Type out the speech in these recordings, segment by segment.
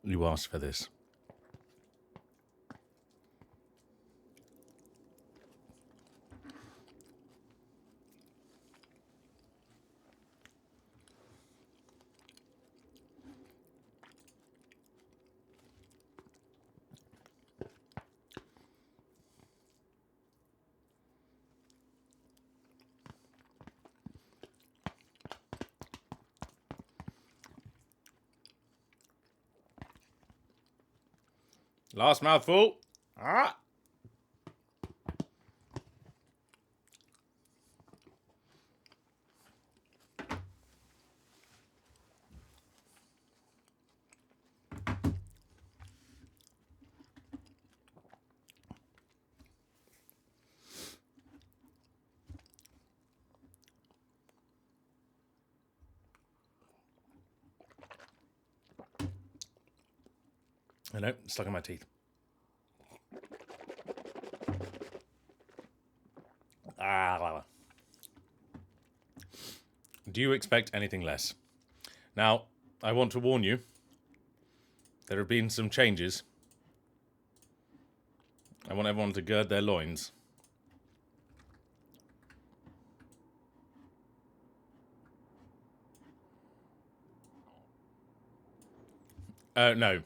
You asked for this. Last mouthful. Ah. I know, stuck in my teeth. Ah. Do you expect anything less? Now, I want to warn you, there have been some changes. I want everyone to gird their loins. No.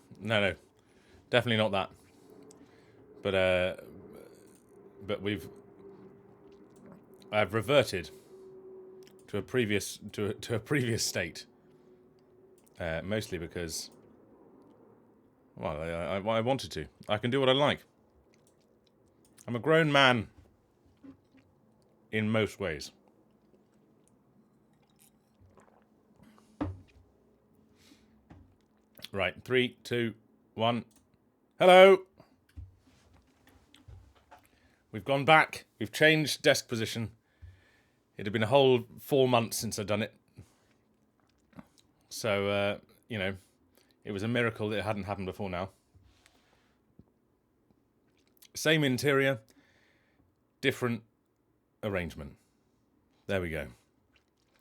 Definitely not that. But I've reverted to a previous state. Mostly because, well, I wanted to. I can do what I like. I'm a grown man in most ways. Right, 3, 2, 1. Hello! We've gone back. We've changed desk position. It had been a whole 4 months since I'd done it. So, it was a miracle that it hadn't happened before now. Same interior, different arrangement. There we go.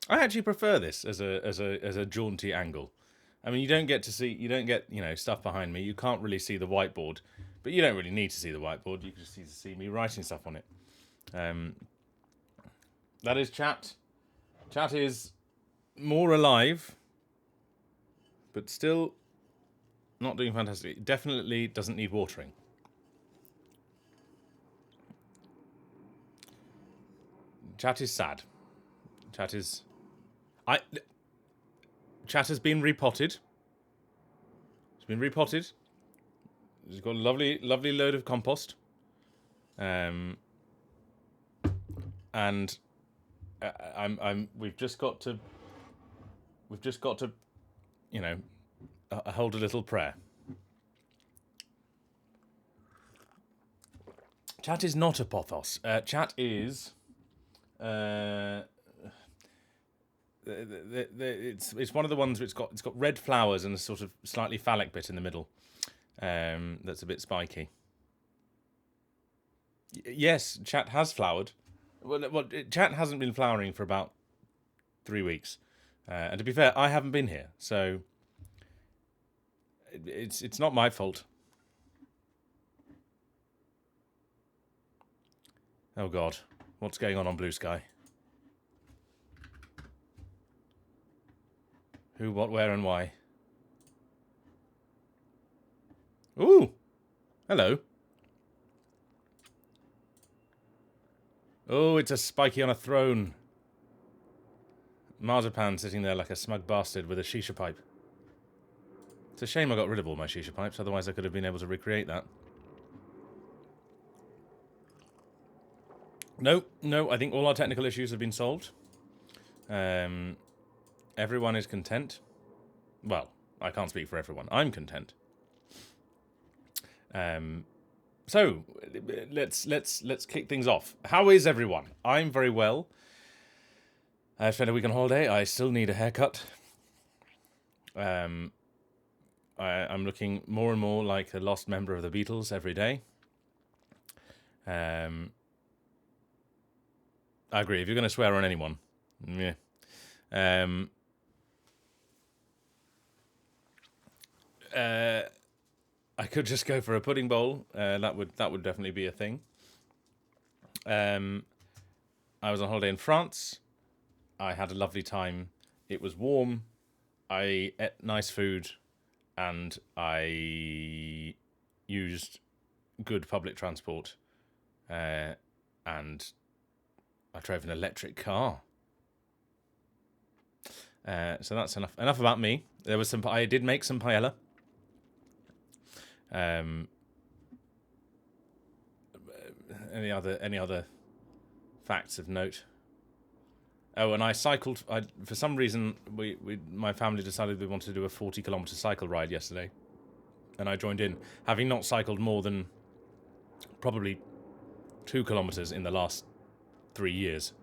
I actually prefer this as a jaunty angle. I mean, you don't get, stuff behind me. You can't really see the whiteboard, but you don't really need to see the whiteboard. You can just see me writing stuff on it. That is chat. Chat is more alive, but still not doing fantastic. It definitely doesn't need watering. Chat is sad. Chat has been repotted. It's been repotted. It's got a lovely load of compost. And we've just got to hold a little prayer. Chat is not a pothos. Chat is it's one of the ones it's got red flowers and a sort of slightly phallic bit in the middle. That's a bit spiky. Yes, chat has flowered. Well, chat hasn't been flowering for about 3 weeks, and to be fair, I haven't been here, so it's not my fault. Oh God, what's going on Blue Sky? Who, what, where, and why? Ooh, hello. Oh, it's a spiky on a throne. Marzipan sitting there like a smug bastard with a shisha pipe. It's a shame I got rid of all my shisha pipes, otherwise I could have been able to recreate that. No, I think all our technical issues have been solved. Everyone is content. Well, I can't speak for everyone. I'm content. So let's kick things off. How is everyone? I'm very well. I spent a week on holiday. I still need a haircut. I'm looking more and more like a lost member of the Beatles every day. I agree. If you're going to swear on anyone, yeah. I could just go for a pudding bowl. That would definitely be a thing. I was on holiday in France. I had a lovely time. It was warm. I ate nice food, and I used good public transport. And I drove an electric car. So that's enough. Enough about me. There was some. I did make some paella. Any other facts of note? Oh, and I cycled. For some reason, my family decided we wanted to do a 40-kilometer cycle ride yesterday, and I joined in, having not cycled more than probably 2 kilometers in the last 3 years.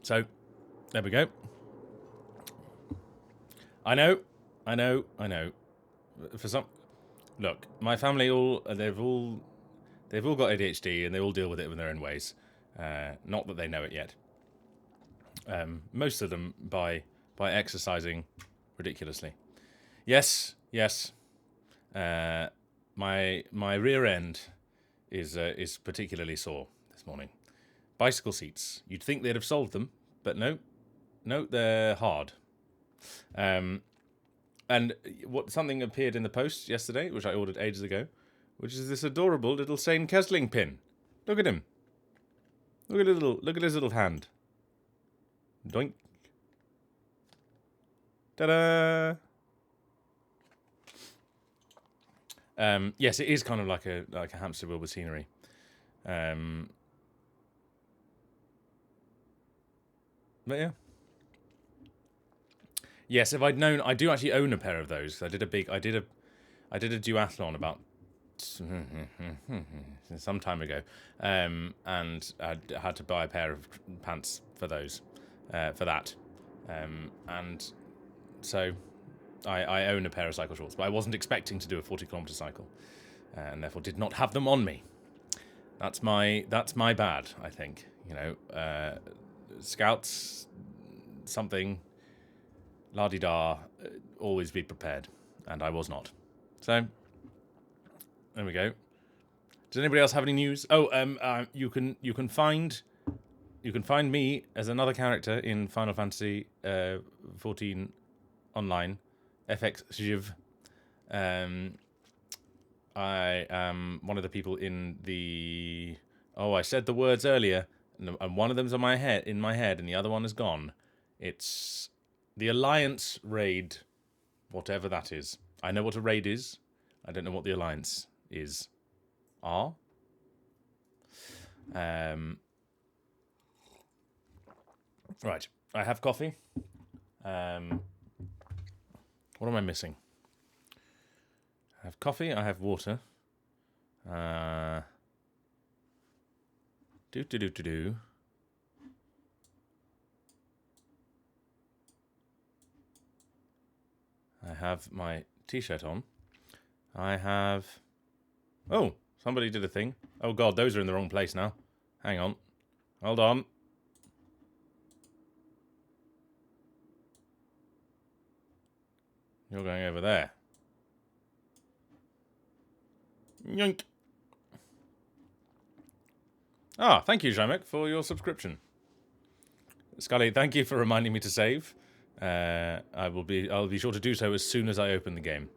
So, there we go. I know. For some, look, my family they've all got ADHD and they all deal with it in their own ways. Not that they know it yet. Most of them by exercising ridiculously. Yes. My rear end is particularly sore this morning. Bicycle seats. You'd think they'd have solved them, but no, they're hard. And something appeared in the post yesterday, which I ordered ages ago, which is this adorable little Saint Kesling pin. Look at him. Look at his little hand. Doink. Ta-da! Yes, it is kind of like a hamster wheel with scenery. But yeah. Yes, if I'd known, I do actually own a pair of those. I did a duathlon about some time ago, and I had to buy a pair of pants for those, for that, and so I own a pair of cycle shorts, but I wasn't expecting to do a 40-kilometer cycle, and therefore did not have them on me. That's my bad, I think. Scouts, something, la-di-da, always be prepared, and I was not. So, there we go. Does anybody else have any news? Oh, you can find me as another character in Final Fantasy 14 online, FX Jiv. I am one of the people in the. Oh, I said the words earlier, and one of them's in my head, and the other one is gone. It's the Alliance raid, whatever that is. I know what a raid is. I don't know what the Alliance is. Right. I have coffee. What am I missing? I have coffee. I have water. Do. I have my t-shirt on. I have. Oh, somebody did a thing. Oh God, those are in the wrong place now. Hang on. Hold on. You're going over there. Yoink. Ah, thank you, Jamek, for your subscription. Scully, thank you for reminding me to save. I'll be sure to do so as soon as I open the game.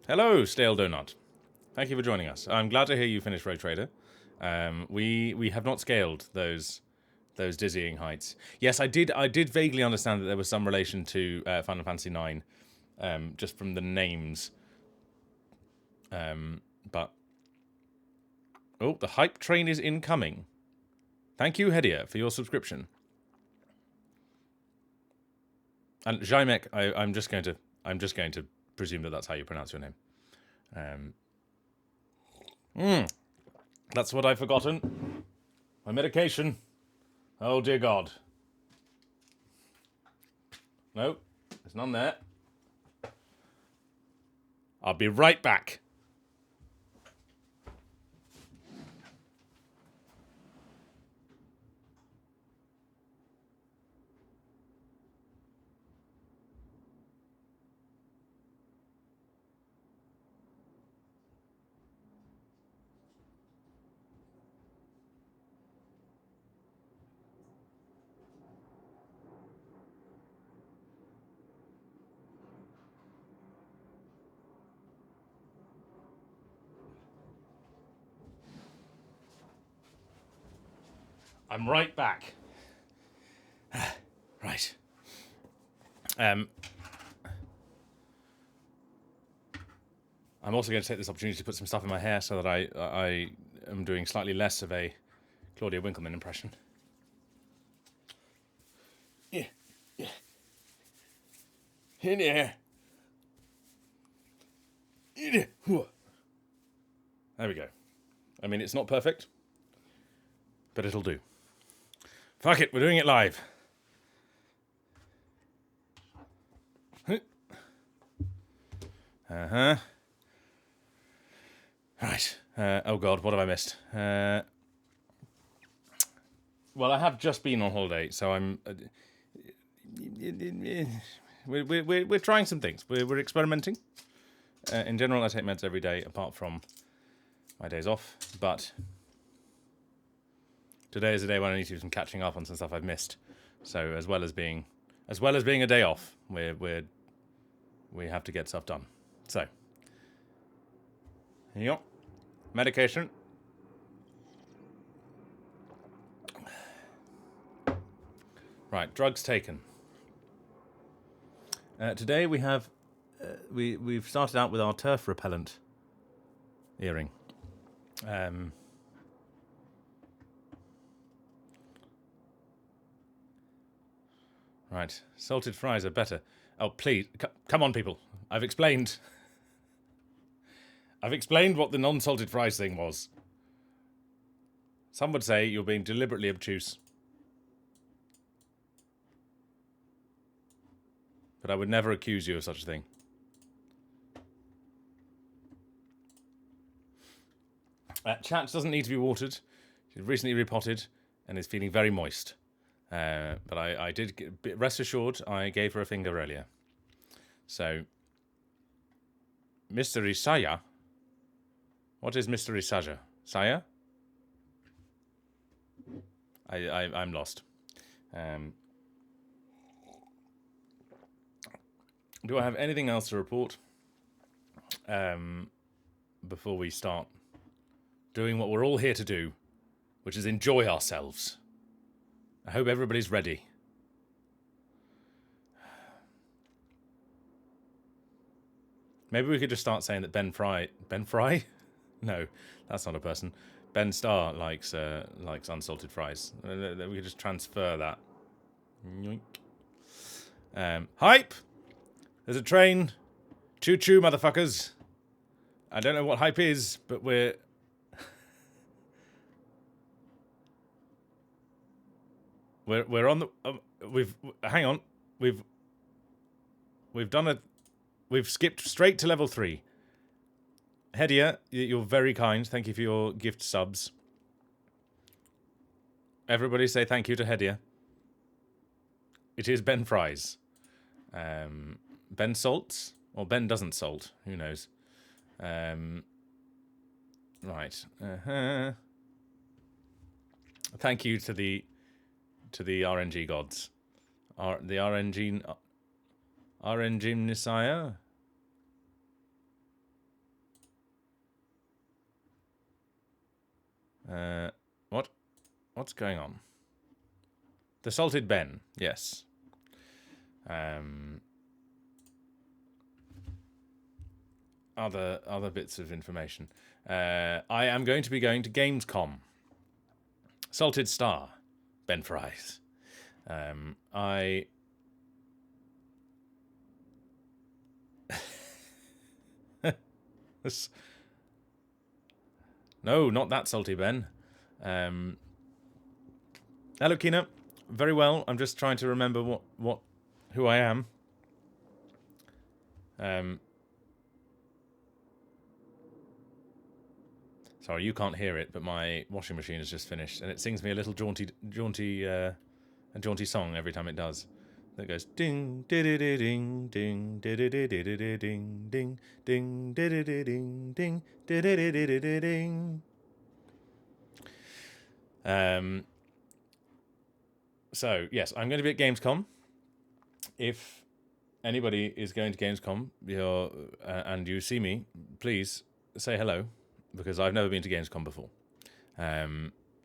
Hello, Stale Donut. Thank you for joining us. I'm glad to hear you finished Road Trader. We have not scaled those dizzying heights. Yes, I did vaguely understand that there was some relation to Final Fantasy IX, just from the names. But oh, the hype train is incoming. Thank you, Hedia, for your subscription. And Jaimek, I'm just going to presume that that's how you pronounce your name. That's what I've forgotten. My medication. Oh dear God. No, there's none there. I'll be right back. I'm right back. Right. I'm also going to take this opportunity to put some stuff in my hair so that I am doing slightly less of a Claudia Winkleman impression. Yeah. Yeah. In there. There we go. I mean, it's not perfect, but it'll do. Fuck it, we're doing it live. Uh-huh. Right. Oh God, what have I missed? Well, I have just been on holiday, so I'm... we're trying some things. We're experimenting. In general, I take meds every day, apart from my days off. But today is a day when I need to do some catching up on some stuff I've missed. So as well as being a day off, we have to get stuff done. So, yep, medication. Right, drugs taken. Today we have we've started out with our turf repellent earring. Right, salted fries are better. Oh, please, come on, people. I've explained what the non-salted fries thing was. Some would say you're being deliberately obtuse. But I would never accuse you of such a thing. Chat doesn't need to be watered. She's recently repotted and is feeling very moist. But I did, rest assured, I gave her a finger earlier. So, Mr. Isaya? What is Mr. Isaya? Saya? I'm lost. Do I have anything else to report before we start doing what we're all here to do, which is enjoy ourselves? I hope everybody's ready. Maybe we could just start saying that Ben Fry? No, that's not a person. Ben Starr likes unsalted fries. We could just transfer that. Hype! There's a train. Choo choo, motherfuckers. I don't know what hype is, but we're on the. Hang on. We've skipped straight to level 3. Hedia, you're very kind. Thank you for your gift subs. Everybody say thank you to Hedia. It is Ben Fries. Ben salts? Or Ben doesn't salt. Who knows? Right. Thank you to the RNG gods. The RNG Messiah? What? What's going on? The salted Ben, yes. Other bits of information. I am going to be going to Gamescom. Salted Star, Ben Fries. No, not that salty Ben. Hello, Kina. Very well. I'm just trying to remember who I am. Sorry, you can't hear it, but my washing machine has just finished, and it sings me a little jaunty song every time it does. That goes ding ding ding ding ding ding ding ding ding ding ding. So yes, I'm going to be at Gamescom. If anybody is going to Gamescom, and you see me, please say hello, because I've never been to Gamescom before.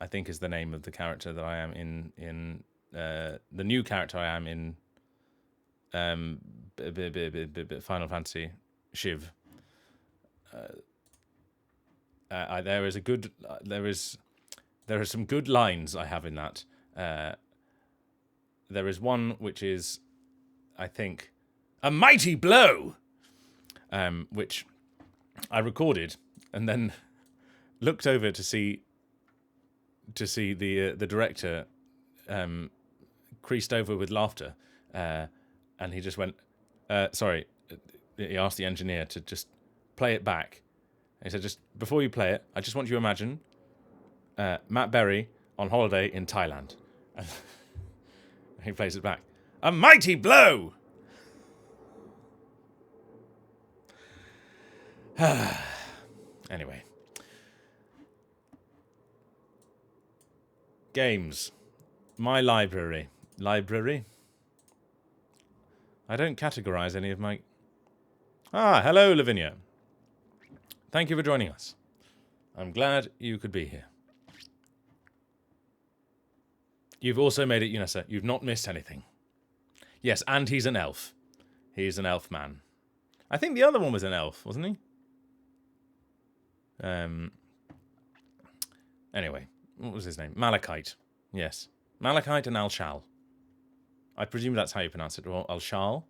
I think is the name of the character that I am in the new character I am in Final Fantasy Shiv. There are some good lines I have in that. There is one which is, I think, a mighty blow, which I recorded and then looked over to see the director creased over with laughter, and he just went, sorry. He asked the engineer to just play it back. He said, just before you play it, I just want you to imagine Matt Berry on holiday in Thailand. And he plays it back. A mighty blow! Anyway. Games. My library. Library? I don't categorize any of my... Ah, hello, Lavinia. Thank you for joining us. I'm glad you could be here. You've also made it, Unessa. You've not missed anything. Yes, and he's an elf. He's an elf man. I think the other one was an elf, wasn't he? Anyway, what was his name? Malachite. Yes. Malachite and Al-Shal. I presume that's how you pronounce it, or Al-Shal.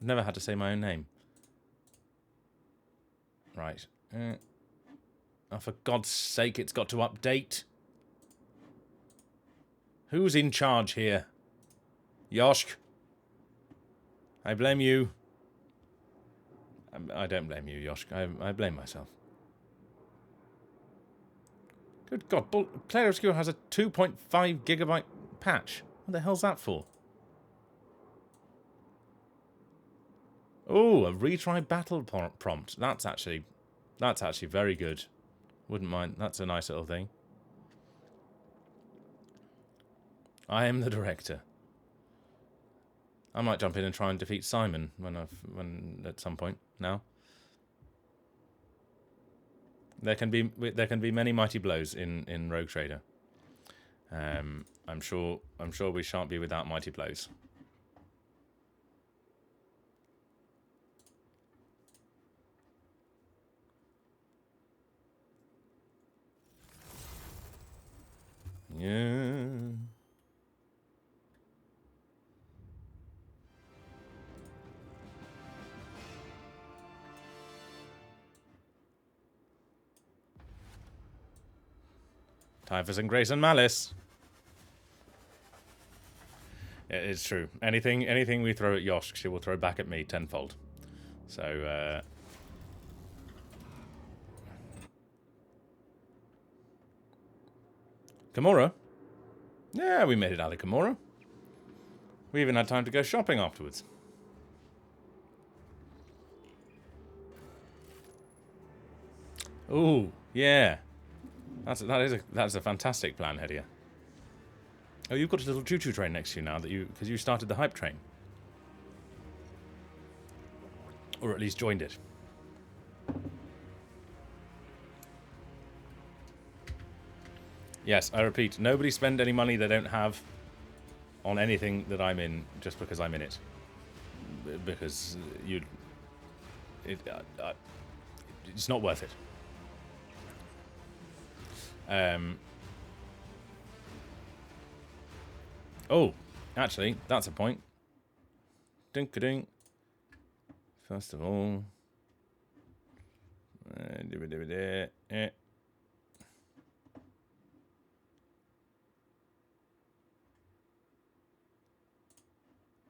I've never had to say my own name. Right. Oh, for God's sake, it's got to update. Who's in charge here? Yoshk. I blame you. I don't blame you, Yoshk. I blame myself. Good God, Player Obscure has a 2.5 gigabyte patch. What the hell's that for? Oh, a retry battle prompt. That's actually very good. Wouldn't mind. That's a nice little thing. I am the director. I might jump in and try and defeat Simon when at some point now. There can be many mighty blows in Rogue Trader. I'm sure we shan't be without mighty blows. Yeah. Time for some grace and malice. It's true. Anything we throw at Yosh, she will throw back at me tenfold. So, Kimura? Yeah, we made it out of Kimura. We even had time to go shopping afterwards. Ooh, yeah. That's a fantastic plan, Hedia. Oh, you've got a little choo-choo train next to you now because you started the hype train. Or at least joined it. Yes, I repeat, nobody spend any money they don't have on anything that I'm in just because I'm in it. Because it's not worth it. Oh, actually, that's a point. Dink-a-dink. First of all...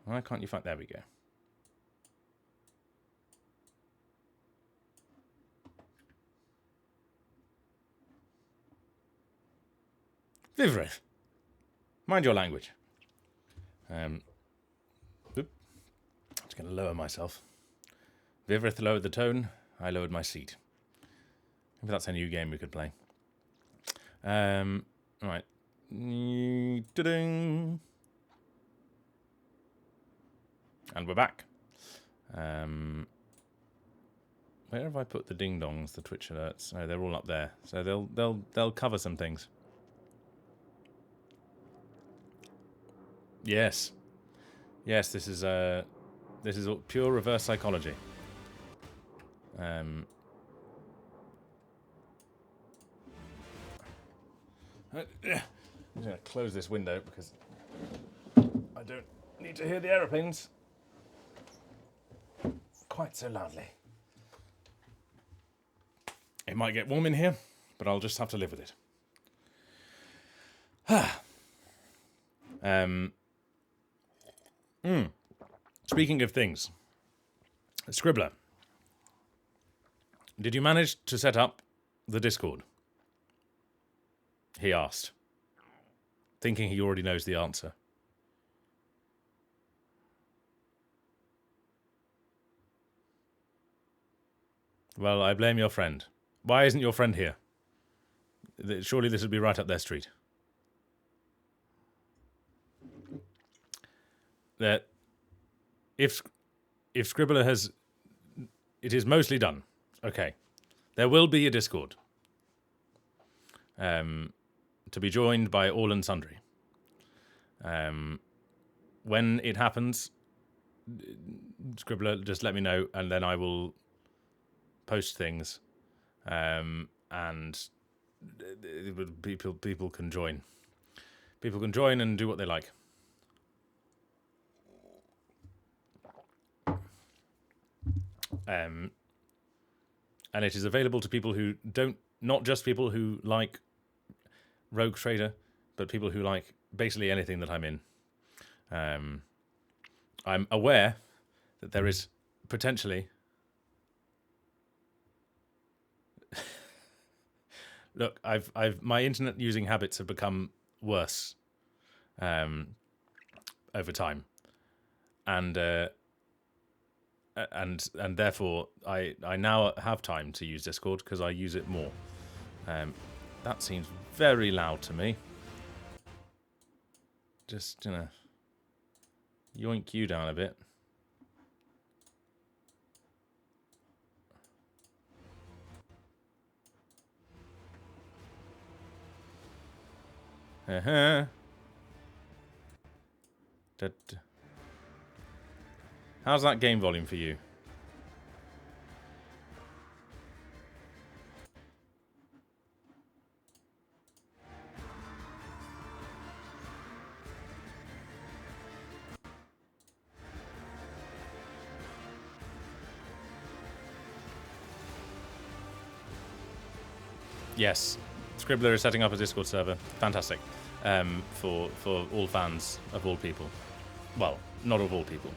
Why can't you find... There we go. Vivrith. Mind your language. Just going to lower myself. Vivrith lowered the tone. I lowered my seat. Maybe that's a new game we could play. Right. Da-ding. And we're back. Where have I put the ding dongs, the Twitch alerts? Oh, they're all up there. So they'll cover some things. Yes. Yes, this is pure reverse psychology. I'm just going to close this window because I don't need to hear the aeroplanes quite so loudly. It might get warm in here, but I'll just have to live with it. Speaking of things, Scribbler, did you manage to set up the Discord? He asked, thinking he already knows the answer. Well, I blame your friend. Why isn't your friend here? Surely this would be right up their street. That if Scribbler has... It is mostly done. Okay. There will be a Discord. To be joined by all and sundry. When it happens, Scribbler, just let me know, and then I will post things, and people can join. People can join and do what they like. And it is available to people who don't, not just people who like Rogue Trader, but people who like basically anything that I'm in. I'm aware that there is potentially... Look, my internet using habits have become worse over time, and therefore I now have time to use Discord because I use it more. That seems very loud to me. Just yoink you down a bit. How's that game volume for you? Yes, Scribbler is setting up a Discord server. Fantastic. For all fans of all people. Well, not of all people.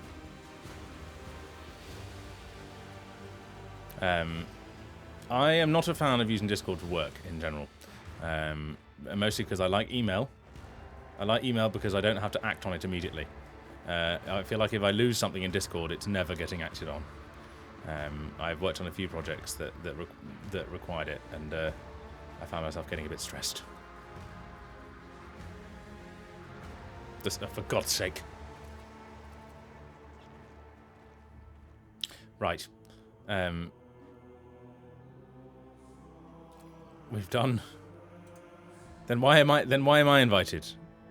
I am not a fan of using Discord for work in general. Mostly because I like email. I like email because I don't have to act on it immediately. I feel like if I lose something in Discord, it's never getting acted on. I've worked on a few projects that required it, and I found myself getting a bit stressed. For God's sake. Right. We've done. Then why am I invited?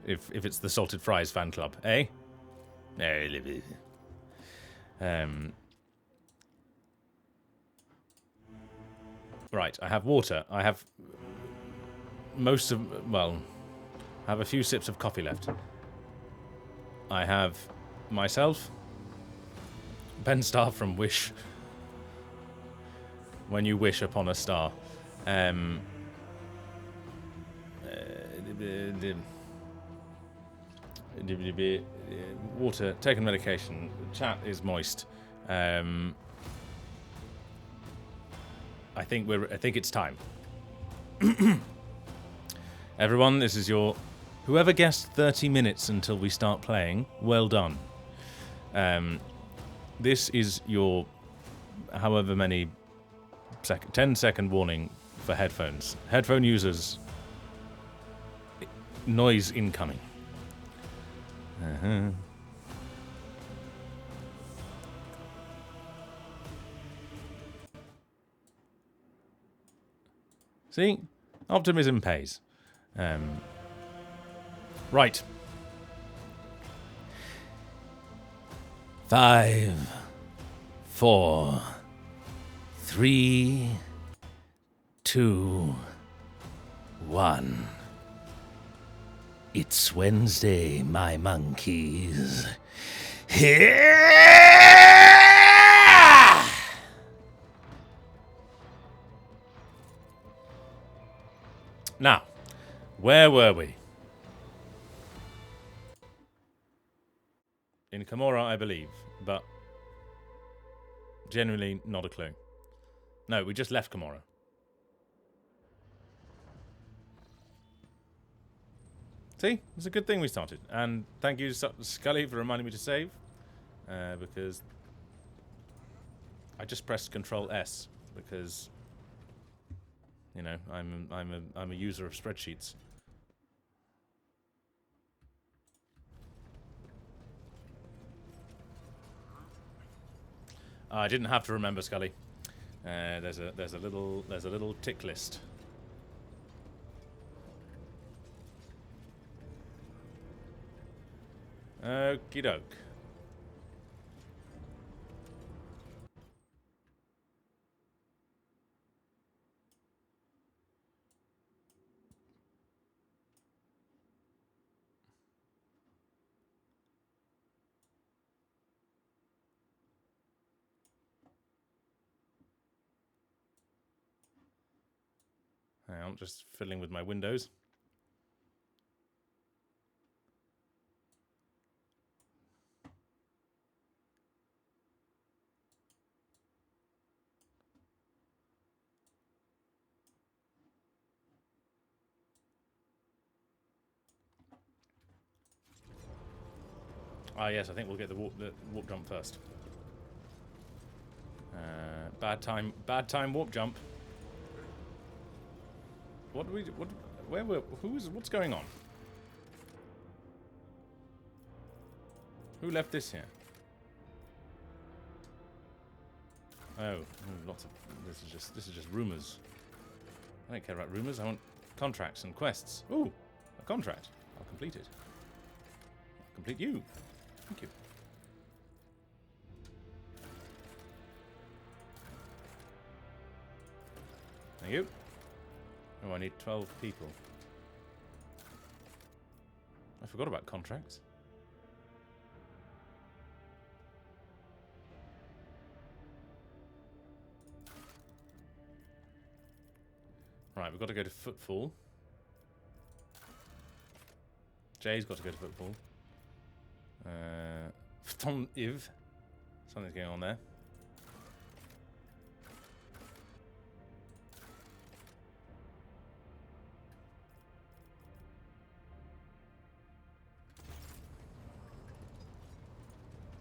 If it's the Salted Fries fan club, eh? Right, I have water. I have I have a few sips of coffee left. I have myself, Ben Star from Wish. When you wish upon a star. Water, taken medication. Chat is moist. I think it's time. Everyone, this is your... Whoever guessed 30 minutes until we start playing, well done. This is your however many 10-second warning for headphones. Headphone users, noise incoming. See? Optimism pays. Right. 5, 4, 3, 2, 1. It's Wednesday, my monkeys. Now, where were we? In Camorra, I believe, but genuinely not a clue. No, we just left Camorra. See? It's a good thing we started. And thank you, Scully, for reminding me to save. Because I just pressed Control S because, you know, I'm a user of spreadsheets. I didn't have to remember, Scully. There's a little tick list. Okie doke. I'm just fiddling with my windows. Ah, yes, I think we'll get the warp jump first. Bad time warp jump. What do we? What's going on? Who left this here? Oh, lots of. This is just rumors. I don't care about rumors. I want contracts and quests. Ooh, a contract. I'll complete it. I'll complete you. Thank you. Thank you. Oh, I need 12 people. I forgot about contracts. Right, we've got to go to Footfall. Jay's got to go to Footfall. Iv. Something's going on there.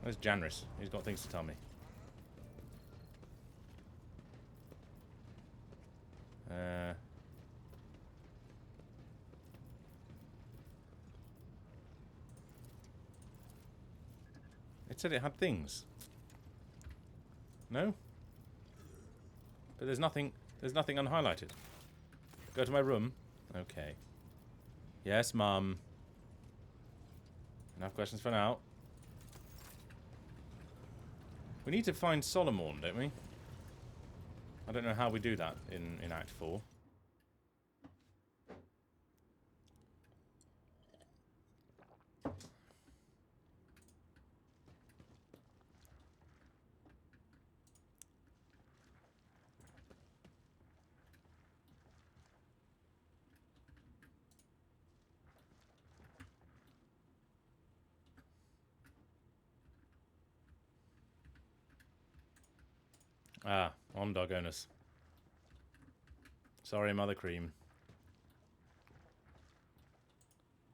Where's Janris? He's got things to tell me. It said it had things. No? But there's nothing unhighlighted. Go to my room. Okay. Yes, Mum. Enough questions for now. We need to find Solomon, don't we? I don't know how we do that in Act 4. Ah, on dog owners. Sorry, Mother Cream.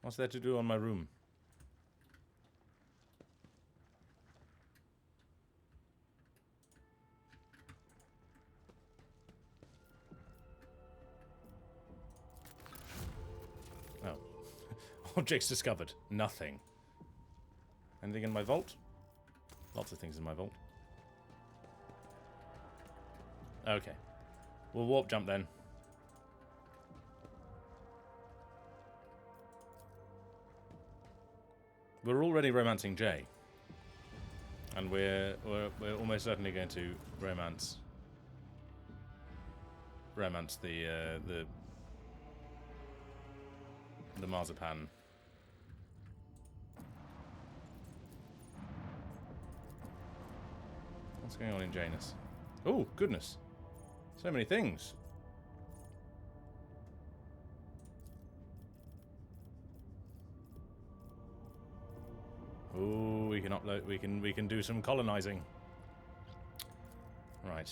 What's there to do on my room? Oh. Objects discovered. Nothing. Anything in my vault? Lots of things in my vault. Okay. We'll warp jump then. We're already romancing Jay. And we're almost certainly going to romance the marzipan. What's going on in Janus? Oh, goodness. So many things. Oh, we can upload. We can do some colonizing. Right.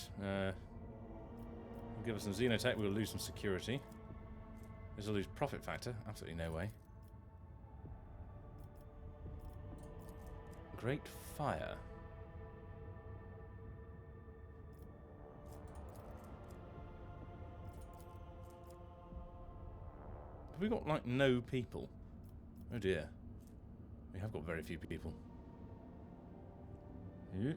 Give us some xenotech. We'll lose some security. This will lose profit factor. Absolutely no way. Great fire. Have we got, like, no people? Oh dear. We have got very few people. Yeah.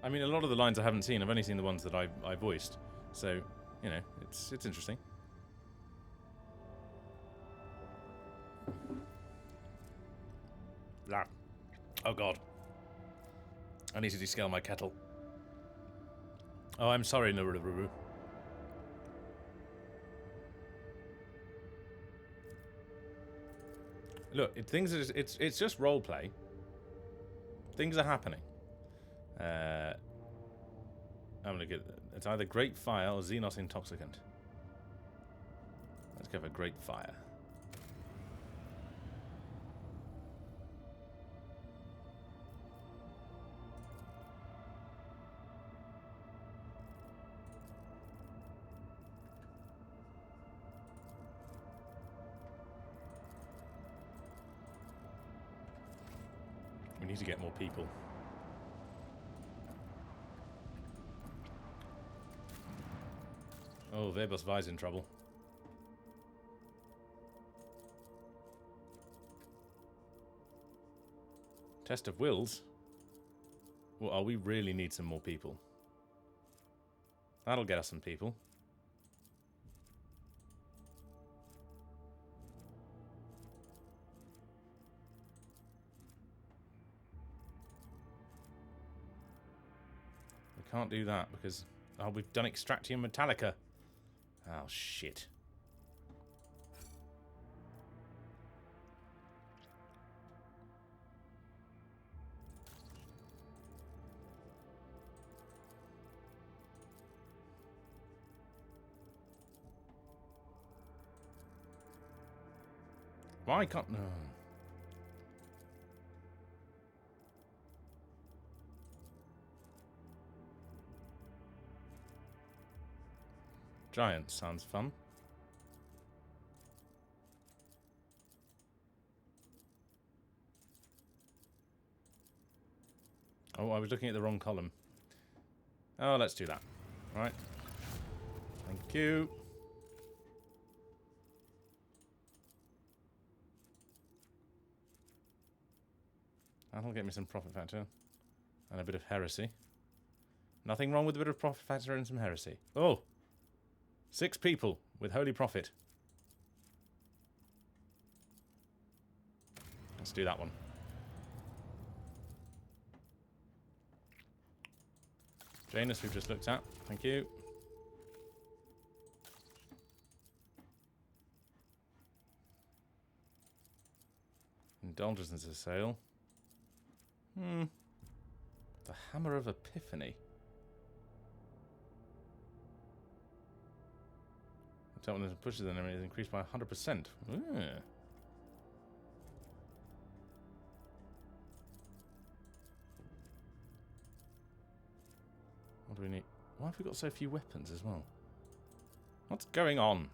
I mean, a lot of the lines I haven't seen. I've only seen the ones that I voiced. So, you know, it's interesting. Blah. Oh god. I need to descale my kettle. Oh, I'm sorry, Naruru. Look, it's just roleplay. Things are happening. I'm gonna get. It's either Great Fire or Xenos Intoxicant. Let's go for Great Fire. We need to get more people. Oh, Verbos Vi's in trouble. Test of Wills? Well, we really need some more people. That'll get us some people. We can't do that because... Oh, we've done Extraction Metallica. Oh, shit. Why can't... No. Giant sounds fun. Oh, I was looking at the wrong column. Oh, let's do that. Right. Thank you. That'll get me some profit factor. And a bit of heresy. Nothing wrong with a bit of profit factor and some heresy. Oh! 6 people with holy profit. Let's do that one. Janus, we've just looked at. Thank you. Indulgence is a sale. The Hammer of Epiphany. The total that pushes the enemy is increased by 100%. Ooh. What do we need? Why have we got so few weapons as well? What's going on?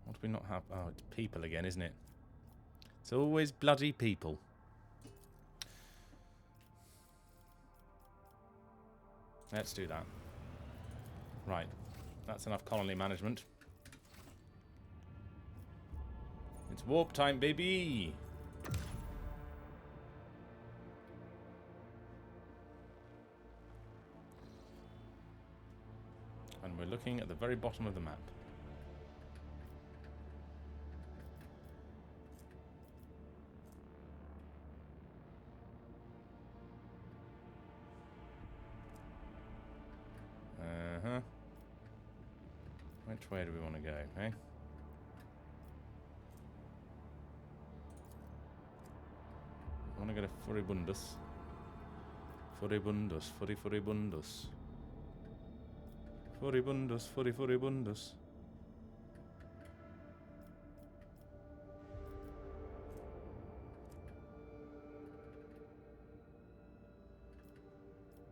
What do we not have? Oh, it's people again, isn't it? It's always bloody people. Let's do that. Right. That's enough colony management. It's warp time, baby! And we're looking at the very bottom of the map. Which way do we want to go, eh? I want to go to Furibundus. Furibundus, Furibundus. Furibundus, Furibundus.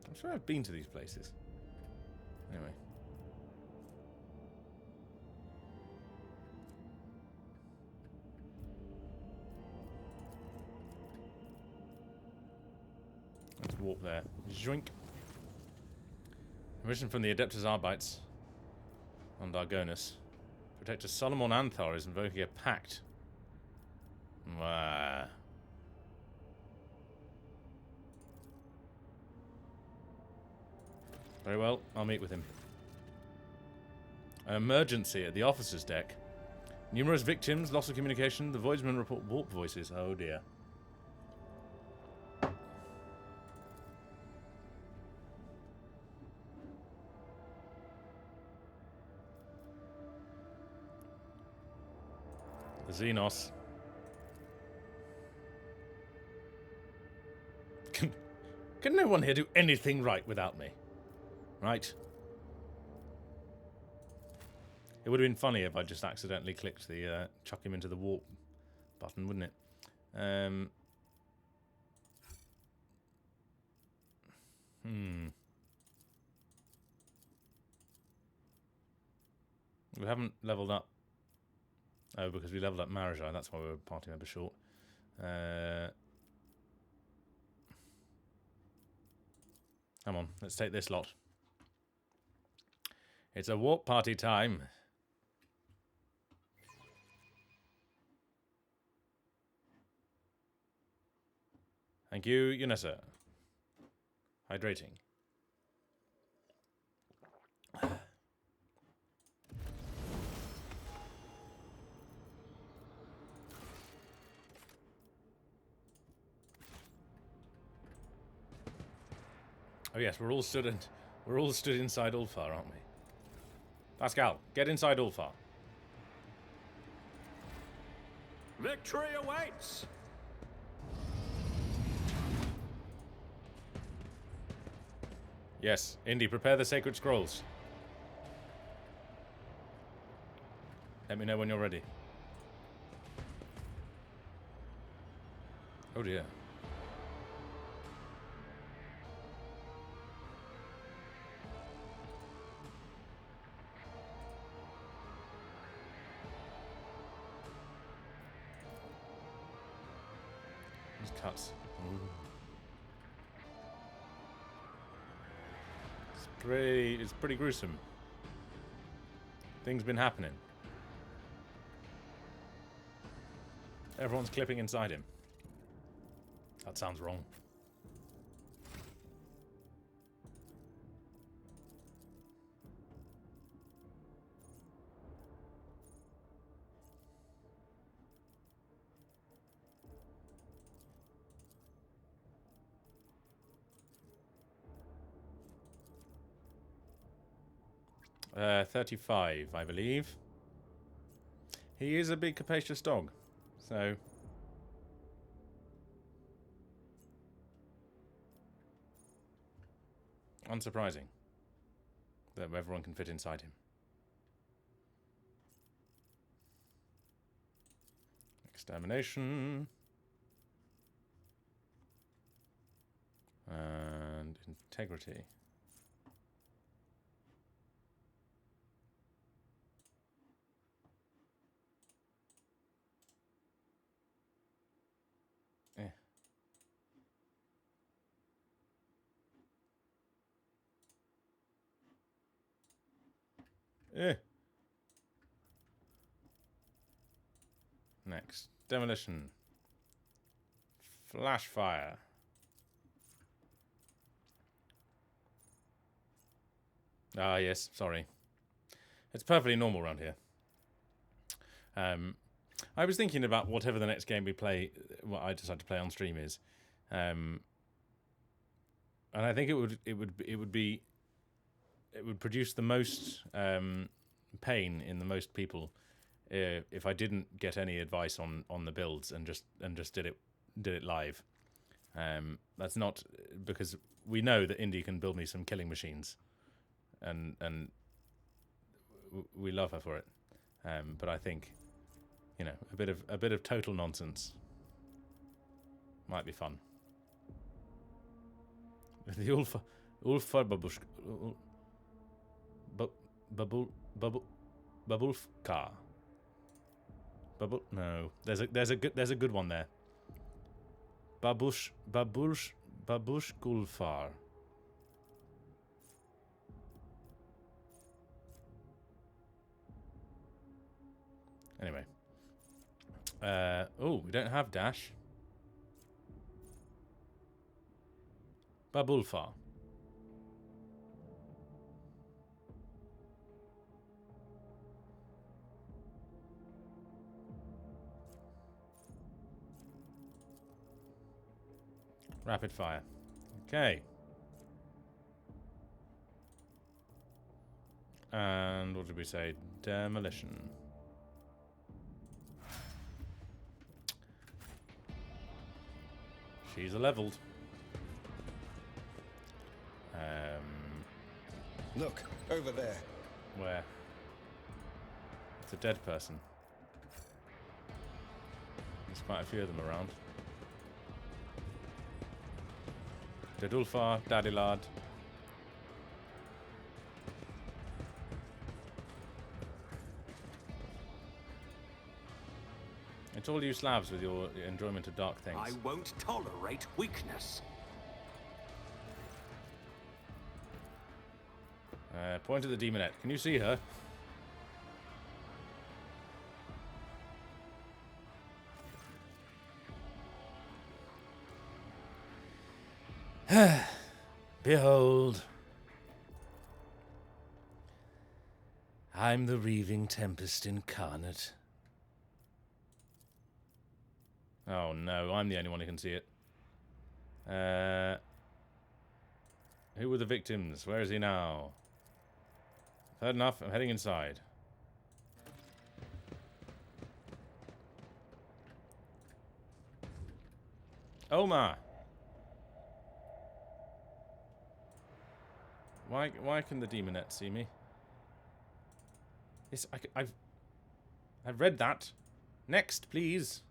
I'm sure I've been to these places. Anyway. Let's warp there. Joink. Mission from the Adeptus Arbites on Dargonus. Protector Solomon Anthar is invoking a pact. Wow. Very well, I'll meet with him. An emergency at the officer's deck. Numerous victims, loss of communication. The voidsmen report warp voices. Oh dear. The Xenos. Can no one here do anything right without me? Right. It would have been funny if I just accidentally clicked the chuck him into the warp button, wouldn't it? We haven't leveled up. Oh, because we leveled up Marajai, that's why we're party member short. Come on, let's take this lot. It's a warp party time. Thank you, Unessa. Hydrating. Oh yes, we're all stood inside Ulfar, aren't we? Pascal, get inside Ulfar. Victory awaits! Yes, Indy, prepare the sacred scrolls. Let me know when you're ready. Oh dear. These cuts. Ooh. It's pretty gruesome. Things been happening. Everyone's clipping inside him. That sounds wrong. Uh, 35, I believe. He is a big, capacious dog, so... unsurprising that everyone can fit inside him. Extermination. And integrity. Next. Demolition. Flash fire. Ah, yes, sorry. It's perfectly normal around here. I was thinking about whatever the next game we play, what I decide to play on stream is. And I think it would produce the most pain in the most people if I didn't get any advice on the builds and just did it live. That's not because we know that Indy can build me some killing machines, and we love her for it. But I think, you know, a bit of total nonsense might be fun. The Ulfa Babulfka. No, there's a good one there. Babushgulfar. Anyway. Oh, we don't have dash. Babulfar. Rapid fire. Okay. And what did we say? Demolition. She's a leveled. Look, over there. Where? It's a dead person. There's quite a few of them around. Dedulfar, Daddy Lad. It's all you Slavs with your enjoyment of dark things. I won't tolerate weakness. Point at the demonette. Can you see her? Behold, I'm the reaving tempest incarnate. Oh no, I'm the only one who can see it. Who were the victims? Where is he now? I've heard enough. I'm heading inside. Omar! Why can the demonette see me? Yes, I've read that. Next, please.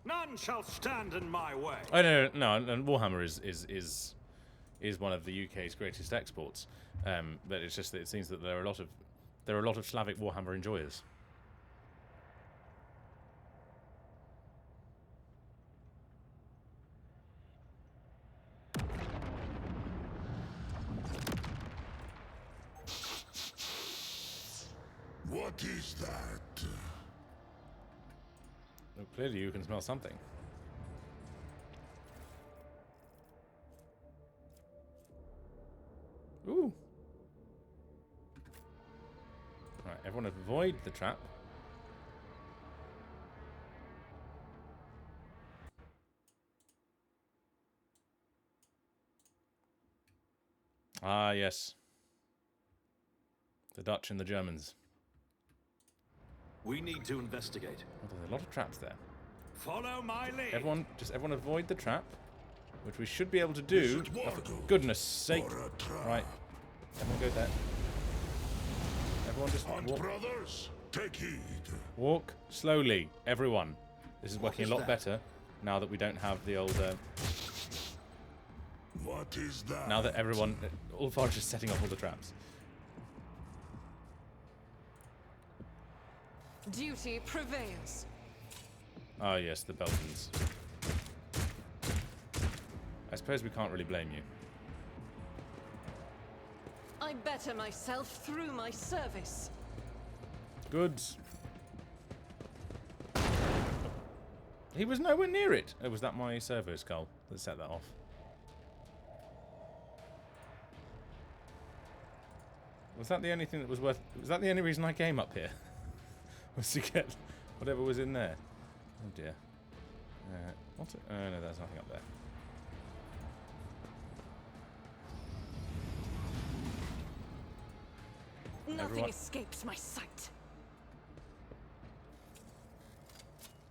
None shall stand in my way. Oh no, and Warhammer is one of the UK's greatest exports. But it's just that it seems that there are a lot of Slavic Warhammer enjoyers. What is that? Well, clearly you can smell something. Ooh. Right, everyone avoid the trap. Ah, yes. The Dutch and the Germans. We need to investigate. Oh, there's a lot of traps there. Follow my lead. Everyone avoid the trap, which we should be able to do. Oh, for goodness sake! Right, everyone go there. Everyone just walk. Brothers, take heed. Walk slowly, everyone. This is working a lot better now that we don't have the old. What is that? Now that everyone, Ulfar's just setting up all the traps. Duty prevails. Ah, yes, the Belgians. I suppose we can't really blame you. I better myself through my service. Goods. He was nowhere near it. Oh, was that my servo skull that set that off? Was that the only thing that was worth... Was that the only reason I came up here? Was to get whatever was in there. Oh dear. What's it? Oh, no, there's nothing up there. Nothing Everyone- escapes my sight.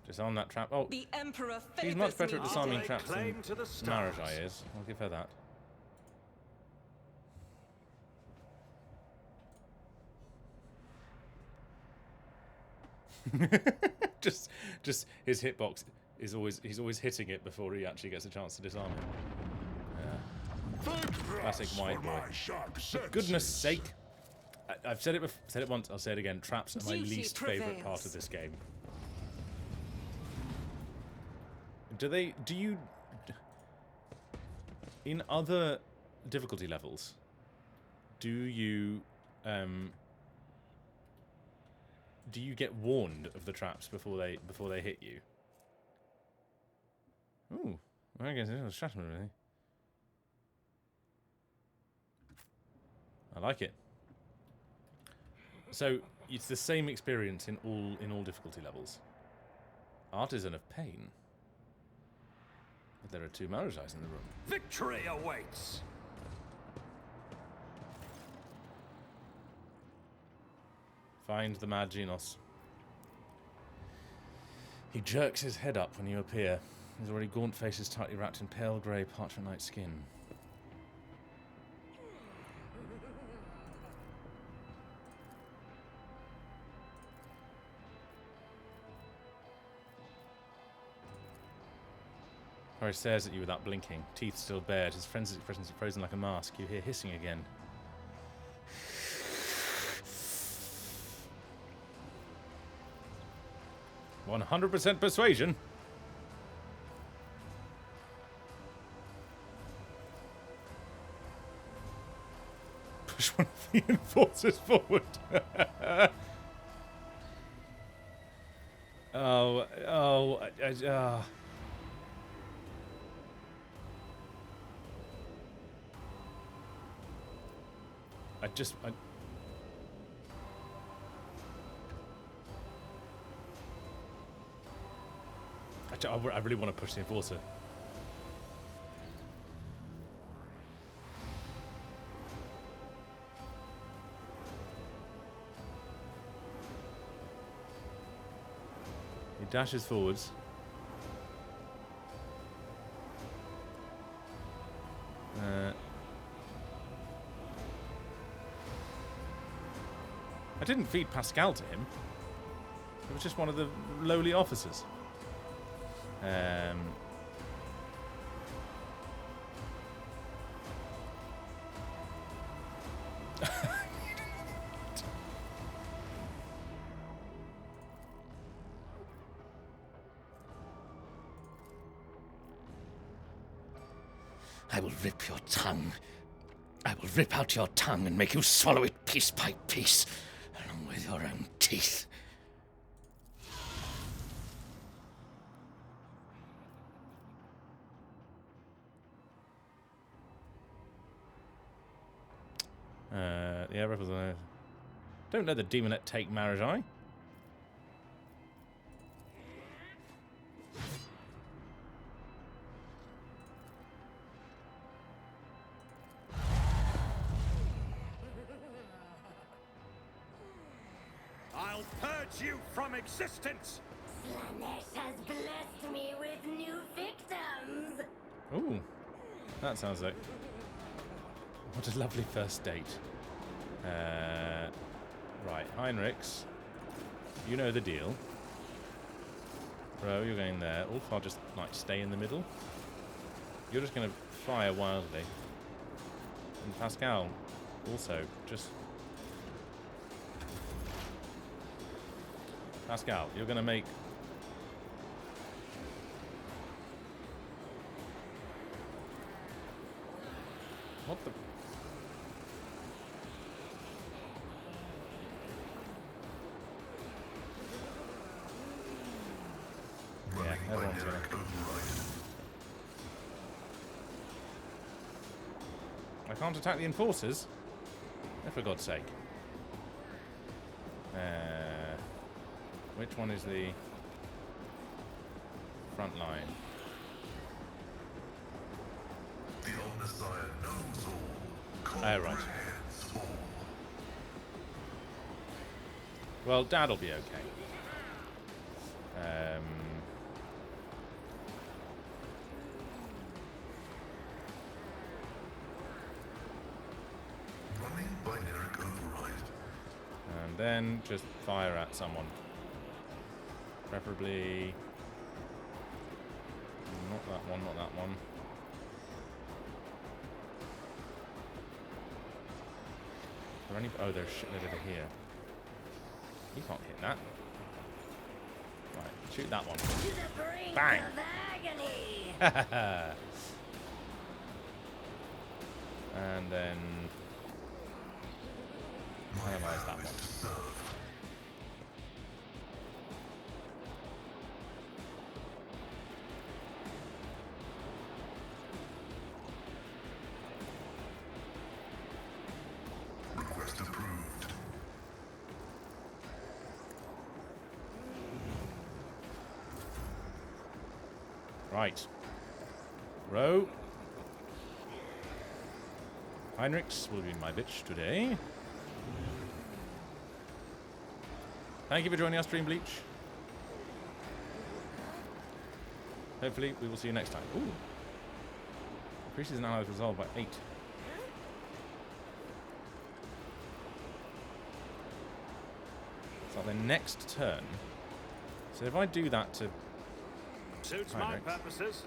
Disarm that trap. Oh, The Emperor favors she's much better me at disarming today. traps than Claim to the stars. Marajai is. I'll give her that. just his hitbox is he's always hitting it before he actually gets a chance to disarm it. Classic wide boy. For goodness sake! I've said it once. I'll say it again. Traps are my Duty least favourite part prevails. of this game. Do you in other difficulty levels? Do you get warned of the traps before they hit you? Ooh, I guess it was Shatterman, really. I like it. So it's the same experience in all difficulty levels. Artisan of Pain. But there are 2 Marajais in the room. Victory awaits. Find the Mad Genos. He jerks his head up when you appear. His already gaunt face is tightly wrapped in pale grey parchment-like skin. Harry stares at you without blinking, teeth still bared, his friend's expression is frozen like a mask. You hear hissing again. "100% persuasion." Push one of the enforcers forward. I really want to push the enforcer. He dashes forwards. I didn't feed Pascal to him. It was just one of the lowly officers. I will rip your tongue. I will rip out your tongue and make you swallow it piece by piece, along with your own teeth. Yeah, rebels. Don't let the demonette take Marajai. I'll purge you from existence. Slanesh has blessed me with new victims. Ooh, that sounds like what a lovely first date. Right, Heinrichs, you know the deal. Bro, you're going there. Ulfar, just like stay in the middle. You're just going to fire wildly. And Pascal, also, just... Pascal, you're going to make... What the... Yeah, everyone's gonna... I can't attack the enforcers? Oh, for God's sake. Which one is the... front line. The old Messiah knows all. Oh, right. Well, Dad'll be okay. Running binary override. And then just fire at someone. Preferably... Not that one, not that one. Are there any... Oh, there's shitload over here. You can't hit that. Right, shoot that one. To the brink Bang. of agony. And then... Analyze that one. Request approved. Right. Row. Heinrichs will be my bitch today. Thank you for joining us, Dream Bleach. Hopefully, we will see you next time. Ooh. Increases an ally's resolve by 8. So their next turn. So if I do that to Suits my Heinrichs. purposes.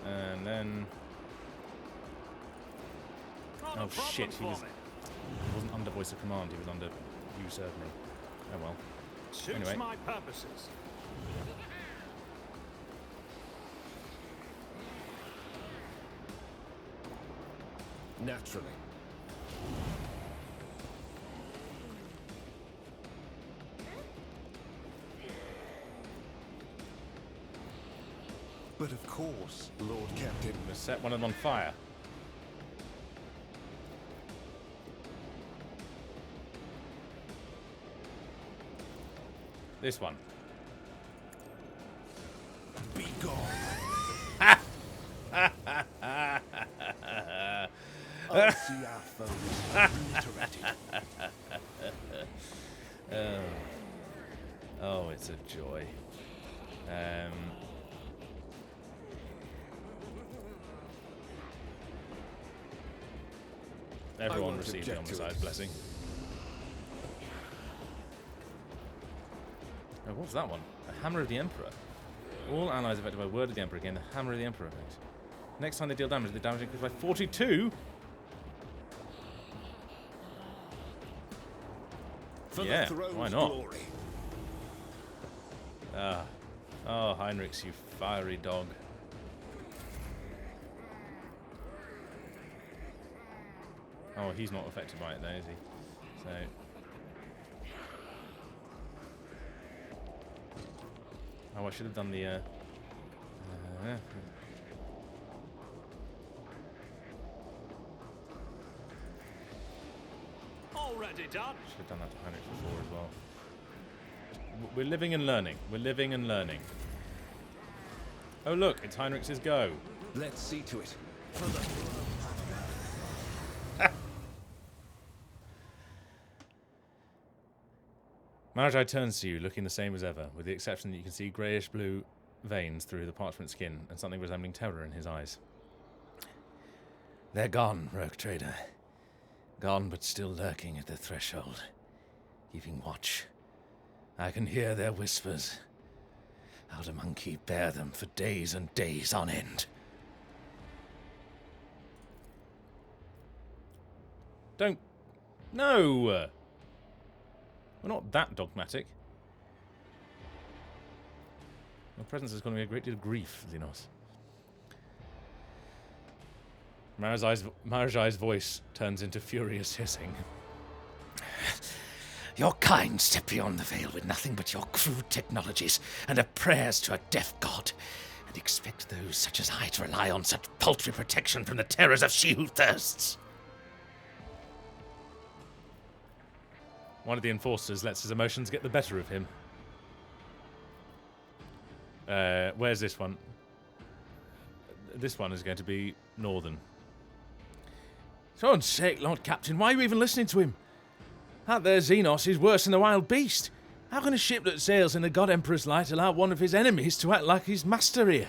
And then... Not a Oh problem shit, for he me. wasn't under voice of command, he was under you serve me. Oh well. Suits Anyway. my purposes. Naturally. But of course, Lord Captain. I'm gonna set one of them on fire. This one. Be gone. I'll see our foes obliterated. Oh, it's a joy. Everyone won't received the object to Omnicide it. blessing. Oh, what was that one? A Hammer of the Emperor. All allies affected by Word of the Emperor gain the Hammer of the Emperor effect. Next time they deal damage, the damage increases by 42. For Yeah, the throne's why not? glory. Oh, Heinrichs, you fiery dog. Oh, he's not affected by it though, is he? So... Oh, I should have done the... Already done. Should have done that to Heinrich before as well. We're living and learning. We're living and learning. Oh look, it's Heinrich's go. Let's see to it. Marajai turns to you, looking the same as ever, with the exception that you can see greyish-blue veins through the parchment skin and something resembling terror in his eyes. They're gone, rogue trader. Gone, but still lurking at the threshold, keeping watch. I can hear their whispers. How'd a monkey bear them for days and days on end? Don't... No! We're not that dogmatic. Your presence has caused me a great deal of grief, Xenos. Marajai's voice turns into furious hissing. Your kind step beyond the veil with nothing but your crude technologies and a prayers to a deaf god, and expect those such as I to rely on such paltry protection from the terrors of she who thirsts. One of the enforcers lets his emotions get the better of him. Where's this one? This one is going to be northern. For God's sake, Lord Captain, why are you even listening to him? That there Xenos is worse than a wild beast. How can a ship that sails in the God Emperor's light allow one of his enemies to act like his master here?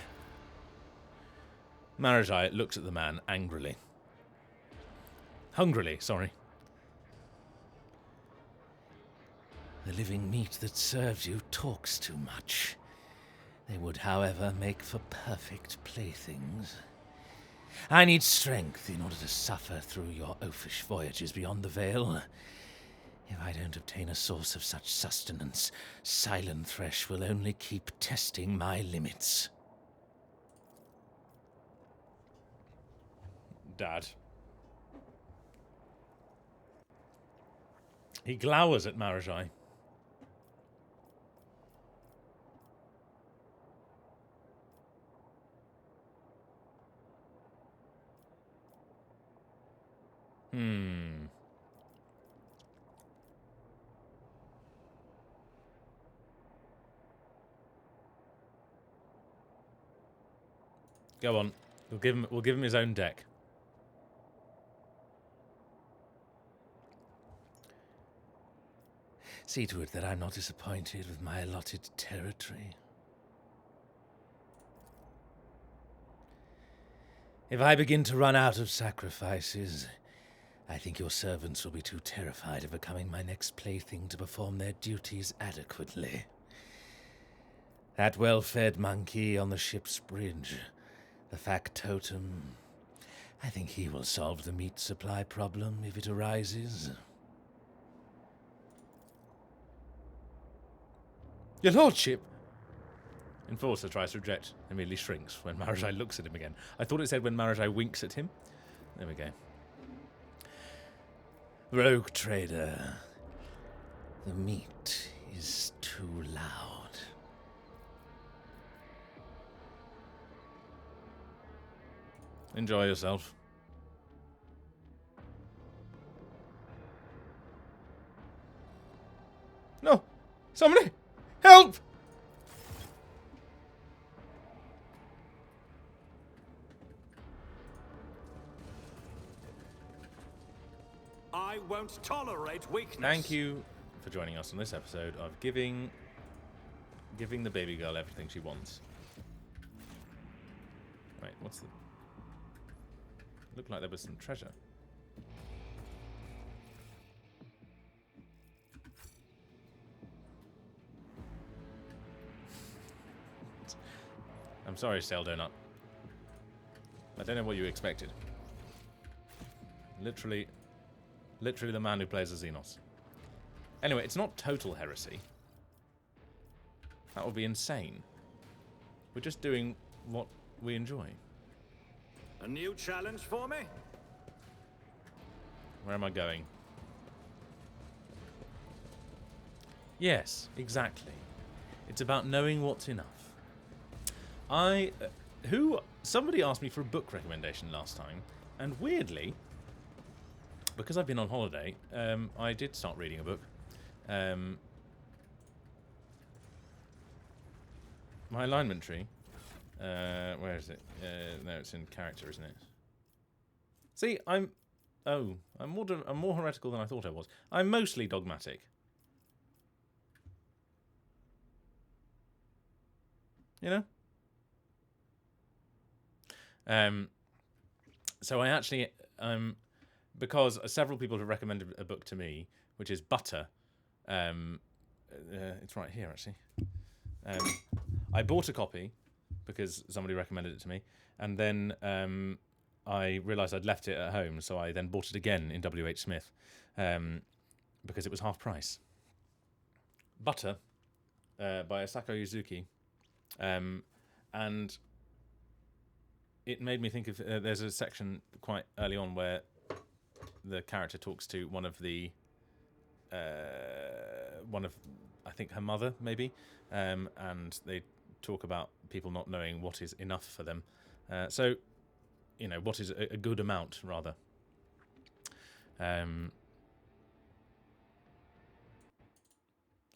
Marajai looks at the man angrily. Hungrily, sorry. The living meat that serves you talks too much. They would, however, make for perfect playthings. I need strength in order to suffer through your oafish voyages beyond the Veil. If I don't obtain a source of such sustenance, Silent Thresh will only keep testing my limits. Dad. He glowers at Marajai. Go on. We'll give him his own deck. See to it that I'm not disappointed with my allotted territory. If I begin to run out of sacrifices, I think your servants will be too terrified of becoming my next plaything to perform their duties adequately. That well-fed monkey on the ship's bridge, the factotum, I think he will solve the meat supply problem if it arises. Your lordship! Enforcer tries to reject, immediately shrinks when Marajai looks at him again. I thought it said when Marajai winks at him. There we go. Rogue trader, the meat is too loud. Enjoy yourself. No! Somebody! Help! I won't tolerate weakness. Thank you for joining us on this episode of giving the baby girl everything she wants. Wait, what's the... Looked like there was some treasure. I'm sorry, Stale Donut. I don't know what you expected. Literally the man who plays a Xenos. Anyway, it's not total heresy. That would be insane. We're just doing what we enjoy. A new challenge for me? Where am I going? Yes, exactly. It's about knowing what's enough. Somebody asked me for a book recommendation last time, and weirdly, because I've been on holiday, I did start reading a book. My alignment tree. Where is it? No, it's in character, isn't it? See, I'm more heretical than I thought I was. I'm mostly dogmatic. You know? So I actually, because several people have recommended a book to me, which is Butter. It's right here, actually. I bought a copy because somebody recommended it to me, and then I realised I'd left it at home, so I then bought it again in W.H. Smith because it was half price. Butter by Asako Yuzuki, and it made me think of there's a section quite early on where the character talks to one of I think her mother maybe, and they talk about people not knowing what is enough for them. So, you know, what is a good amount rather.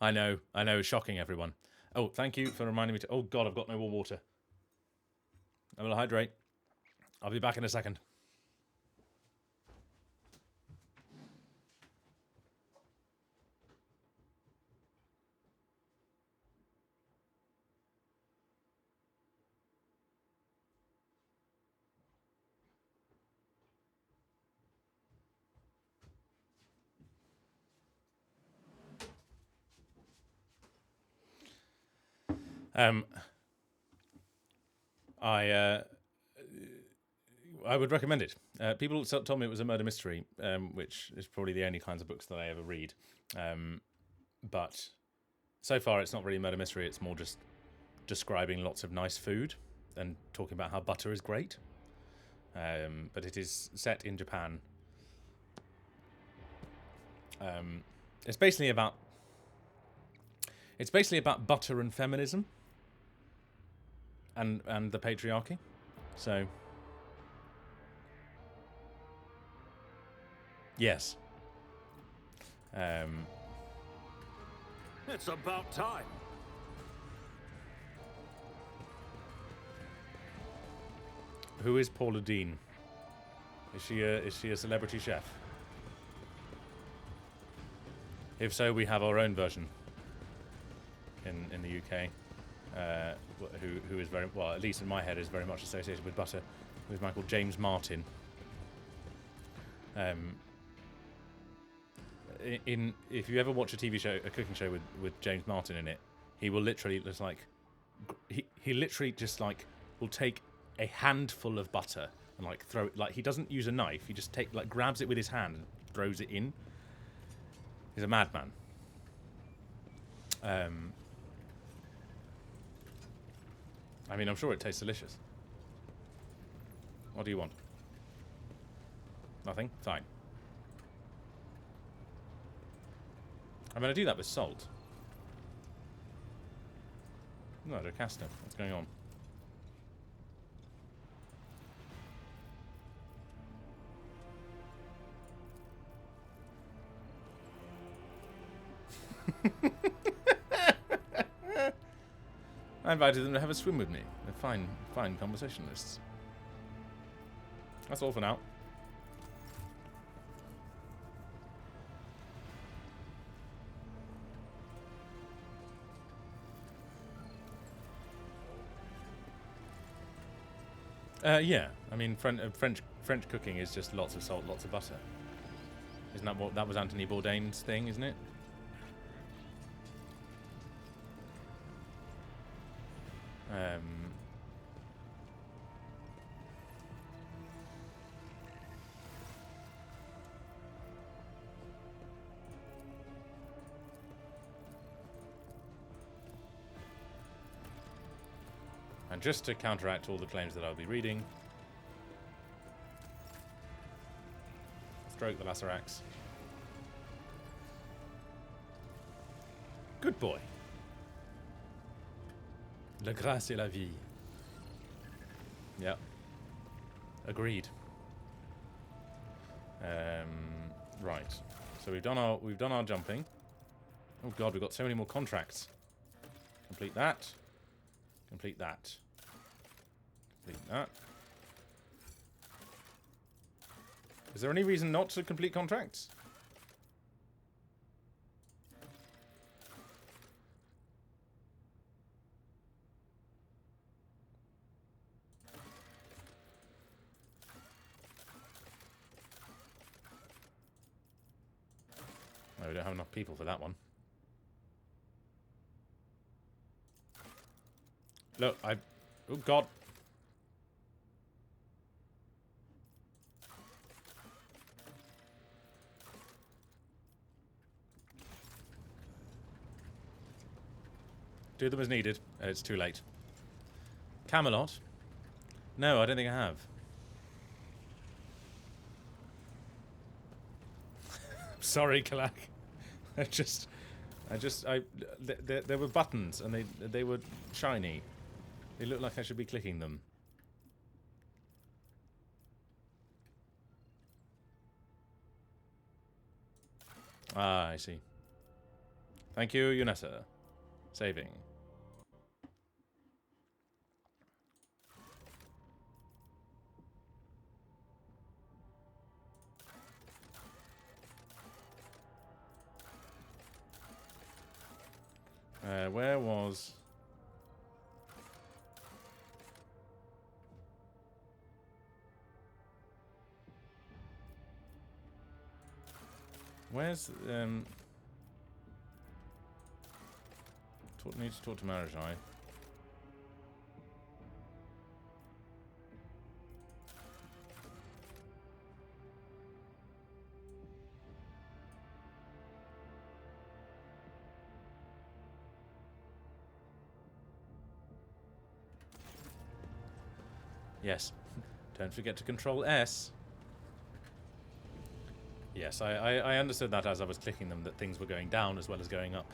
I know, shocking everyone. Oh, thank you for reminding me to... Oh, God, I've got no more water. I will hydrate. I'll be back in a second. I would recommend it. People told me it was a murder mystery, which is probably the only kinds of books that I ever read. But so far, it's not really a murder mystery. It's more just describing lots of nice food and talking about how butter is great. But it is set in Japan. It's basically about butter and feminism and the patriarchy. So yes. It's about time. Who is Paula Dean? Is she a celebrity chef? If so, we have our own version in the UK, who is very well, at least in my head, is very much associated with butter, with Michael James Martin. If you ever watch a TV show, a cooking show with James Martin in it, he will literally just like he literally just like will take a handful of butter and like throw it, like he doesn't use a knife, he just grabs it with his hand and throws it in. He's a madman. I mean, I'm sure it tastes delicious. What do you want? Nothing? Fine. I'm going to do that with salt. No, Jocasta. What's going on? I invited them to have a swim with me. They're fine conversationalists. That's all for now. Yeah. I mean, French cooking is just lots of salt, lots of butter. Isn't that what that was Anthony Bourdain's thing? Isn't it? And just to counteract all the claims that I'll be reading, stroke the Lacerax. Good boy. La grâce et la vie. Yep. Agreed. Right. So we've done our jumping. Oh god, we've got so many more contracts. Complete that. Complete that. Complete that. Is there any reason not to complete contracts? No, we don't have enough people for that one. Look, oh god. Do them as needed. It's too late. Camelot? No, I don't think I have. Sorry, Kalak. There were buttons and they were shiny. They look like I should be clicking them. Ah, I see. Thank you, Unessa. Saving. Where was... Where's... Need to talk to Marajai. Yes. Don't forget to control S. Yes, I understood that as I was clicking them, that things were going down as well as going up.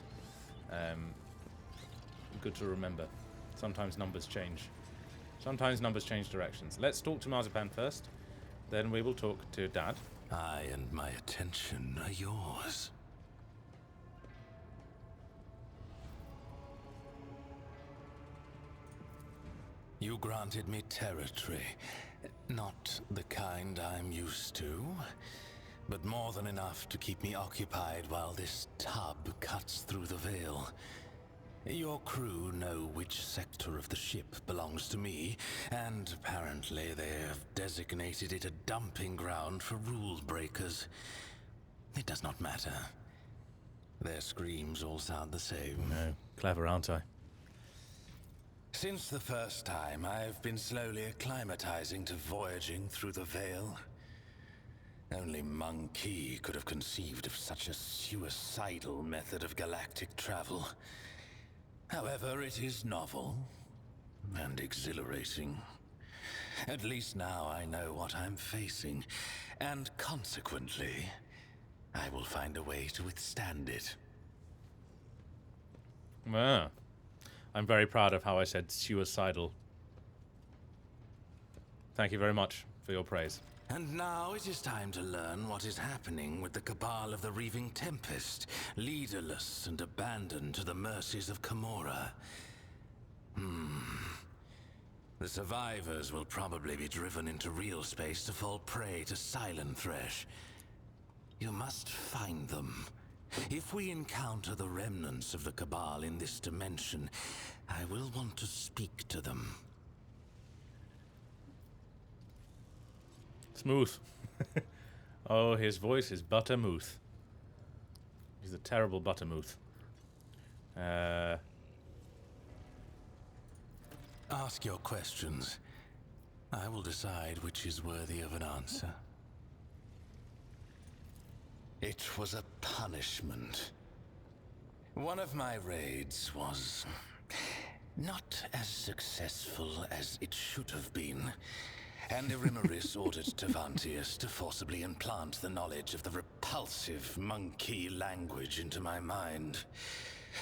Good to remember. Sometimes numbers change. Sometimes numbers change directions. Let's talk to Marzipan first. Then we will talk to Dad. I and my attention are yours. You granted me territory. Not the kind I'm used to, but more than enough to keep me occupied while this tub cuts through the veil. Your crew know which sector of the ship belongs to me, and apparently they have designated it a dumping ground for rule breakers. It does not matter. Their screams all sound the same. No, clever, aren't I? Since the first time, I've been slowly acclimatizing to voyaging through the veil. Only Monkey could have conceived of such a suicidal method of galactic travel. However, it is novel and exhilarating. At least now I know what I'm facing, and consequently, I will find a way to withstand it. Ah, I'm very proud of how I said suicidal. Thank you very much for your praise. And now it is time to learn what is happening with the Cabal of the Reaving Tempest, leaderless and abandoned to the mercies of Kamora. The survivors will probably be driven into real space to fall prey to Silent Thresh. You must find them. If we encounter the remnants of the Cabal in this dimension, I will want to speak to them. Smooth. Oh, his voice is buttermouth. He's a terrible buttermouth. Ask your questions. I will decide which is worthy of an answer. It was a punishment. One of my raids was not as successful as it should have been, and Irimaris ordered Tevantius to forcibly implant the knowledge of the repulsive monkey language into my mind.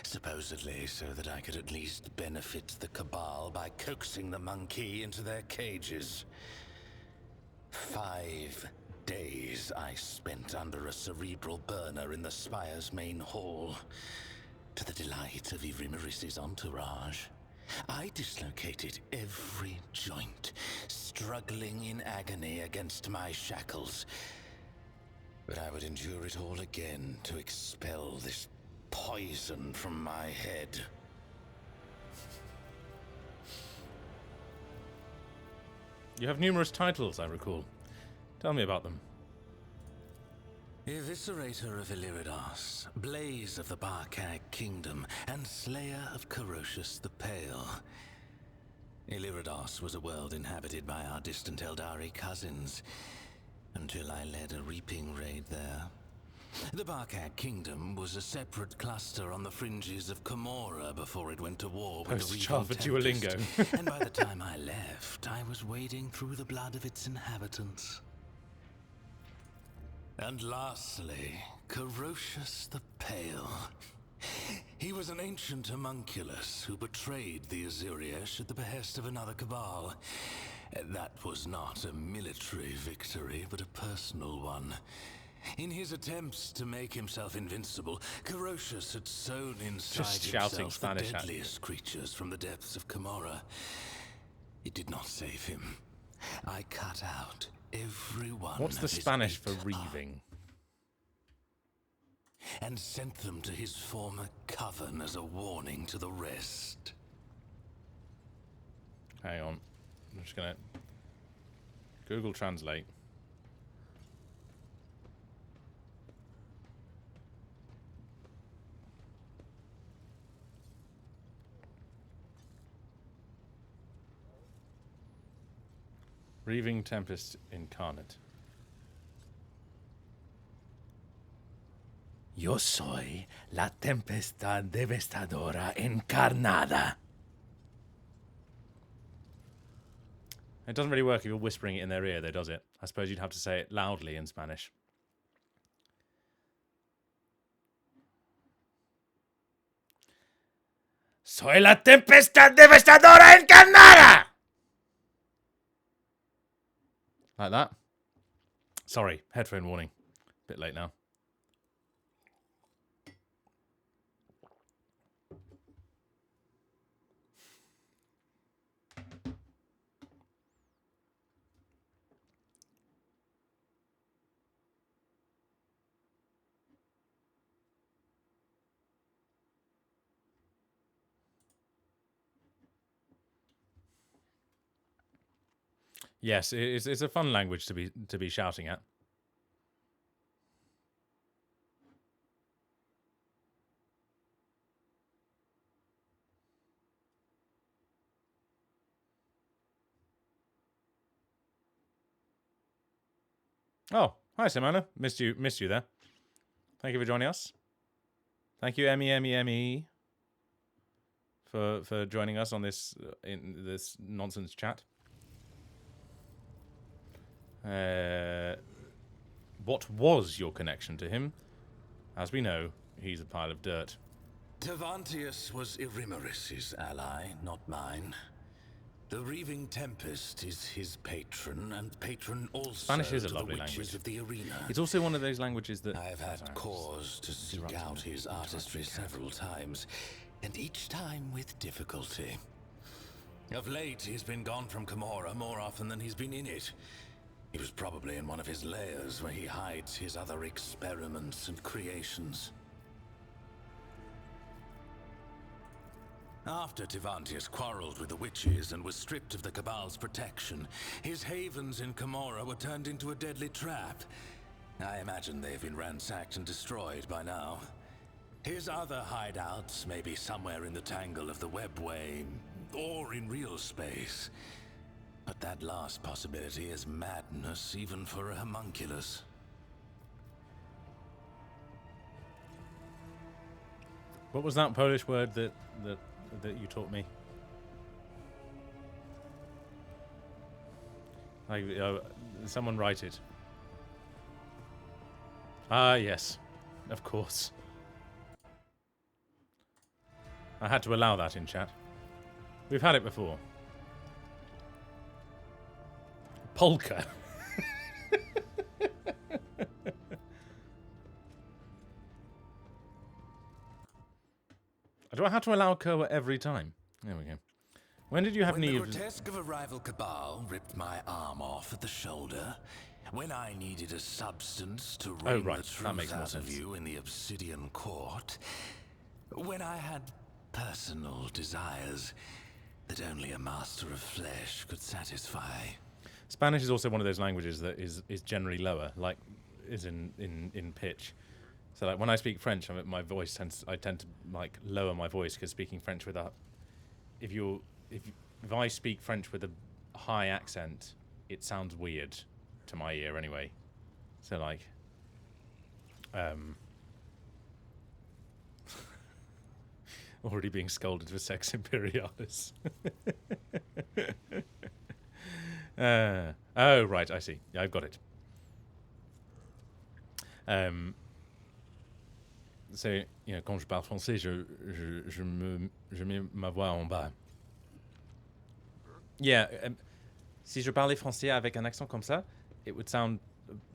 Supposedly so that I could at least benefit the Cabal by coaxing the monkey into their cages. 5 days I spent under a cerebral burner in the Spire's main hall, to the delight of Irimaris' entourage. I dislocated every joint, struggling in agony against my shackles. But I would endure it all again to expel this poison from my head. You have numerous titles, I recall. Tell me about them. Eviscerator of Illyridas, Blaze of the Barcag Kingdom, and Slayer of Corocius the Pale. Illyridas was a world inhabited by our distant Eldari cousins, until I led a reaping raid there. The Barcag Kingdom was a separate cluster on the fringes of Kamora before it went to war with the Post-Java Reaving Duolingo. Tempest, and by the time I left, I was wading through the blood of its inhabitants. And lastly, Corocius the Pale. He was an ancient homunculus who betrayed the Azuriash at the behest of another Cabal. That was not a military victory, but a personal one. In his attempts to make himself invincible, Carocious had sown inside Just shouting himself Spanish the at you. deadliest creatures from the depths of Camorra. It did not save him. I cut out every one What's the of his Spanish for 8 reaving? and sent them to his former coven as a warning to the rest. Hang on. I'm just gonna Google Translate. Reaving Tempest Incarnate. Yo soy la tempestad devastadora encarnada. It doesn't really work if you're whispering it in their ear, though, does it? I suppose you'd have to say it loudly in Spanish. Soy la tempestad devastadora encarnada! Like that. Sorry, headphone warning. Bit late now. Yes, it's a fun language to be shouting at. Oh, hi Simona. Missed you there. Thank you for joining us. Thank you, Emmy, for joining us on this in this nonsense chat. What was your connection to him? As we know, he's a pile of dirt. Tavantius was Irimaris's ally, not mine. The Reaving Tempest is his patron, and patron also Spanish is a to lovely the witches language. of the arena. It's also one of those languages that I've had cause to seek out his artistry several times, and each time with difficulty. Of late, he's been gone from Camorra more often than he's been in it. He was probably in one of his lairs where he hides his other experiments and creations. After Tavantius quarreled with the witches and was stripped of the Cabal's protection, his havens in Camorra were turned into a deadly trap. I imagine they've been ransacked and destroyed by now. His other hideouts may be somewhere in the tangle of the webway, or in real space. But that last possibility is madness even for a homunculus. What was that Polish word that you taught me? Like, someone write it. Ah, yes, of course. I had to allow that in chat. We've had it before. Polka. Do I have to allow Kerwa every time? There we go. When did you have When need the of... grotesque of a rival Cabal ripped my arm off at the shoulder, when I needed a substance to wring right, the that truth makes more out of sense. you in the Obsidian Court, when I had personal desires that only a master of flesh could satisfy. Spanish is also one of those languages that is generally lower, like is in pitch. So like when I speak French, my voice I tend to like lower my voice because speaking French with a if I speak French with a high accent, it sounds weird to my ear anyway. So like already being scolded for sex imperialis. Oh right, I see. Yeah, I've got it. So, you know, quand je parle français, je mets ma voix en bas. Yeah, si je parlais français avec un accent comme ça, it would sound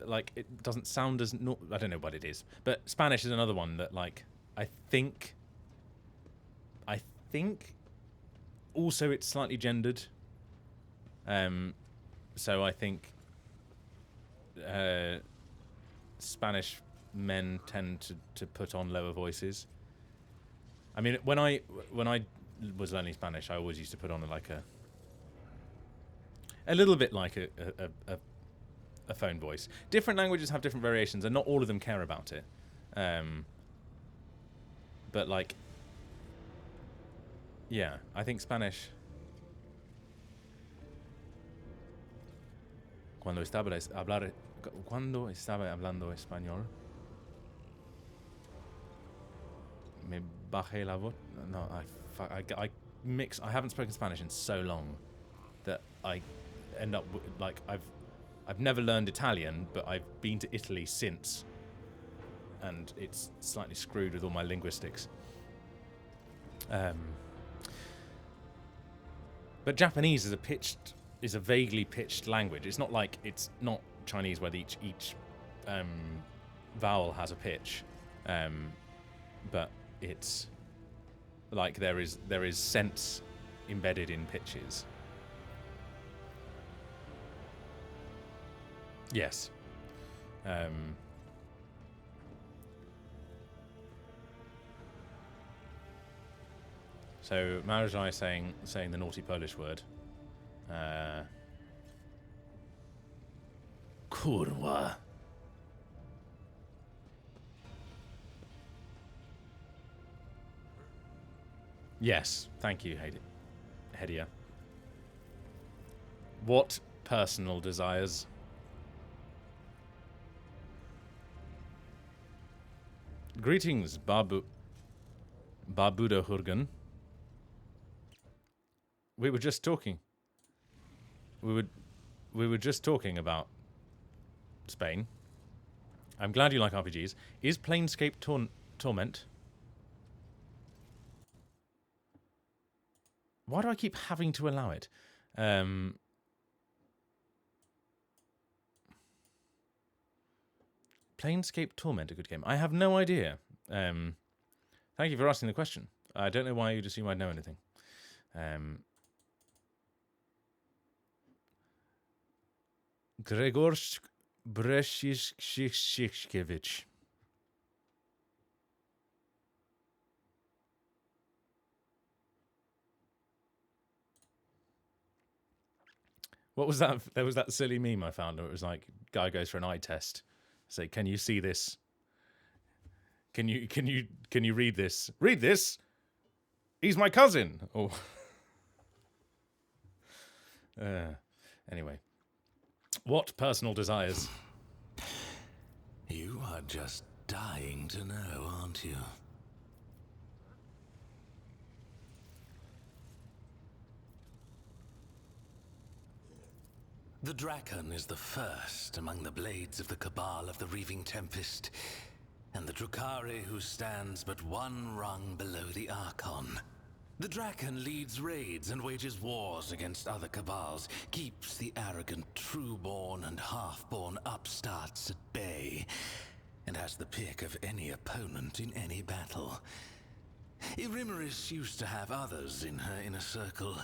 like it doesn't sound as I don't know what it is, but Spanish is another one that like I think also it's slightly gendered. So I think Spanish men tend to put on lower voices. I mean, when I was learning Spanish, I always used to put on like a little bit like a phone voice. Different languages have different variations, and not all of them care about it. But like, yeah, I think Spanish. Cuando estaba hablando español, me bajé la voz. No, I mix. I haven't spoken Spanish in so long that I end up like I've never learned Italian, but I've been to Italy since, and it's slightly screwed with all my linguistics. But Japanese is a vaguely pitched language. It's not like it's not Chinese where each vowel has a pitch, but it's like there is sense embedded in pitches. Yes. So Marajai saying the naughty Polish word. Kurwa. Yes, thank you, Hedia. What personal desires? Greetings, Babuda Hurgan. We were just talking. We were just talking about Spain. I'm glad you like RPGs. Is Planescape Torment? Why do I keep having to allow it? Planescape Torment, a good game. I have no idea. Thank you for asking the question. I don't know why you'd assume I'd know anything. Gregor Bresishkiewicz. What was that? There was that silly meme I found where it was like, guy goes for an eye test. Say, can you see this? Can you read this? Read this? He's my cousin. Oh. Anyway. What personal desires? You are just dying to know, aren't you? The Draken is the first among the blades of the Cabal of the Reaving Tempest, and the Drukhari who stands but one rung below the Archon. The Draken leads raids and wages wars against other Cabals, keeps the arrogant true-born and half-born upstarts at bay, and has the pick of any opponent in any battle. Irimaris used to have others in her inner circle,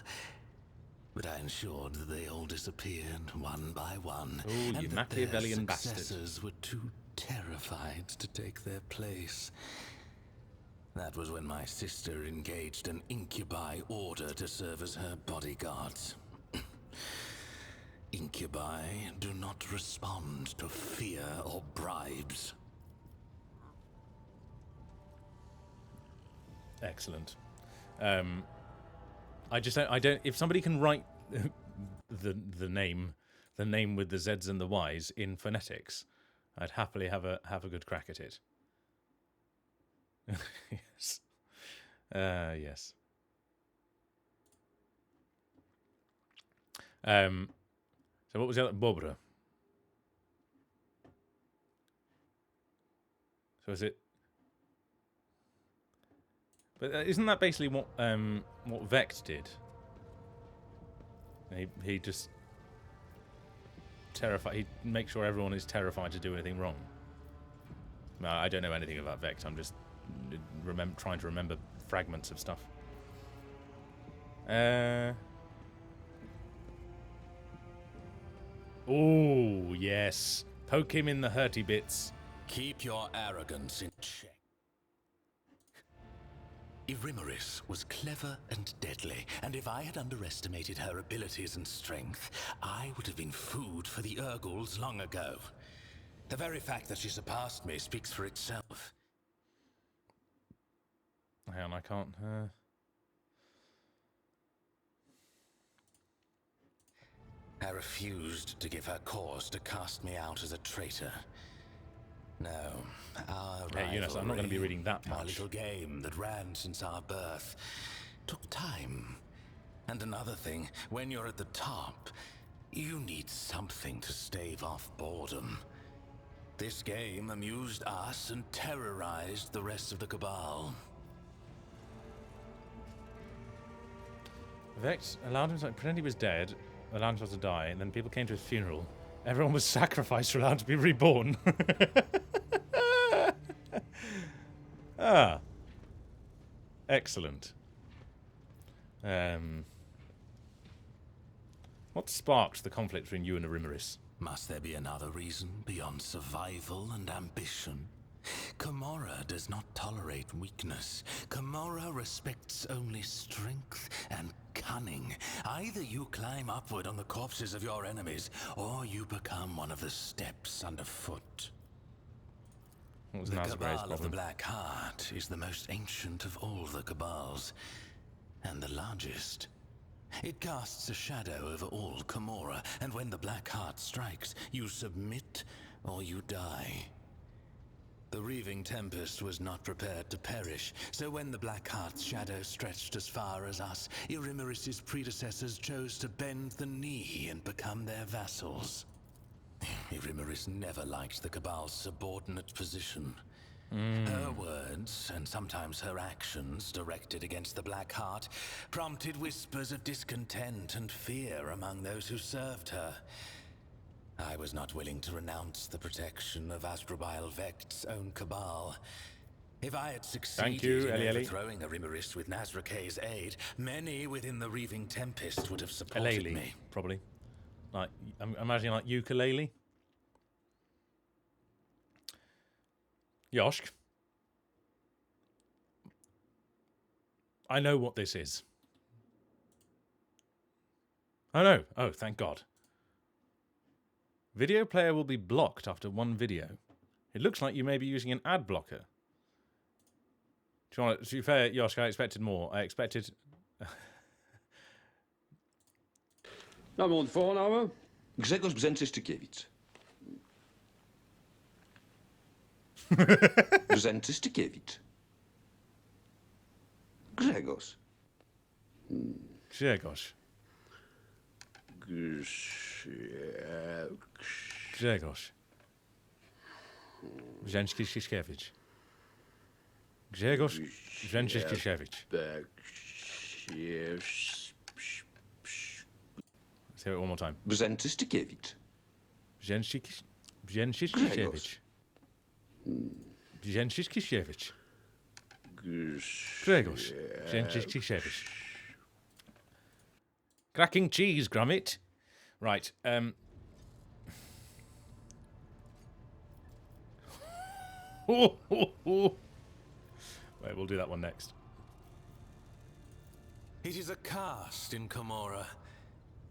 but I ensured that they all disappeared one by one, Ooh, and you that Machiavellian their bastard. successors were too terrified to take their place. That was when my sister engaged an incubi order to serve as her bodyguards. Incubi do not respond to fear or bribes. Excellent. I don't. If somebody can write the name with the Z's and the Y's in phonetics, I'd happily have a good crack at it. Yes. Yes. So what was the other? Bobra. So is it? But isn't that basically what Vect did? He just terrified. He'd make sure everyone is terrified to do anything wrong. No, I don't know anything about Vect. I'm just trying to remember fragments of stuff. Oh, yes. Poke him in the hurty bits. Keep your arrogance in check. Irimaris was clever and deadly, and if I had underestimated her abilities and strength, I would have been food for the Urgals long ago. The very fact that she surpassed me speaks for itself. Hang on, I can't... I refused to give her cause to cast me out as a traitor. No, our Hey, Eunice, I'm not going to be reading that our much. little game that ran since our birth took time. And another thing, when you're at the top, you need something to stave off boredom. This game amused us and terrorized the rest of the Cabal. Vect allowed him to pretend he was dead, allowed himself to die, and then people came to his funeral. Everyone was sacrificed for allowed to be reborn. Ah. Excellent. What sparked the conflict between you and Irimaris? Must there be another reason beyond survival and ambition? Kamora does not tolerate weakness. Kamora respects only strength and cunning. Either you climb upward on the corpses of your enemies, or you become one of the steps underfoot. What was The Nazarbay's Cabal of the problem? Black Heart is the most ancient of all the Cabals, and the largest. It casts a shadow over all Kamora, and when the Black Heart strikes, you submit or you die. The Reaving Tempest was not prepared to perish, so when the Black Heart's shadow stretched as far as us, Irimaris' predecessors chose to bend the knee and become their vassals. Irimaris never liked the Cabal's subordinate position. Her words, and sometimes her actions, directed against the Black Heart, prompted whispers of discontent and fear among those who served her. I was not willing to renounce the protection of Asdrubal Vect's own Cabal. If I had succeeded you, in Eli. overthrowing Irimaris with Nazrakay's aid, many within the Reaving Tempest would have supported Aleli, me. probably. Like, I'm imagining like ukulele. Yoshk. I know what this is. Oh no. Oh, thank God. Video player will be blocked after one video. It looks like you may be using an ad blocker. Do you want to be fair, Yoshk, I expected more. I expected... Nou, mijn voornaam? Grzegorz Brzęczyszczykiewicz. Brzęczyszczykiewicz. Grzegorz. Grzegorz. Grzegorz. Brzęczyszkiewicz. Grzegorz Brzęczyszkiewicz. Let's hear it one more time. Brzęczyszczykiewicz. Brzęczyszkiewicz. Brzęczyszkiewicz. Grzegorz Brzęczyszkiewicz. Cracking cheese, Gromit. Right, Wait, we'll do that one next. It is a caste in Kamora.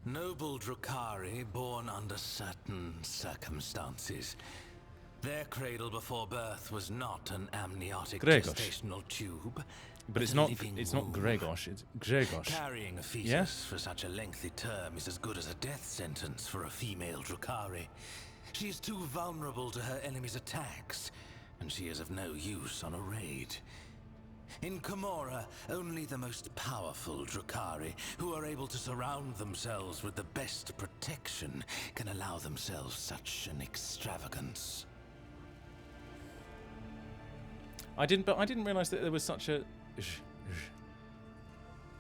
Noble Drukhari born under certain circumstances. Their cradle before birth was not an amniotic Gregos. gestational tube, But it's a not living womb. Gregos, it's Grzegorz. Carrying a fetus Yes? for such a lengthy term is as good as a death sentence for a female Drukhari. She is too vulnerable to her enemy's attacks, and she is of no use on a raid. In Kamora, only the most powerful Drukhari, who are able to surround themselves with the best protection, can allow themselves such an extravagance. I didn't realize that there was such a.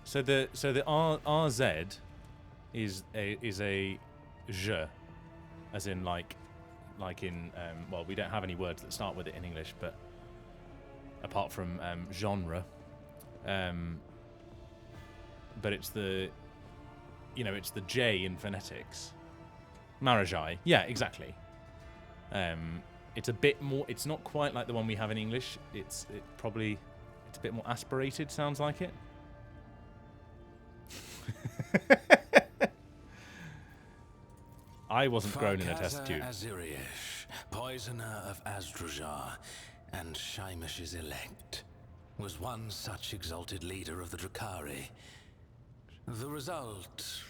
So the RZ is a j, as in like in well, we don't have any words that start with it in English, but apart from genre, but it's the it's the J in phonetics. Marajai, yeah, exactly. It's a bit more. It's not quite like the one we have in English. It's a bit more aspirated. Sounds like it. I wasn't grown in a test tube. Aziriesh, poisoner of Azdrajar, and Shaimish's elect, was one such exalted leader of the Drakari. The result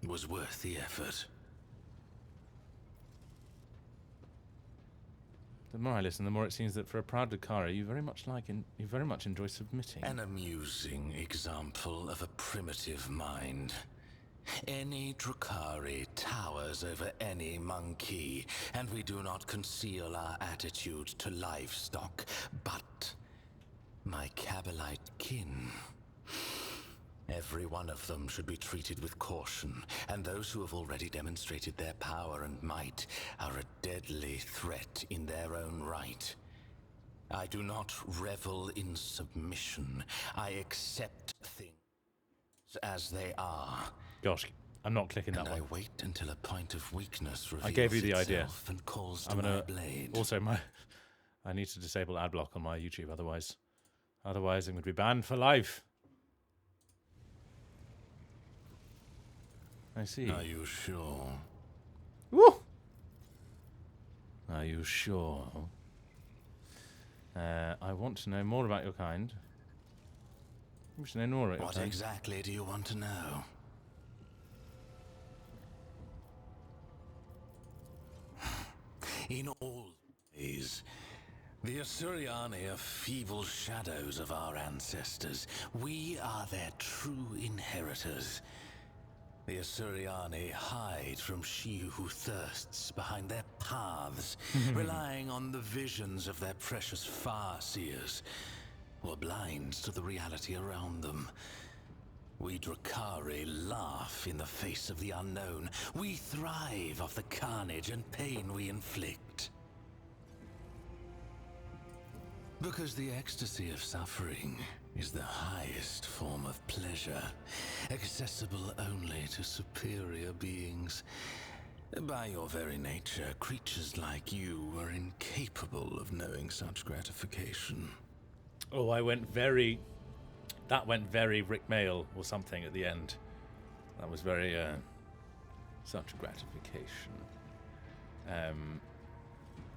was worth the effort. The more I listen, the more it seems that for a proud Drakari, you very much enjoy submitting. An amusing example of a primitive mind. Any Drakari towers over any monkey, and we do not conceal our attitude to livestock. But my Kabbalite kin, every one of them should be treated with caution, and those who have already demonstrated their power and might are a deadly threat in their own right. I do not revel in submission. I accept things as they are. Gosh, I'm not clicking that And one. I wait until a point of weakness reveals I gave you the idea. itself and calls to I'm my gonna blade. also I need to disable ad block on my YouTube, otherwise I'm going to be banned for life. I see. Are you sure? Woo! Are you sure? I want to know more about your kind. I wish to know more about your What kind. exactly do you want to know? In all ways, the Assyriani are feeble shadows of our ancestors. We are their true inheritors. The Assyriani hide from she who thirsts behind their paths, relying on the visions of their precious far-seers, or blind to the reality around them. We Drakari laugh in the face of the unknown. We thrive off the carnage and pain we inflict. Because the ecstasy of suffering is the highest form of pleasure, accessible only to superior beings. By your very nature, creatures like you are incapable of knowing such gratification. Oh, that went very Rick Mail or something at the end. That was very such gratification.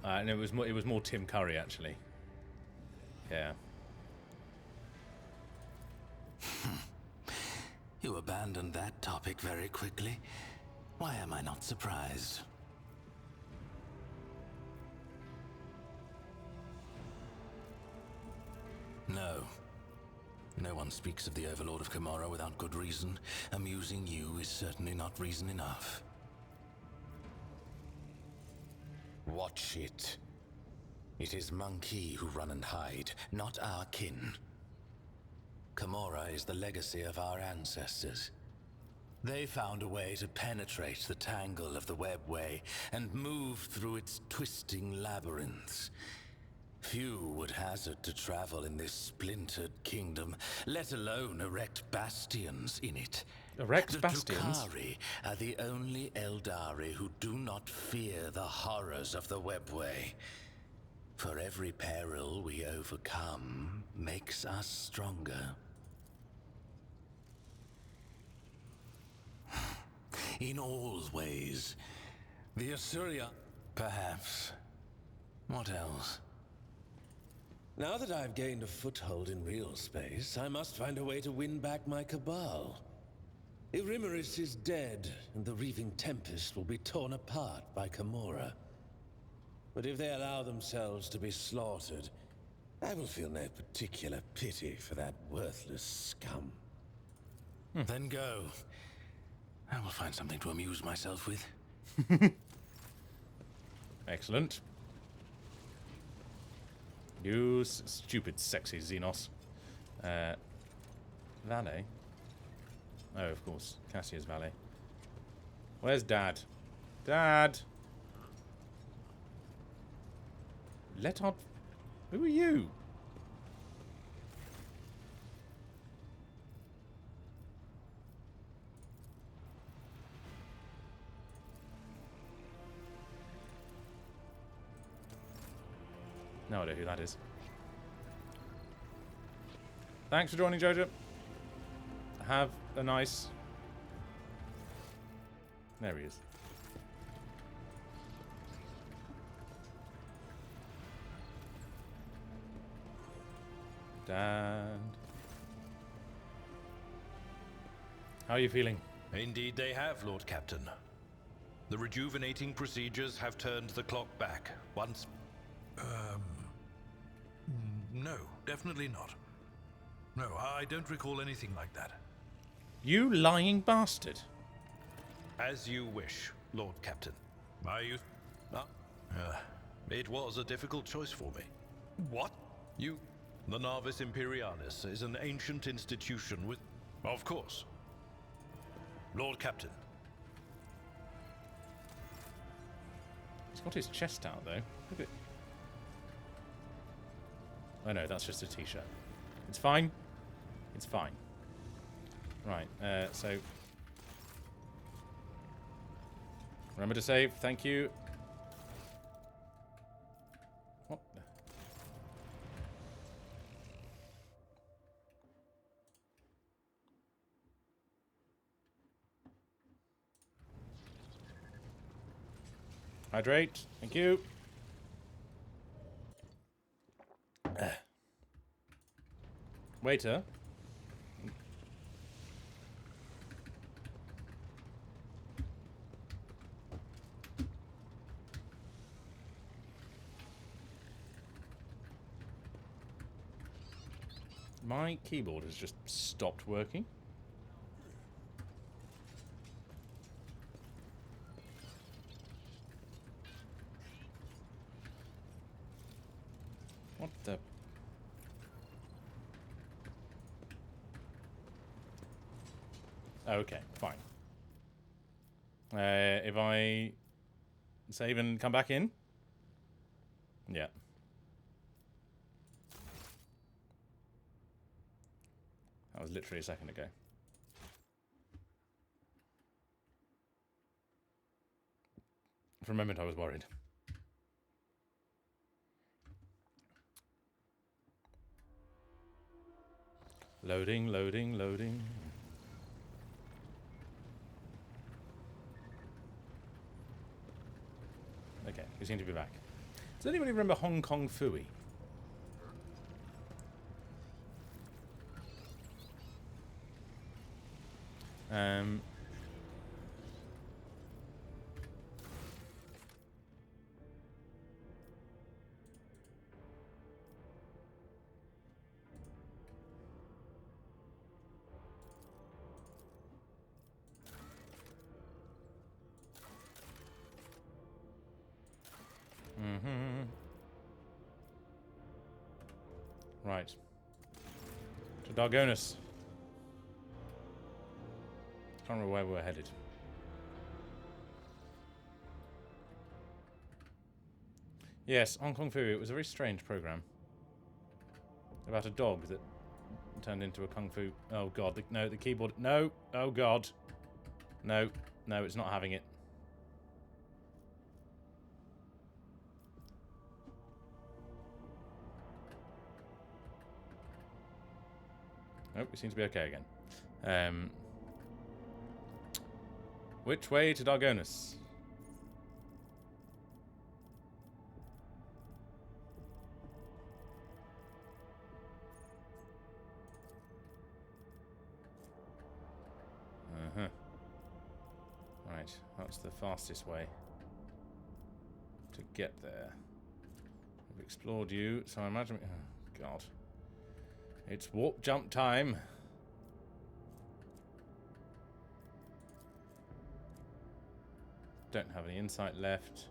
And it was more Tim Curry actually. Yeah. You abandoned that topic very quickly. Why am I not surprised? No. No one speaks of the Overlord of Kamara without good reason. Amusing you is certainly not reason enough. Watch it. It is Monkey who run and hide, not our kin. Kamara is the legacy of our ancestors. They found a way to penetrate the tangle of the webway and move through its twisting labyrinths. Few would hazard to travel in this splintered kingdom, let alone erect bastions in it. Erect bastions? The Drakari are the only Eldari who do not fear the horrors of the webway. For every peril we overcome makes us stronger. In all ways, the Assyria... Perhaps. What else? Now that I've gained a foothold in real space, I must find a way to win back my Cabal. Irimaris is dead, and the Reaving Tempest will be torn apart by Kamora. But if they allow themselves to be slaughtered, I will feel no particular pity for that worthless scum. Then go. I will find something to amuse myself with. Excellent. You stupid, sexy Xenos. Valet? Oh, of course. Cassia's valet. Where's Dad? Dad! Let on. Who are you? No idea who that is. Thanks for joining, Jojo. Have a nice... There he is. Dad. How are you feeling? Indeed they have, Lord Captain. The rejuvenating procedures have turned the clock back. Once... No, definitely not. No, I don't recall anything like that. You lying bastard. As you wish, Lord Captain. I used... it was a difficult choice for me. What? You... The Navis Imperialis is an ancient institution with... Of course. Lord Captain. He's got his chest out, though. Look at... Oh no, that's just a t-shirt. It's fine. It's fine. Right, so... Remember to save, thank you. What the... Hydrate, thank you. Waiter. My keyboard has just stopped working. What the... Okay, fine. If I save and come back in? Yeah. That was literally a second ago. For a moment I was worried. Loading, loading, loading. Okay, we seem to be back. Does anybody remember Hong Kong Phooey? Right. To Dargonus. Can't remember where we're headed. Yes, Hong Kong Phooey. It was a very strange program. About a dog that turned into a kung fu... Oh god, no, the keyboard... No! Oh god. No, no, it's not having it. Nope, we seem to be okay again. Which way to Dargonus? Right, that's the fastest way to get there. We've explored you, so I imagine... Oh, God. It's warp jump time. Don't have any insight left.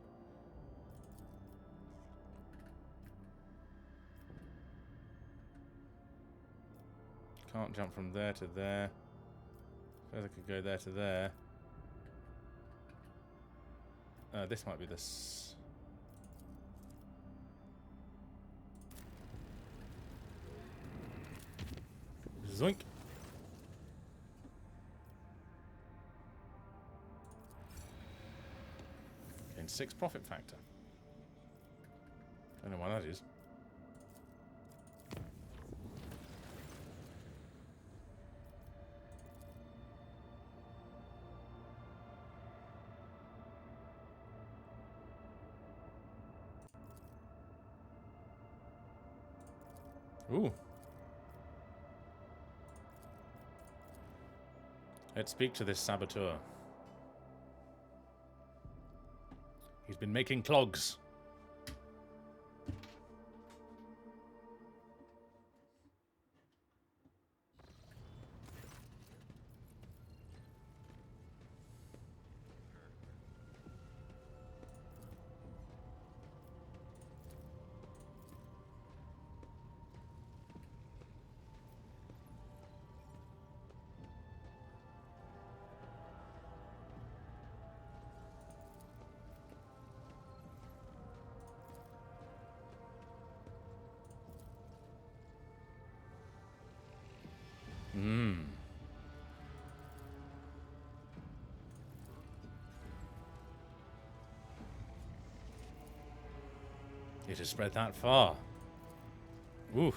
Can't jump from there to there. Suppose I could go there to there. This might be this. Zoink. Gain 6 profit factor. Don't know why that is. Ooh. Let's speak to this saboteur. He's been making clogs. It has spread that far. Oof.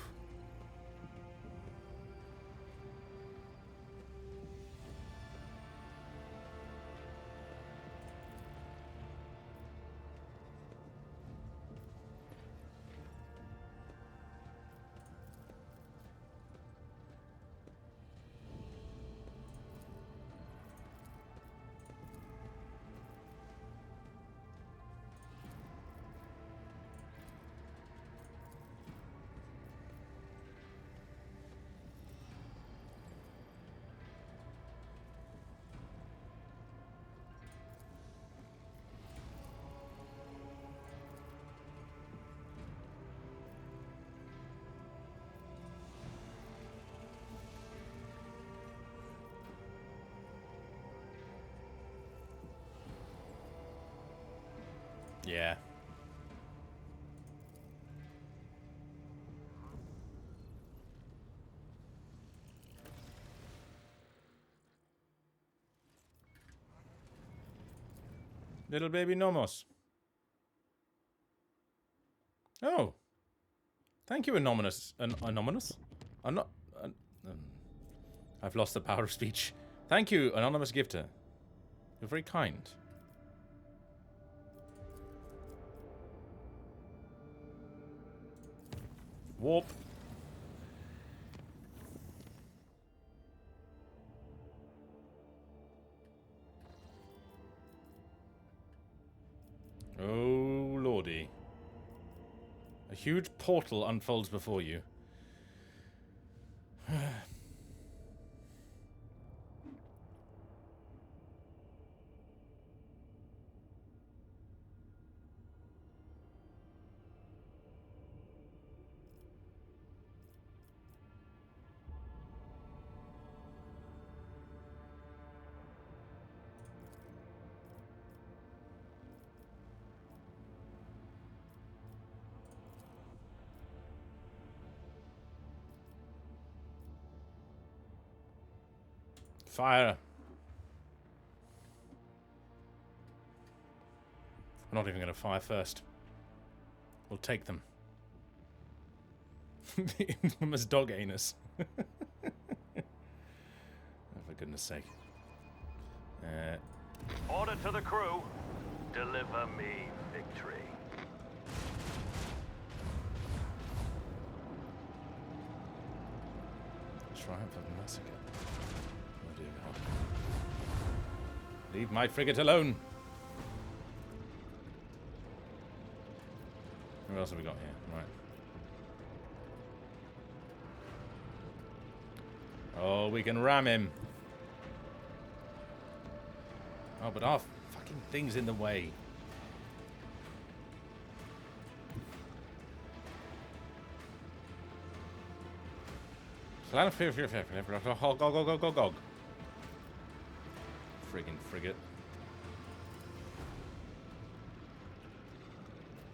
Yeah. Little baby Nomos. Oh. Thank you, Anonymous. Anonymous? I'm not... I've lost the power of speech. Thank you, anonymous gifter. You're very kind. Warp. Oh, lordy. A huge portal unfolds before you. Fire. I'm not even going to fire first. We'll take them. The infamous dog anus. Oh, for goodness sake. Order to the crew. Deliver me victory. Triumph of Massacre. Oh dear God. Leave my frigate alone. What else have we got here? Right. Oh, we can ram him. Oh, but our fucking thing's in the way. Gog. Friggin' frigate.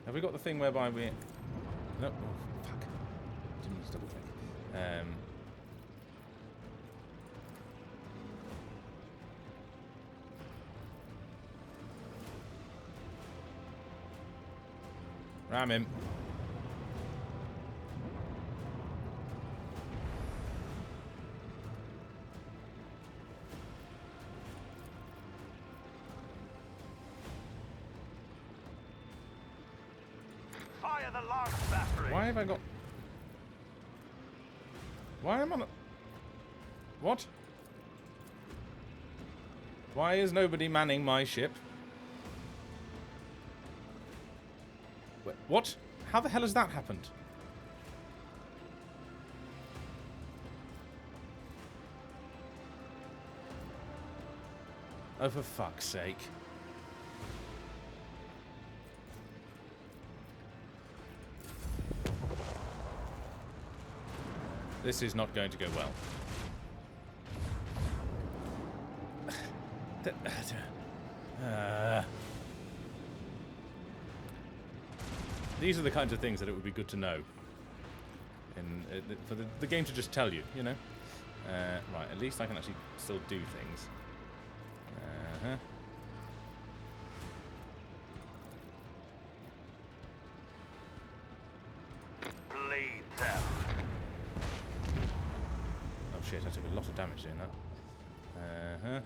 Have we got the thing whereby we... No, oh, fuck. Didn't need to double click. Ram him. Fire the lance battery. Why have I got... Why am I not... What? Why is nobody manning my ship? Wait, what? How the hell has that happened? Oh, for fuck's sake. This is not going to go well. These are the kinds of things that it would be good to know. For the game to just tell you, you know? Right, at least I can actually still do things. Uh-huh. Bleed them. Oh shit, I took a lot of damage doing that. Uh-huh.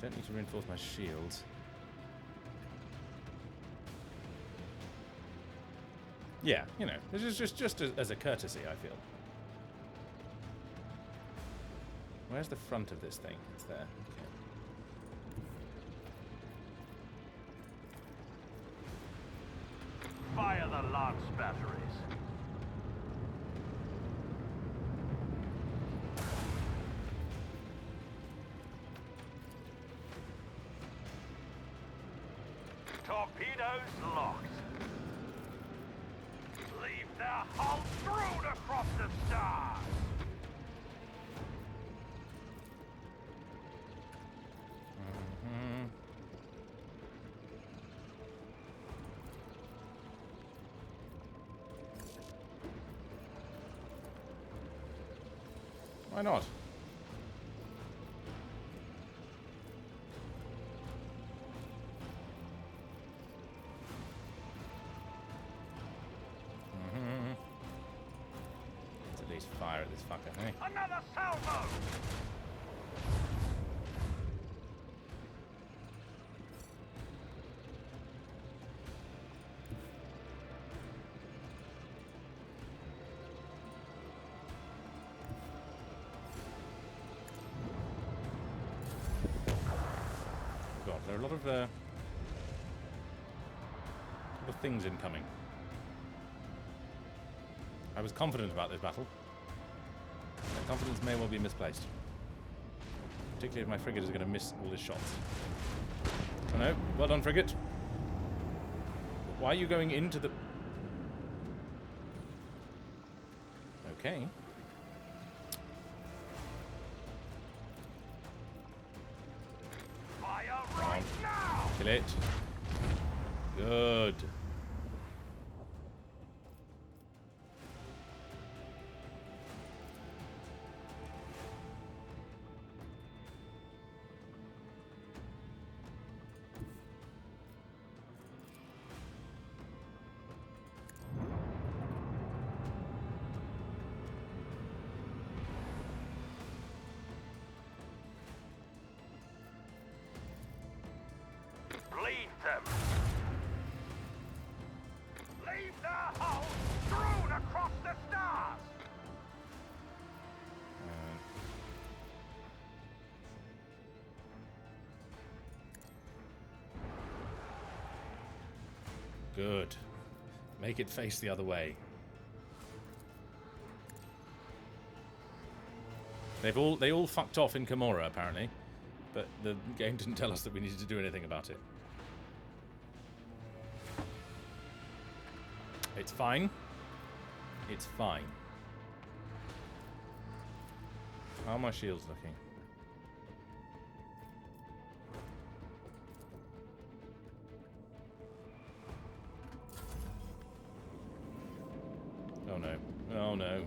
Don't need to reinforce my shields. Yeah, you know, this is just as a courtesy, I feel. Where's the front of this thing? It's there. Okay. Fire the lance batteries. Torpedoes locked. Leave their hull strewn across the stars. Why not? Let's at least fire at this fucker, hey? Another salvo. God, there are a lot of things incoming. I was confident about this battle. That confidence may well be misplaced. Particularly if my frigate is going to miss all his shots. Oh no, well done, frigate. Why are you going into the... Okay. Fire right now. Kill it. Good. Bleed them. Leave their hulls strewn across the stars. Good. Make it face the other way. They all fucked off in Kimura, apparently. But the game didn't tell us that we needed to do anything about it. It's fine. It's fine. How are my shields looking? Oh no. Oh no.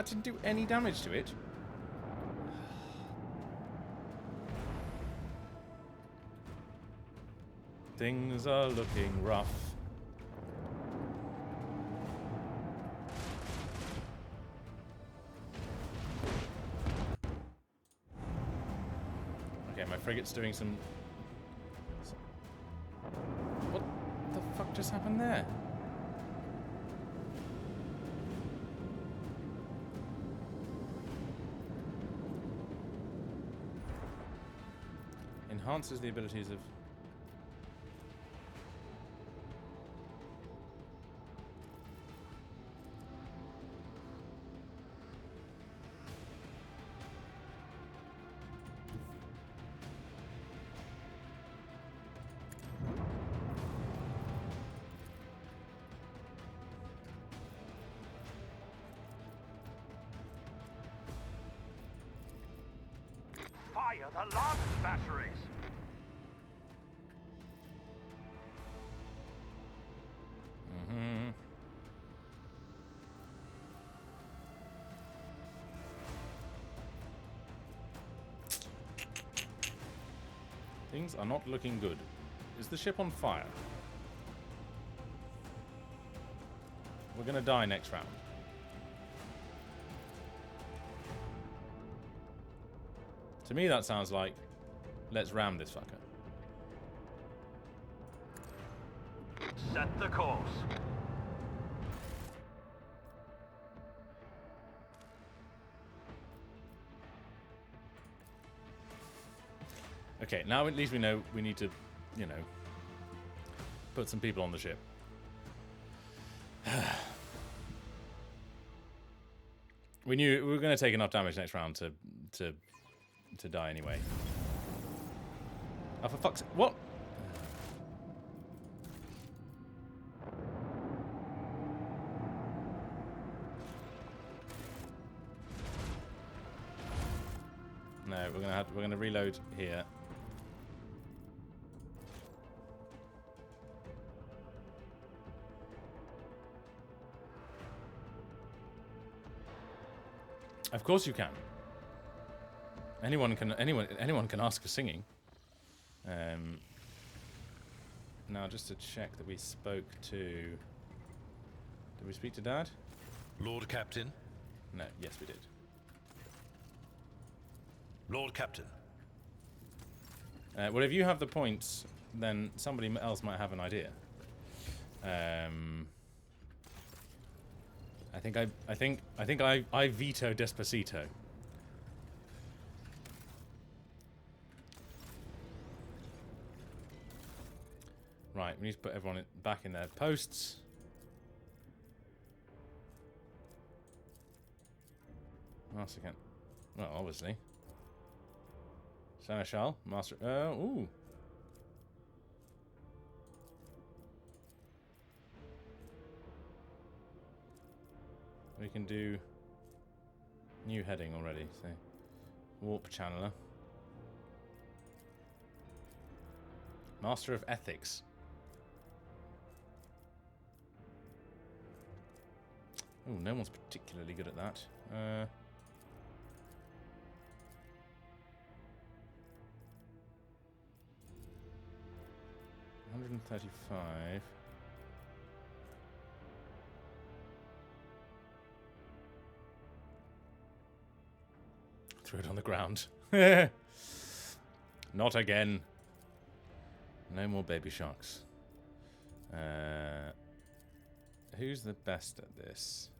That didn't do any damage to it. Things are looking rough. Okay, my frigate's doing some... What the fuck just happened there? Enhances the abilities of... Fire the lance batteries! Things are not looking good. Is the ship on fire? We're gonna die next round. To me that sounds like, let's ram this fucker. Set the course. Okay, now at least we know we need to, you know, put some people on the ship. We knew we were going to take enough damage next round to die anyway. Oh, for fuck's sake. What? No, we're gonna reload here. Of course you can. Anyone can ask for singing. Now just to check that we spoke to... Did we speak to Dad? Lord Captain? No, yes we did. Lord Captain. Well, if you have the points, then somebody else might have an idea. I think I veto Despacito. Right, we need to put everyone back in their posts. Master can... Well, obviously. Seneschal, Master... ooh. We can do... New heading already, so... Warp Channeler. Master of Ethics. Oh, no one's particularly good at that. 135. Threw it on the ground. Not again. No more baby sharks. Who's the best at this?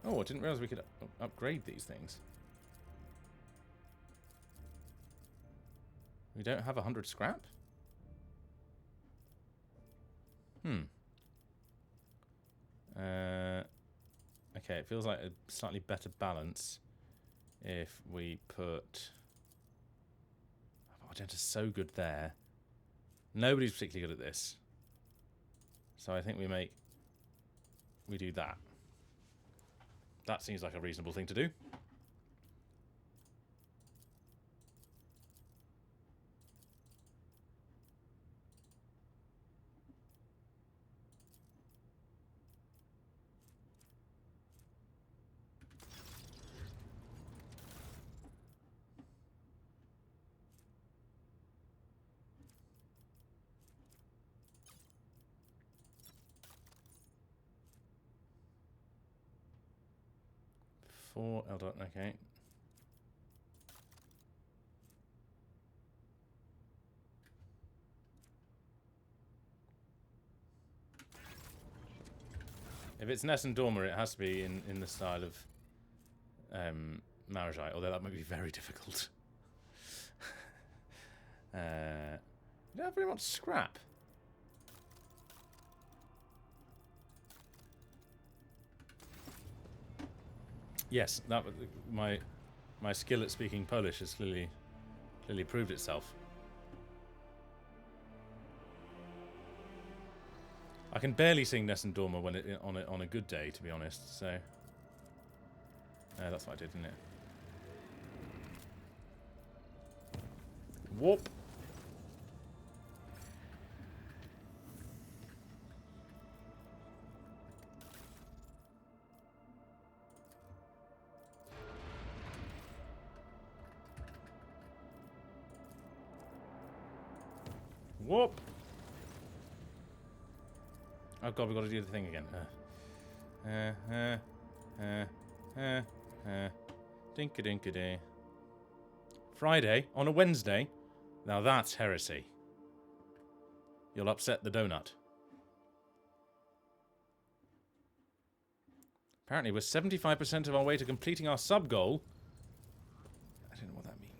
Oh, I didn't realize we could upgrade these things. We don't have 100 scrap? Okay, it feels like a slightly better balance if we put... Oh, Argenta's so good there. Nobody's particularly good at this. So I think we do that. That seems like a reasonable thing to do. 4, L. Okay. If it's Ness and Dormer, it has to be in the style of Marajai, although that might be very difficult. You don't have very much scrap. Yes, that was my skill at speaking Polish has clearly proved itself. I can barely sing Ness and Dormer when on a good day, to be honest. So that's what I did, didn't it? Whoop. Whoop. Oh god, we've got to do the thing again. Dinka-dinka-day. Friday on a Wednesday? Now that's heresy. You'll upset the donut. Apparently we're 75% of our way to completing our sub-goal. I don't know what that means.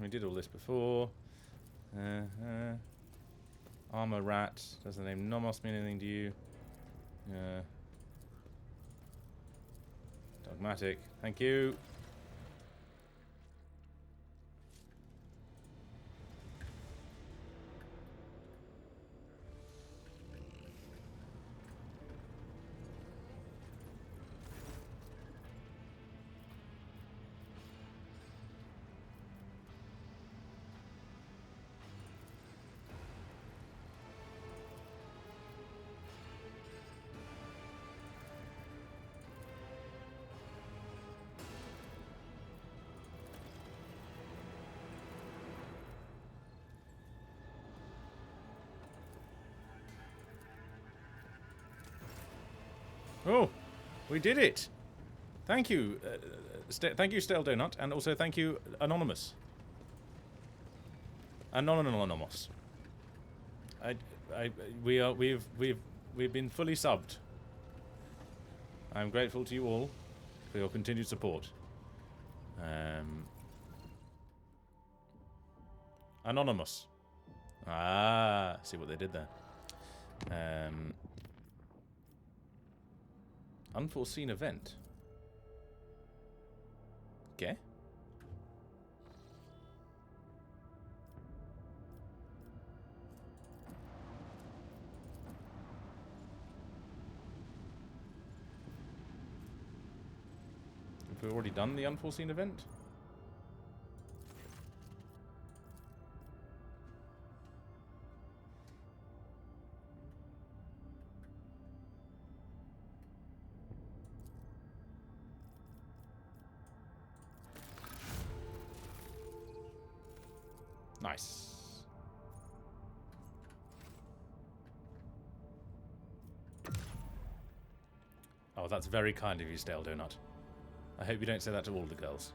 We did all this before. Armor Rat. Does the name Nomos mean anything to you? Dogmatic. Thank you. Oh, we did it! Thank you, thank you, Stale Donut, and also thank you, Anonymous. Anonymous. We've been fully subbed. I'm grateful to you all for your continued support. Anonymous. Ah, see what they did there. Unforeseen event. Okay. Have we already done the unforeseen event? Nice. Oh, that's very kind of you, Stale Donut. I hope you don't say that to all the girls.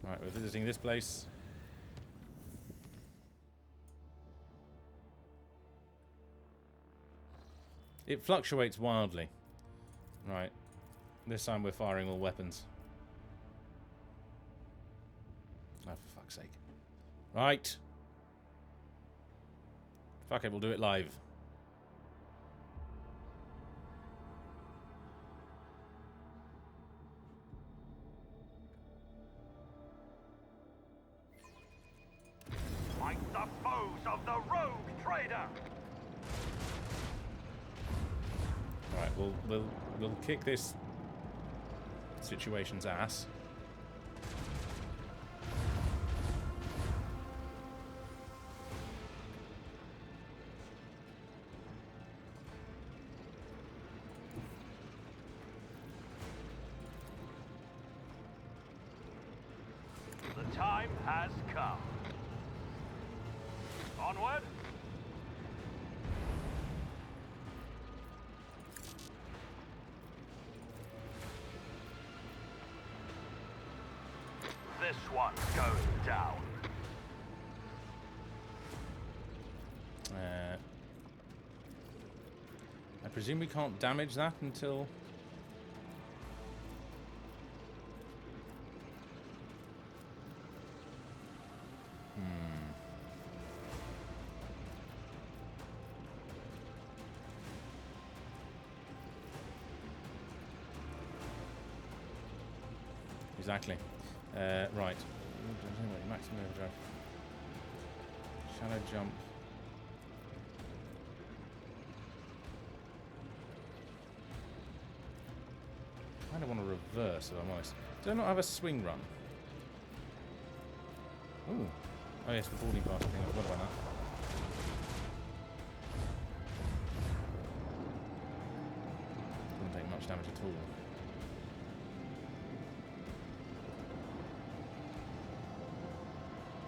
Alright, we're visiting this place. It fluctuates wildly. Right. This time we're firing all weapons. Oh, for fuck's sake. Right. Fuck it, we'll do it live. Like the foes of the rogue trader! Alright, we'll kick this situation's ass. The time has come. Onward. This one's going down. I presume we can't damage that until... Exactly. Right. Maximum overdrive. Shadow jump. I kind of want to reverse, if I'm honest. Do I not have a swing run? Ooh. Oh yes, the boarding pass thing. I forgot about that. Doesn't take much damage at all.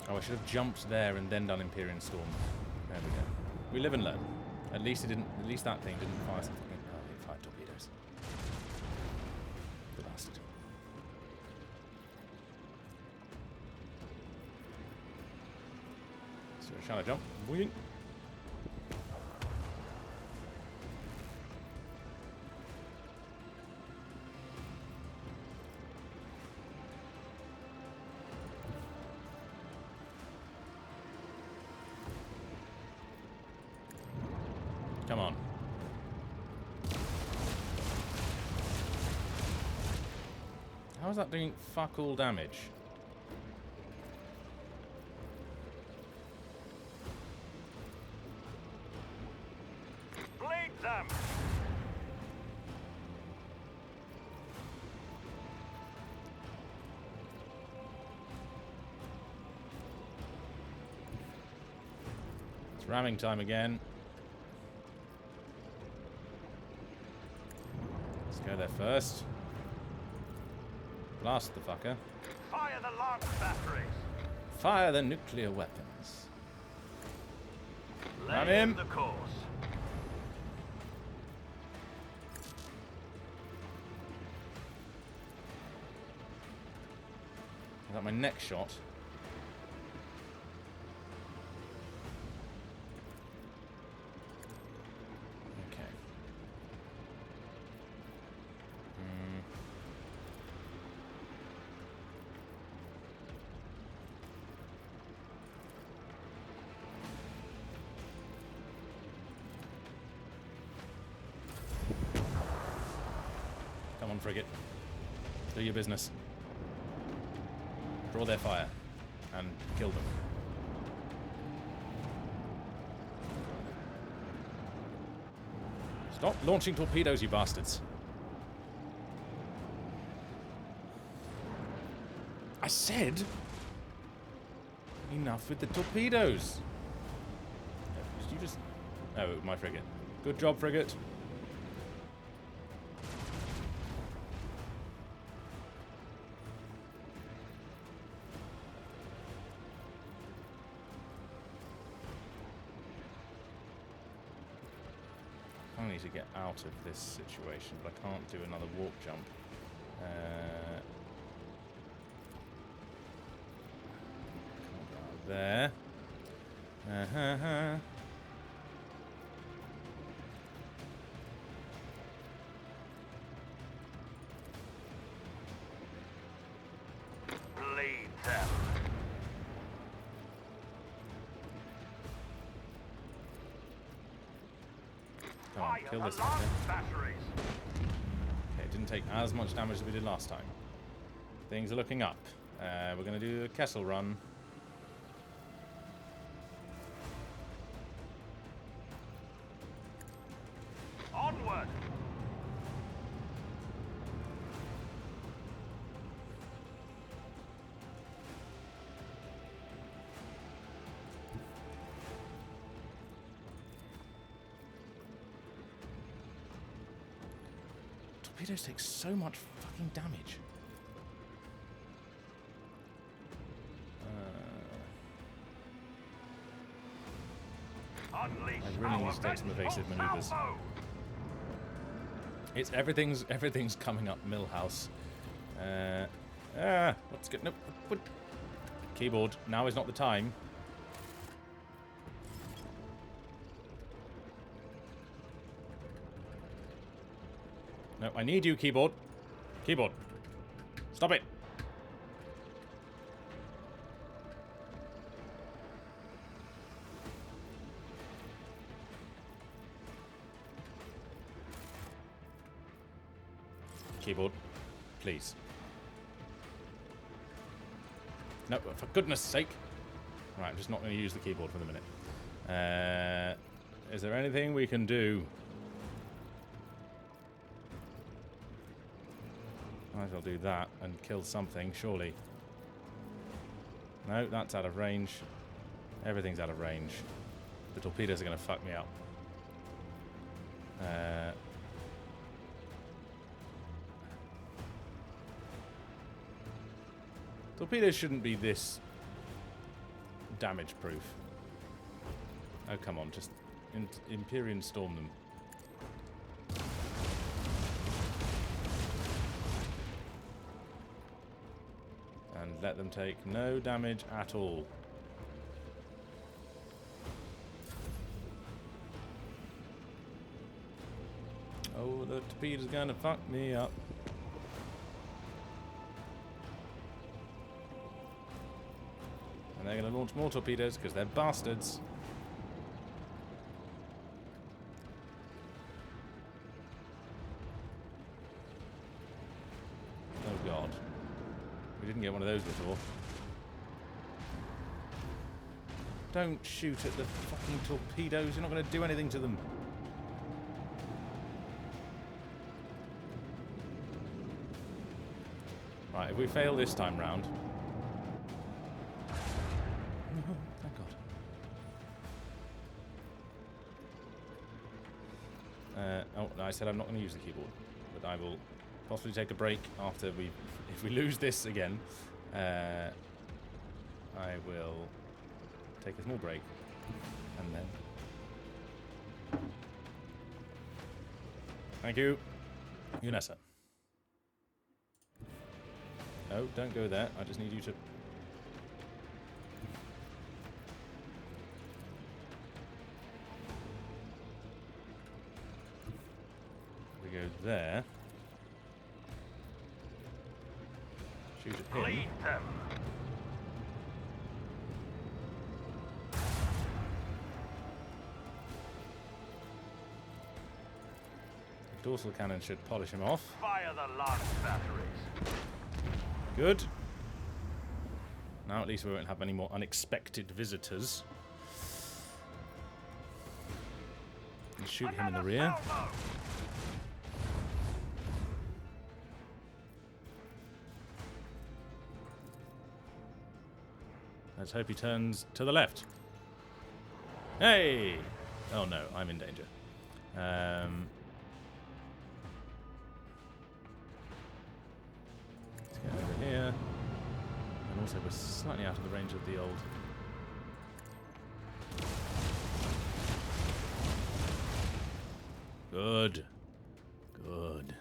Oh, I should have jumped there and then done Empyrean Storm. There we go. We live and learn. At least it didn't. At least that thing didn't fire some fucking. Oh, it fired torpedoes. The bastard. So shadow jump. Boing. Come on. How is that doing fuck all damage? Bleed them. It's ramming time again. Go there first. Blast the fucker. Fire the lance batteries. Fire the nuclear weapons. Ram Lay him. the course. Is that my next shot? Come on, frigate. Do your business. Draw their fire. And kill them. Stop launching torpedoes, you bastards. I said... enough with the torpedoes. Did you just... Oh, my frigate. Good job, frigate. I need to get out of this situation, but I can't do another warp jump. There. Bleed them. Come on, kill this fucker. Batteries. Okay, it didn't take as much damage as we did last time. Things are looking up. We're going to do a Kessel run. Onward. Torpedoes take so much fucking damage. I really need to take some evasive maneuvers. It's everything's coming up Millhouse. What's good? No, what? Keyboard. Now is not the time. No, I need you, keyboard. Keyboard. Stop it. Keyboard, please. No, for goodness sake. Right, I'm just not going to use the keyboard for the minute. Is there anything we can do? Might as well do that and kill something, surely. No, that's out of range. Everything's out of range. The torpedoes are going to fuck me up. Torpedoes shouldn't be this damage proof. Oh, come on, just Empyrean storm them. And let them take no damage at all. Oh, the torpedo's gonna fuck me up. And they're gonna launch more torpedoes because they're bastards. Oh god. We didn't get one of those before. Don't shoot at the fucking torpedoes. You're not going to do anything to them. Right, if we fail this time round... Oh, thank God. Oh, no, I said I'm not going to use the keyboard. But I will possibly take a break after we... If we lose this again, I will take a small break. And then... Thank you. Unessa. No, don't go there. I just need you to... We go there. Shoot at him. Lead them. The dorsal cannon should polish him off. Fire the lance batteries. Good. Now at least we won't have any more unexpected visitors. And shoot him in the rear. Let's hope he turns to the left. Hey! Oh no, I'm in danger. Let's get over here. And also we're slightly out of the range of the old... Good. Good.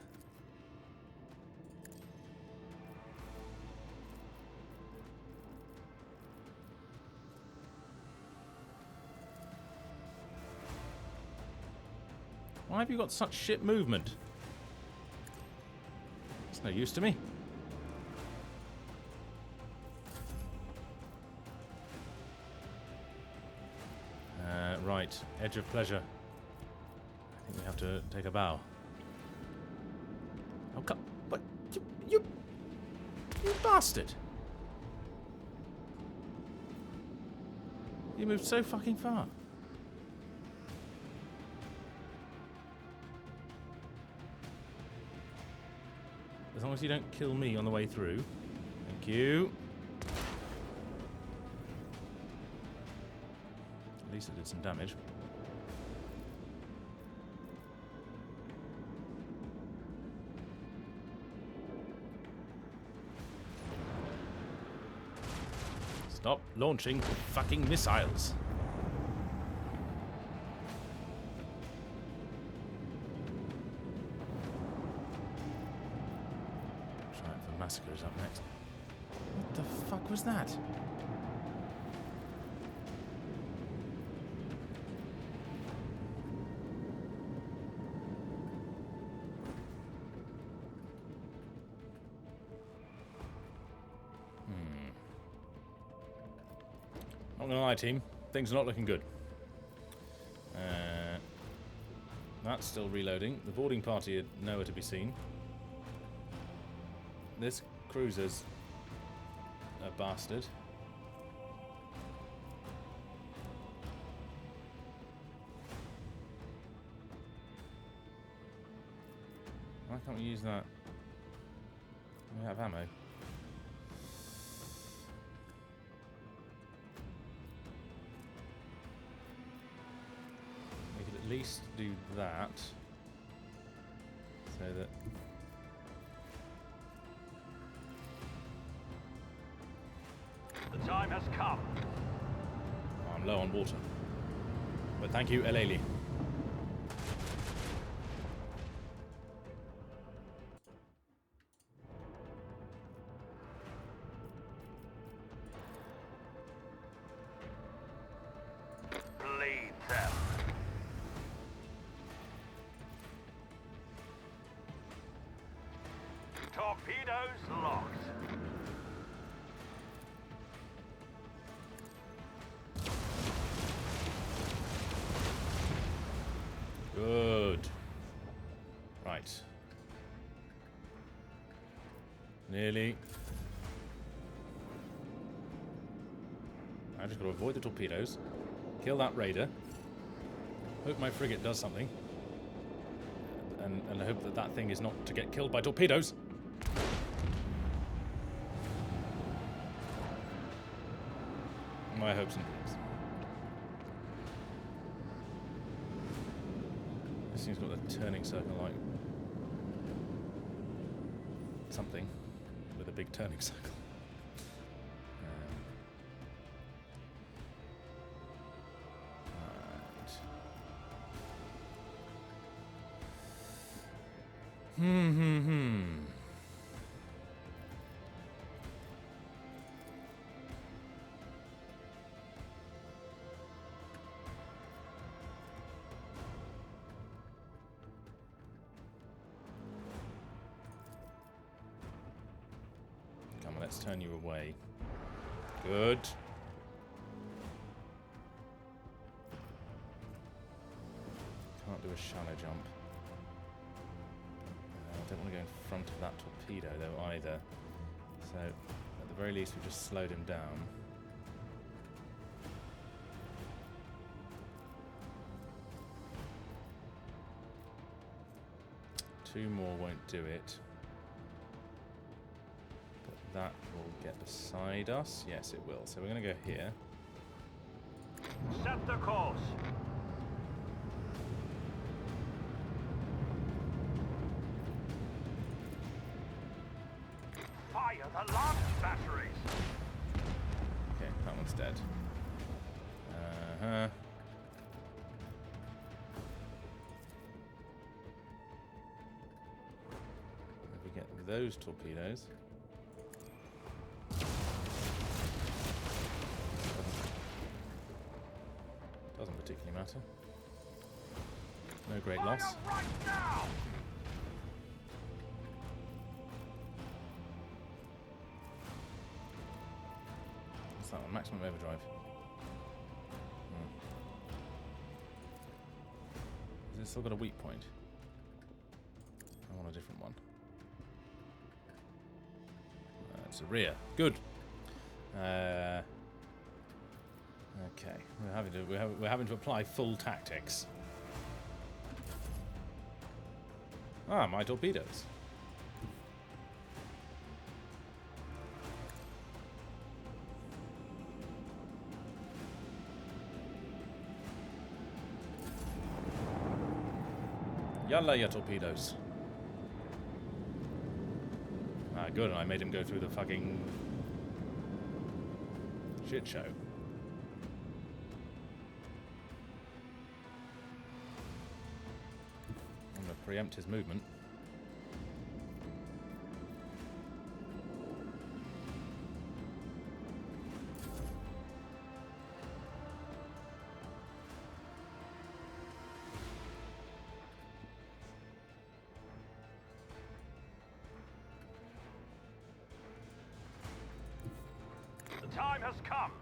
Why have you got such shit movement? It's no use to me. Right, edge of pleasure. I think we have to take a bow. Oh, come! What? You bastard! You moved so fucking far. As long as you don't kill me on the way through. Thank you. At least it did some damage. Stop launching fucking missiles. Massacre is up next. What the fuck was that? Not gonna lie, team. Things are not looking good. That's still reloading. The boarding party are nowhere to be seen. This cruiser's a bastard. Why can't we use that? We have ammo. We could at least do that so that The time has come. I'm low on water. But thank you, Eleli. Bleed them. Torpedoes locked. Good. Right. Nearly. I just got to avoid the torpedoes. Kill that raider. Hope my frigate does something. And I hope that that thing is not to get killed by torpedoes. My hopes and dreams. This thing's got a turning circle like something with a big turning circle. Come on, let's turn you away. Good. Can't do a shallow jump. I don't want to go in front of that torpedo though either. So at the very least we've just slowed him down. Two more won't do it. But that will get beside us. Yes, it will. So we're going to go here. Set the course. Fire the lance batteries. Okay, that one's dead. Uh-huh. If we get those torpedoes. Doesn't particularly matter. No great loss. Fire right now. What's that one? Maximum overdrive. Has it still got a weak point? I want a different one. It's a rear. Good. Okay, we're having to apply full tactics. Ah, my torpedoes. Yalla, ya torpedoes. Ah, good, and I made him go through the fucking shit show. I'm gonna preempt his movement. time has come.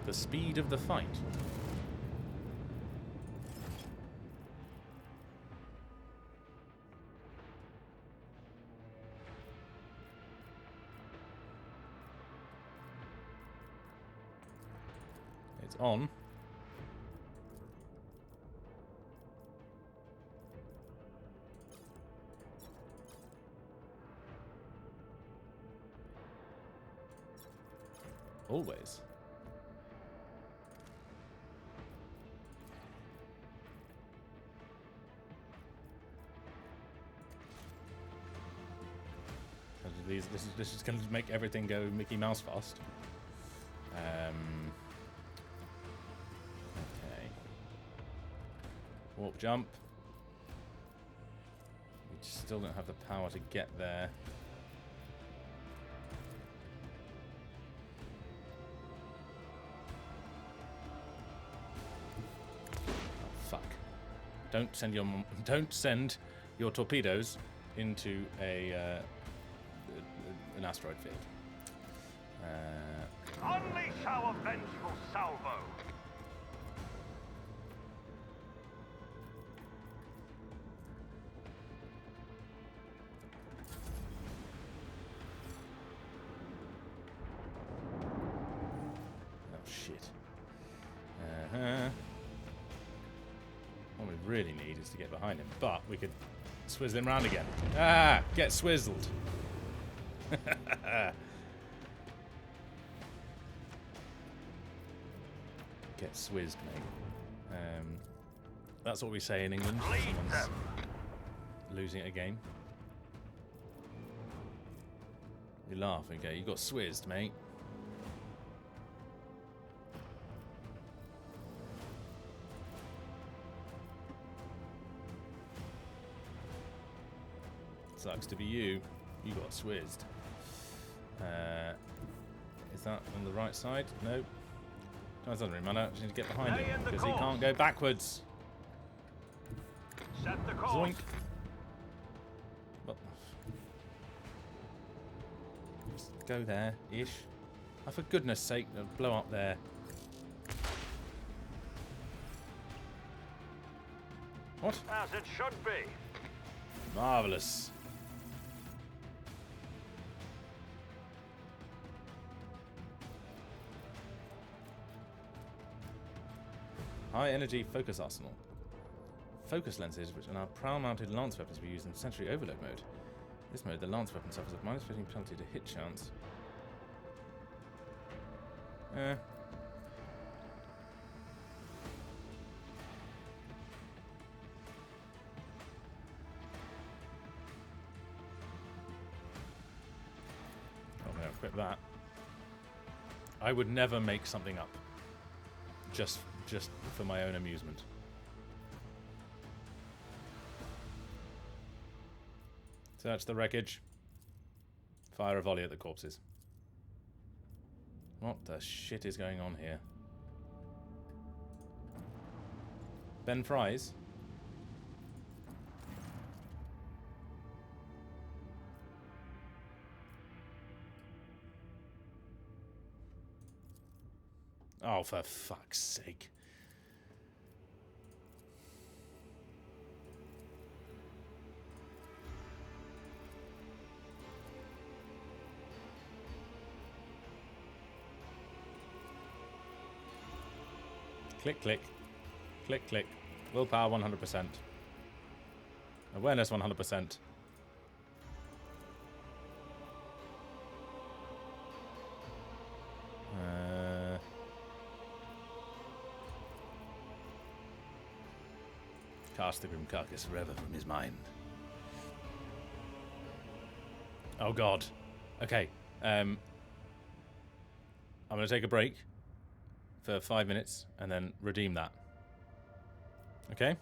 The speed of the fight. It's on. Always. This is going to make everything go Mickey Mouse fast. Okay. Warp jump. We still don't have the power to get there. Oh, fuck. Don't send your torpedoes into an asteroid field. Unleash our vengeful salvo. Oh shit. What we really need is to get behind him, but we could swizzle him around again. Ah! Get swizzled! Get swizzed, mate. That's what we say in England. Lead Someone's them. losing a game. You laugh and go, you got swizzed, mate. Sucks to be you. You got swizzed. Is that on the right side? No. No, it doesn't really matter. I just need to get behind Stay him in the because he course. can't go backwards. Set the course. Zoink. Well, just go there-ish. Oh, for goodness sake, blow up there. What? As it should be. Marvellous. High energy focus arsenal. Focus lenses, which are now prow-mounted lance weapons, we use in Century Overload mode. In this mode, the lance weapon suffers a -15 penalty to hit chance. I'm going to equip that. I would never make something up. Just for my own amusement. Search the wreckage. Fire a volley at the corpses. What the shit is going on here? Ben Fries? Oh, for fuck's sake. Click, click. Click, click. Willpower 100%. Awareness 100%. Cast the grim carcass forever from his mind. Oh god. Okay. I'm going to take a break for 5 minutes and then redeem that. Okay?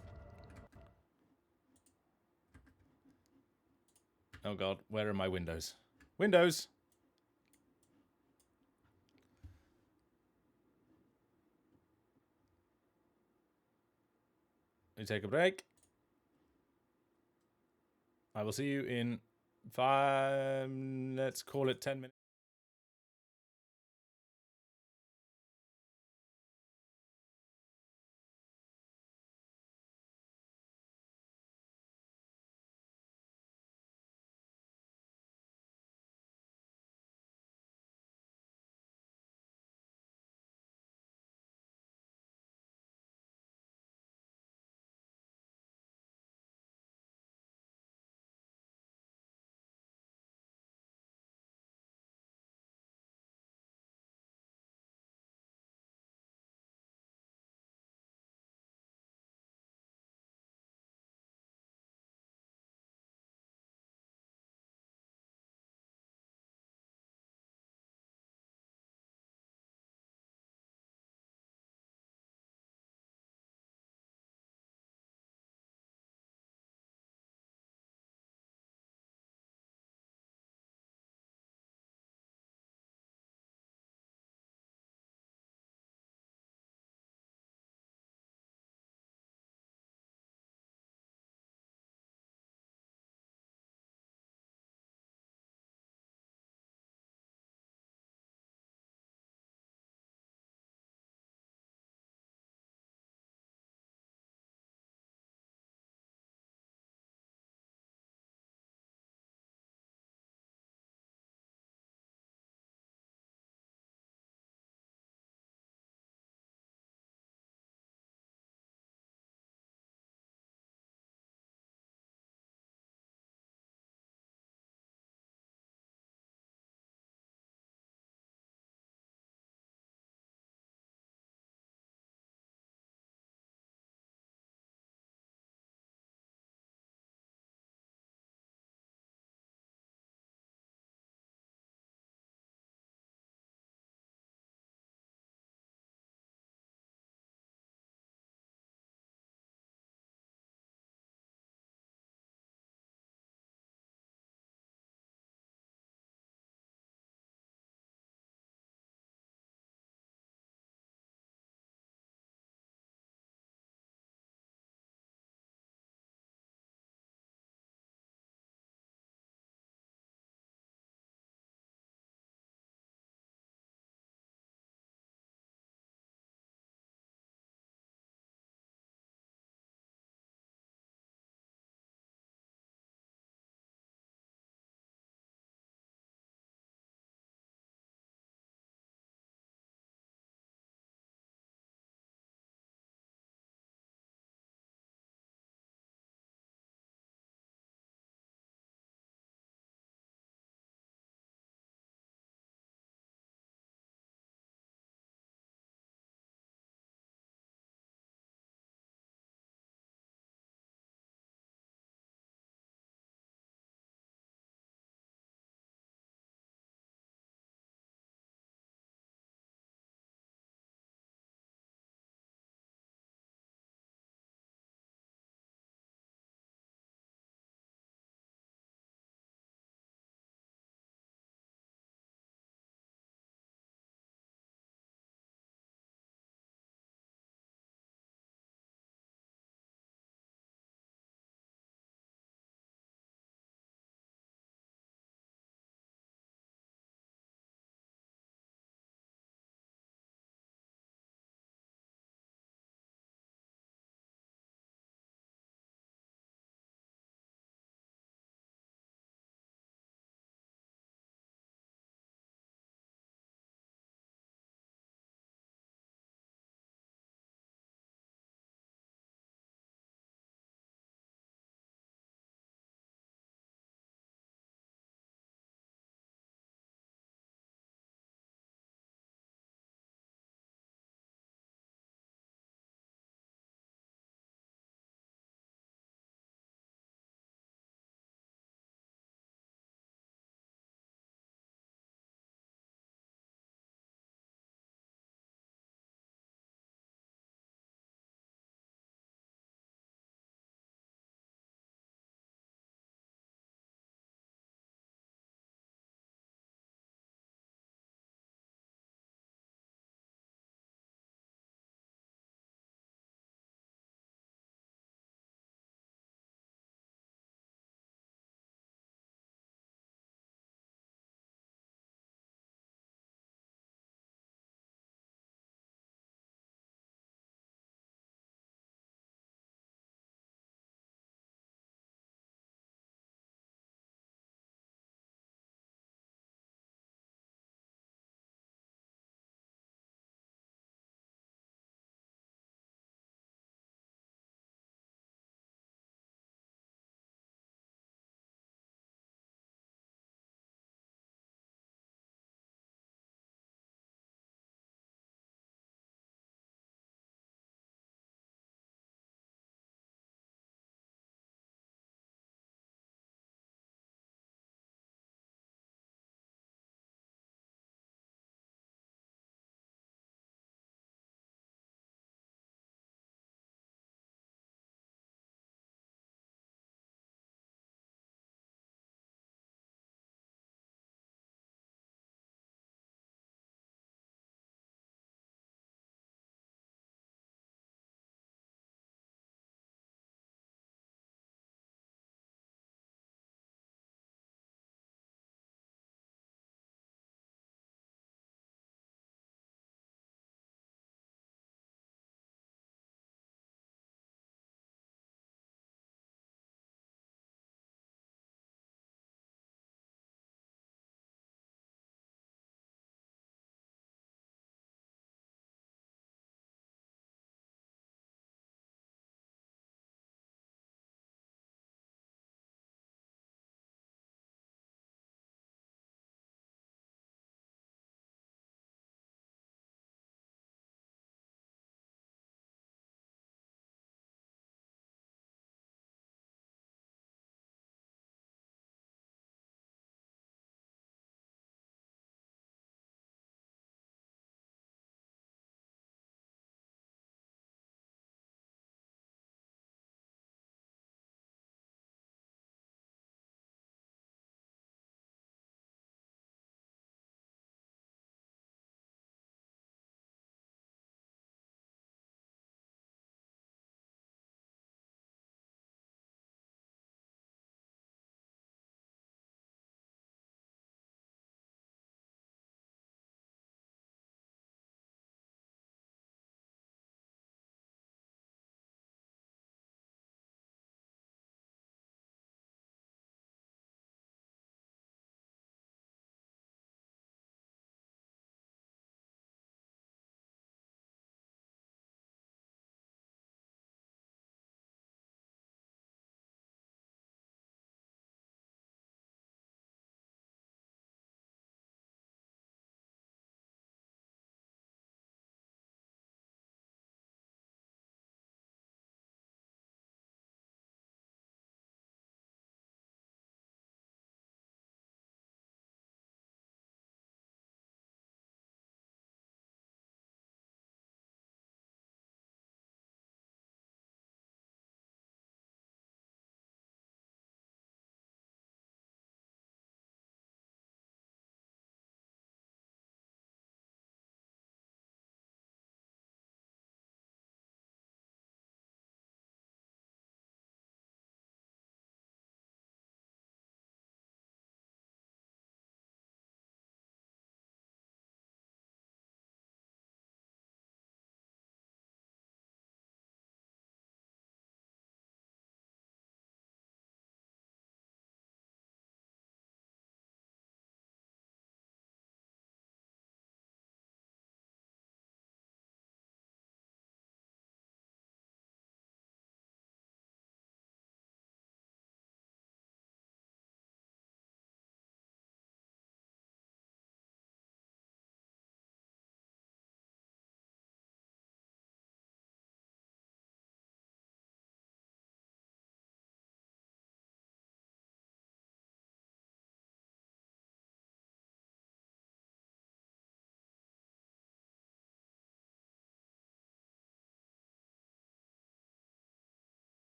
Oh god, where are my windows? Windows! We take a break. I will see you in let's call it 10 minutes.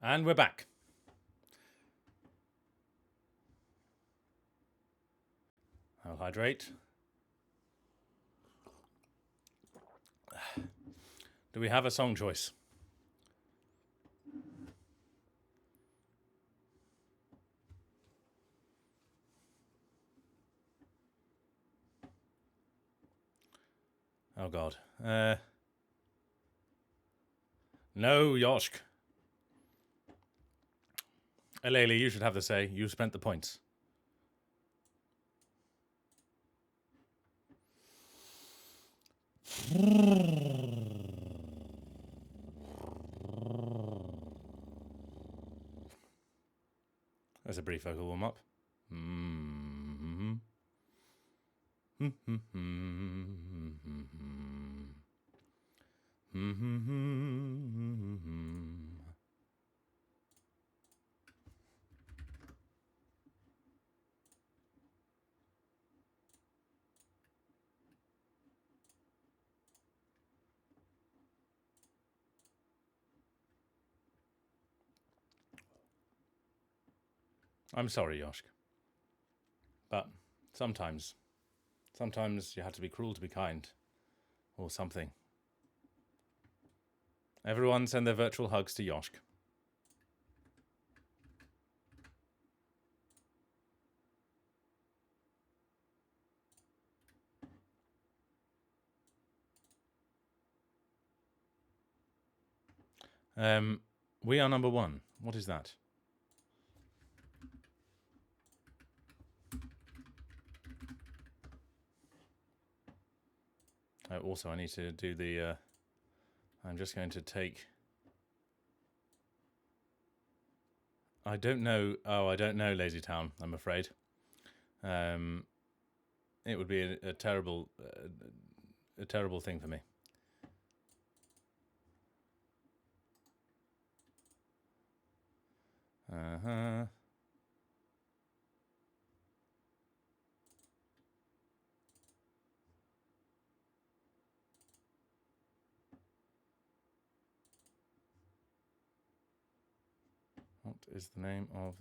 And we're back. I'll hydrate. Do we have a song choice? Oh God. No, Yoshk. Aleli, you should have the say. You spent the points. There's a brief vocal warm-up. I'm sorry, Yoshk. But sometimes you have to be cruel to be kind. Or something. Everyone send their virtual hugs to Yoshk. We are number 1. What is that? Also, I need to do the... I'm just going to take... I don't know... Oh, I don't know Lazy Town, I'm afraid. It would be a terrible thing for me. What is the name of...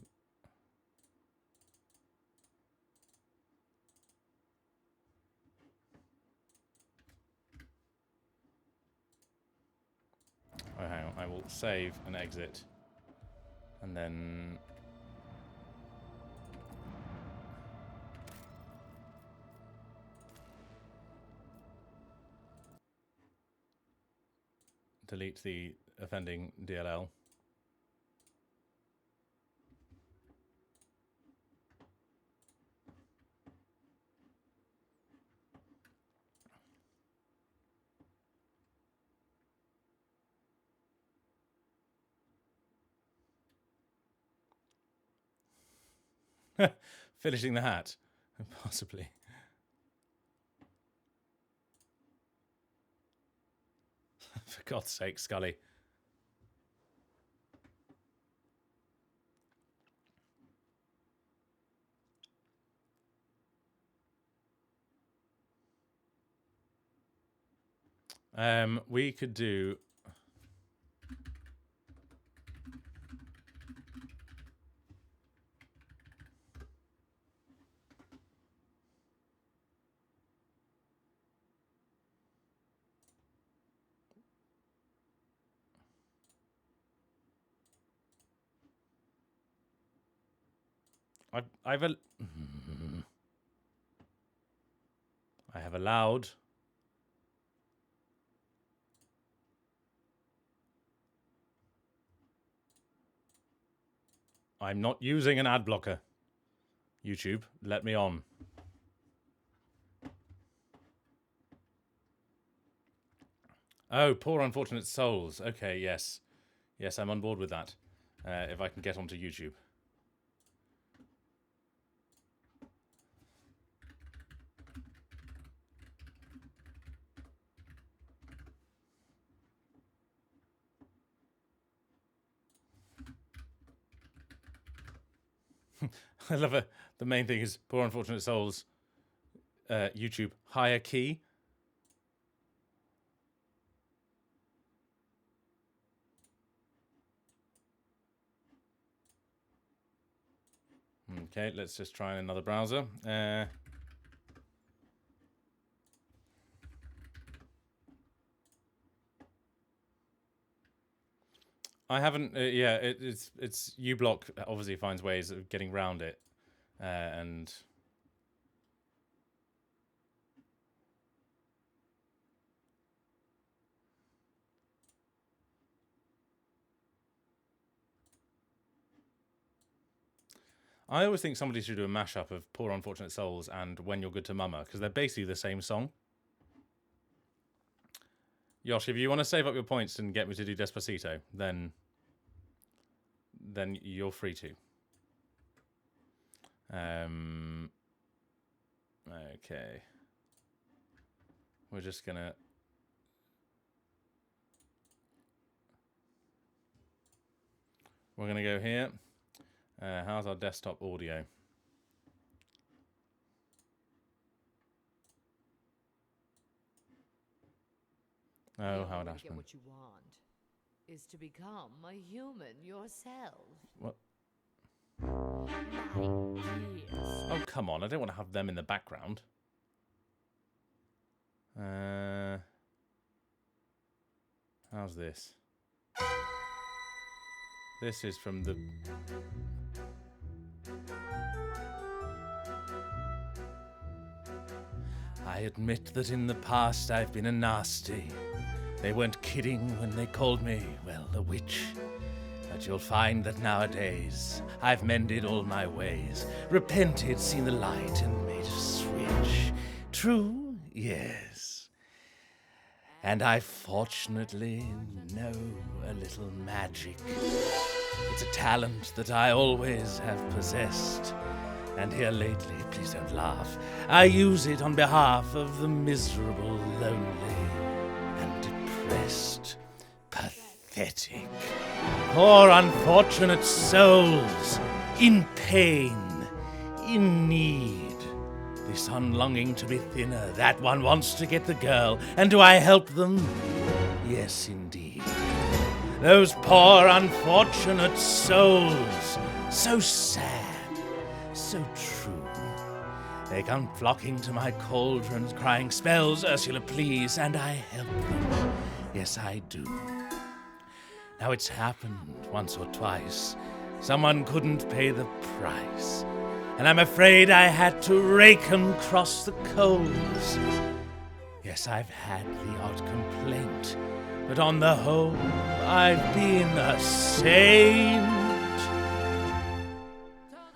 Oh, hang on. I will save and exit. And then... delete the offending DLL. Finishing the hat. Possibly. For God's sake, Scully. We could do... I have allowed... I'm not using an ad blocker. YouTube, let me on. Oh, poor unfortunate souls. Okay, yes. Yes, I'm on board with that. If I can get onto YouTube. I love it. The main thing is poor unfortunate souls. YouTube, higher key. Okay, let's just try another browser. I haven't. Yeah, it's uBlock obviously finds ways of getting around it, and I always think somebody should do a mashup of Poor Unfortunate Souls and When You're Good to Mama, because they're basically the same song. Yosh, if you want to save up your points and get me to do Despacito, then you're free to. Okay. We're just gonna... We're gonna go here. How's our desktop audio? Oh, Howard Get Ashman. what you want is to become a human yourself. What? My dear. Oh, come on. I don't want to have them in the background. How's this? This is from the... I admit that in the past I've been a nasty. They weren't kidding when they called me, well, a witch. But you'll find that nowadays I've mended all my ways, repented, seen the light, and made a switch. True, yes. And I fortunately know a little magic. It's a talent that I always have possessed. And here lately, please don't laugh, I use it on behalf of the miserable, lonely, and depressed, pathetic, poor unfortunate souls, in pain, in need. This one longing to be thinner, that one wants to get the girl, and do I help them? Yes, indeed. Those poor unfortunate souls, so sad, so true. They come flocking to my cauldrons, crying, "Spells, Ursula, please," and I help them. Yes, I do. Now it's happened once or twice. Someone couldn't pay the price, and I'm afraid I had to rake 'em across the coals. Yes, I've had the odd complaint, but on the whole, I've been a saint.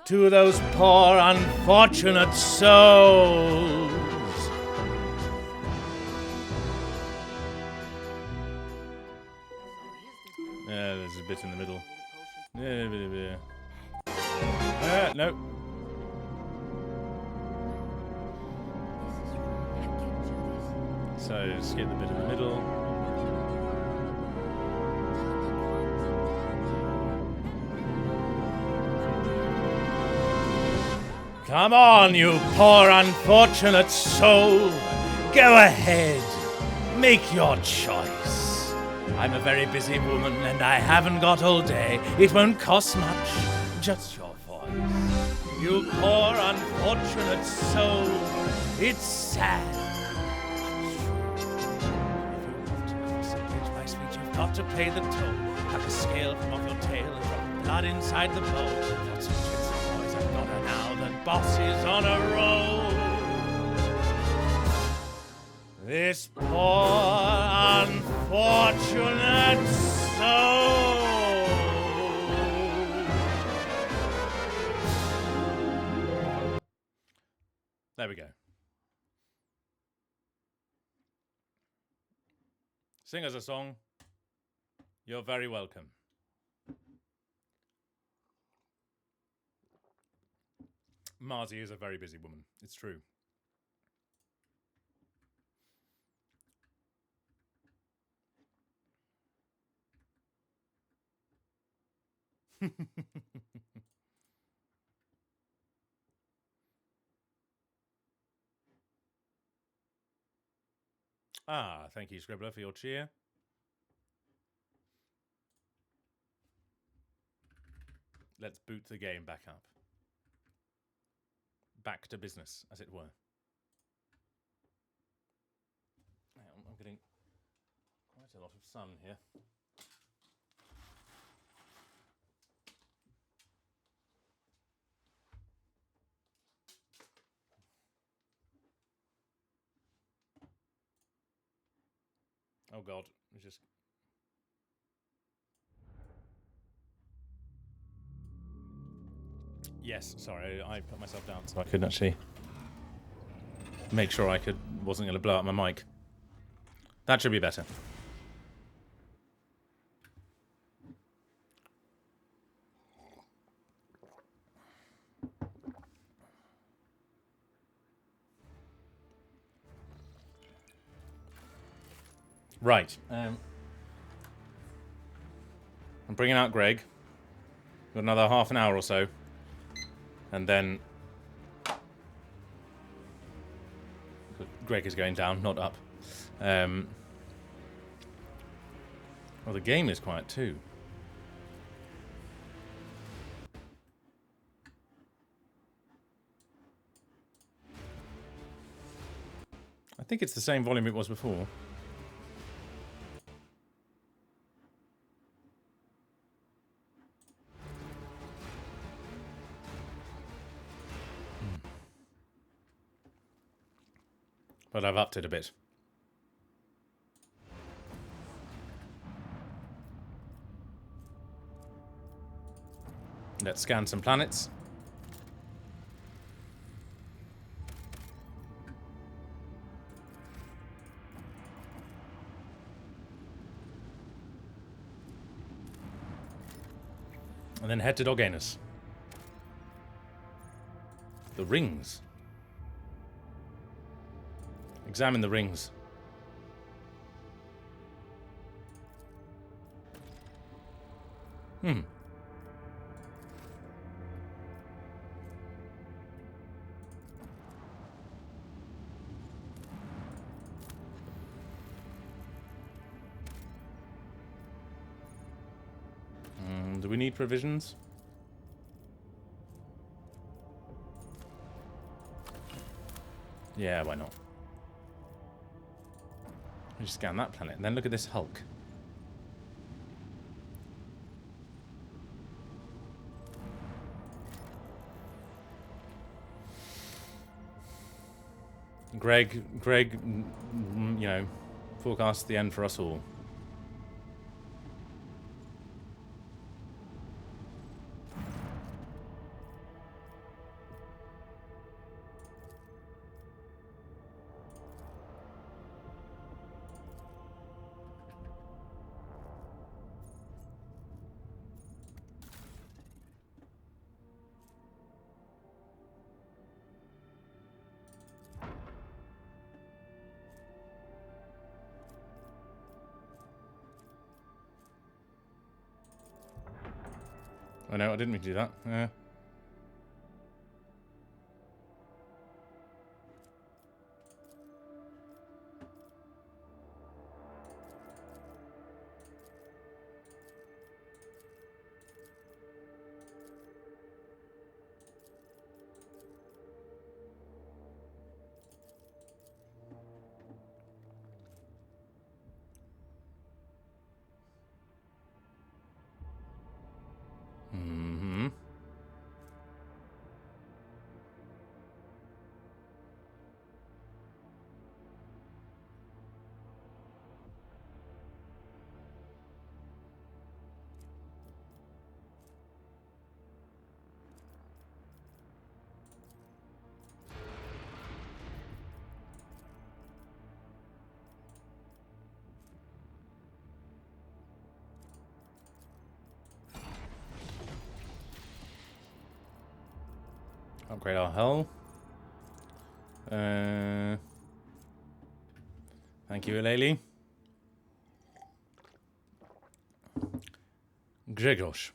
To those poor unfortunate souls. Yeah, there's a bit in the middle. No. So skip the bit in the middle. Come on, you poor unfortunate soul. Go ahead. Make your choice. I'm a very busy woman and I haven't got all day. It won't cost much, just your voice. You poor unfortunate soul. It's sad. My speech, you've got to pay the toll. Cut the scale from off your tail and drop blood inside the bowl. Got some tricks and boys, I've got her now. The boss is on a roll. This poor unfortunate soul. There we go. Sing us a song. You're very welcome. Marzi is a very busy woman. It's true. Thank you, Scribbler, for your cheer. Let's boot the game back up. back to business, as it were. I'm getting quite a lot of sun here. Oh God, it's just... Yes, sorry, I put myself down so I could actually make sure wasn't going to blow up my mic. That should be better. Right. I'm bringing out Greg. Got another half an hour or so. And then... Greg is going down, not up. Well, the game is quiet too. I think it's the same volume it was before. But I've upped it a bit. Let's scan some planets. And then head to Doganus. The rings. Examine the rings. Do we need provisions? Yeah, why not? Just scan that planet and then look at this Hulk. Greg, you know, forecasts the end for us all. Oh no, I didn't mean to do that. Upgrade our hull. Thank you, Aleli. Grzegorz.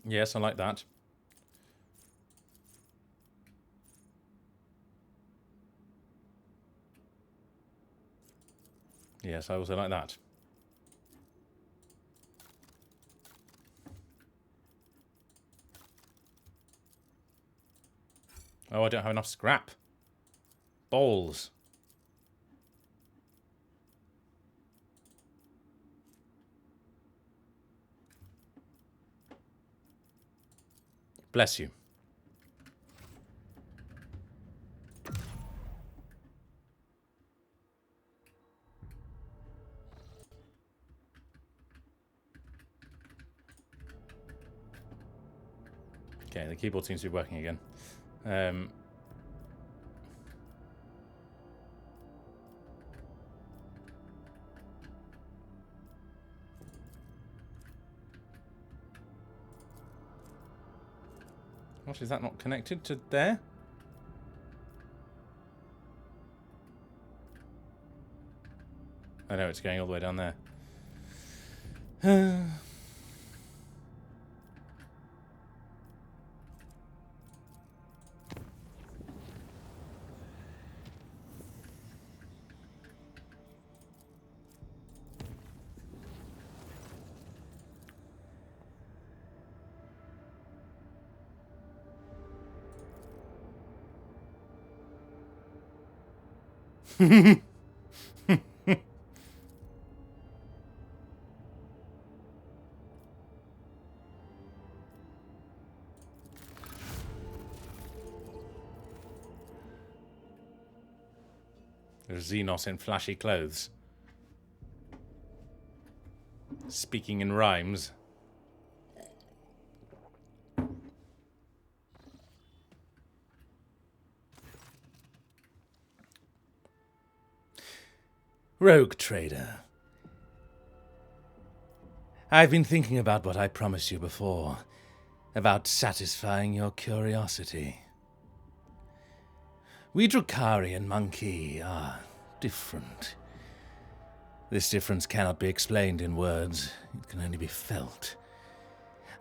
Yes, I like that. Yes, I also like that. Oh, I don't have enough scrap. Balls. Bless you. Okay, the keyboard seems to be working again. What, is that not connected to there? I know it's going all the way down there. There's Xenos in flashy clothes. Speaking in rhymes. Rogue Trader. I've been thinking about what I promised you before, about satisfying your curiosity. We Drukhari and Monkey are different. This difference cannot be explained in words, it can only be felt.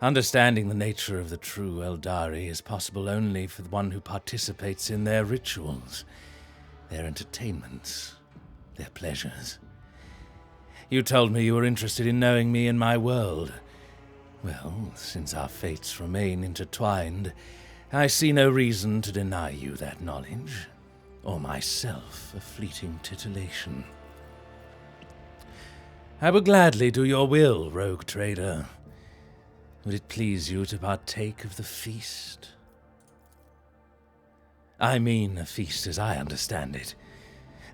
Understanding the nature of the true Eldari is possible only for the one who participates in their rituals, their entertainments, their pleasures. You told me you were interested in knowing me and my world. Well, since our fates remain intertwined, I see no reason to deny you that knowledge, or myself a fleeting titillation. I would gladly do your will, Rogue Trader. Would it please you to partake of the feast? I mean a feast as I understand it.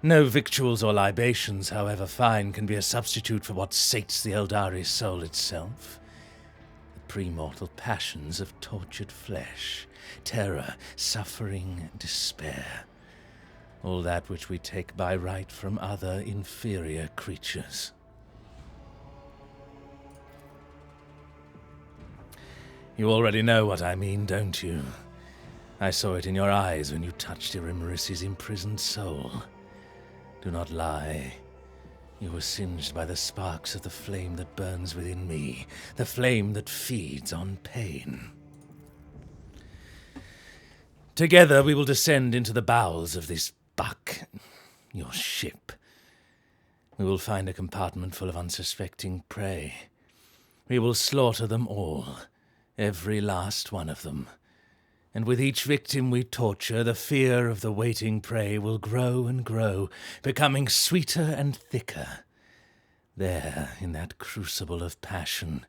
No victuals or libations, however fine, can be a substitute for what sates the Eldari soul itself. The premortal passions of tortured flesh, terror, suffering, despair. All that which we take by right from other inferior creatures. You already know what I mean, don't you? I saw it in your eyes when you touched Irimaris's imprisoned soul. Do not lie. You were singed by the sparks of the flame that burns within me, the flame that feeds on pain. Together we will descend into the bowels of this buck, your ship. We will find a compartment full of unsuspecting prey. We will slaughter them all, every last one of them. And with each victim we torture, the fear of the waiting prey will grow and grow, becoming sweeter and thicker. There, in that crucible of passion,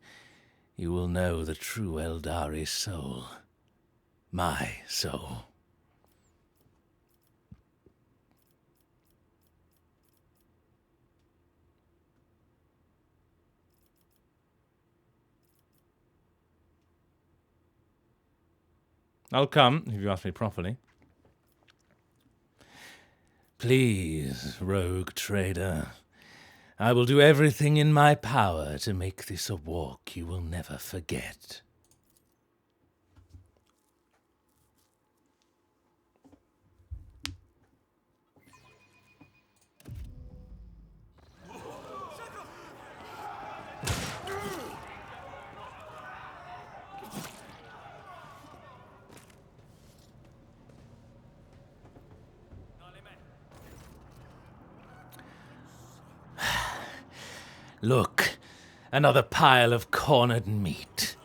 you will know the true Eldari soul. My soul. I'll come, if you ask me properly. Please, Rogue Trader. I will do everything in my power to make this a walk you will never forget. Look, another pile of cornered meat.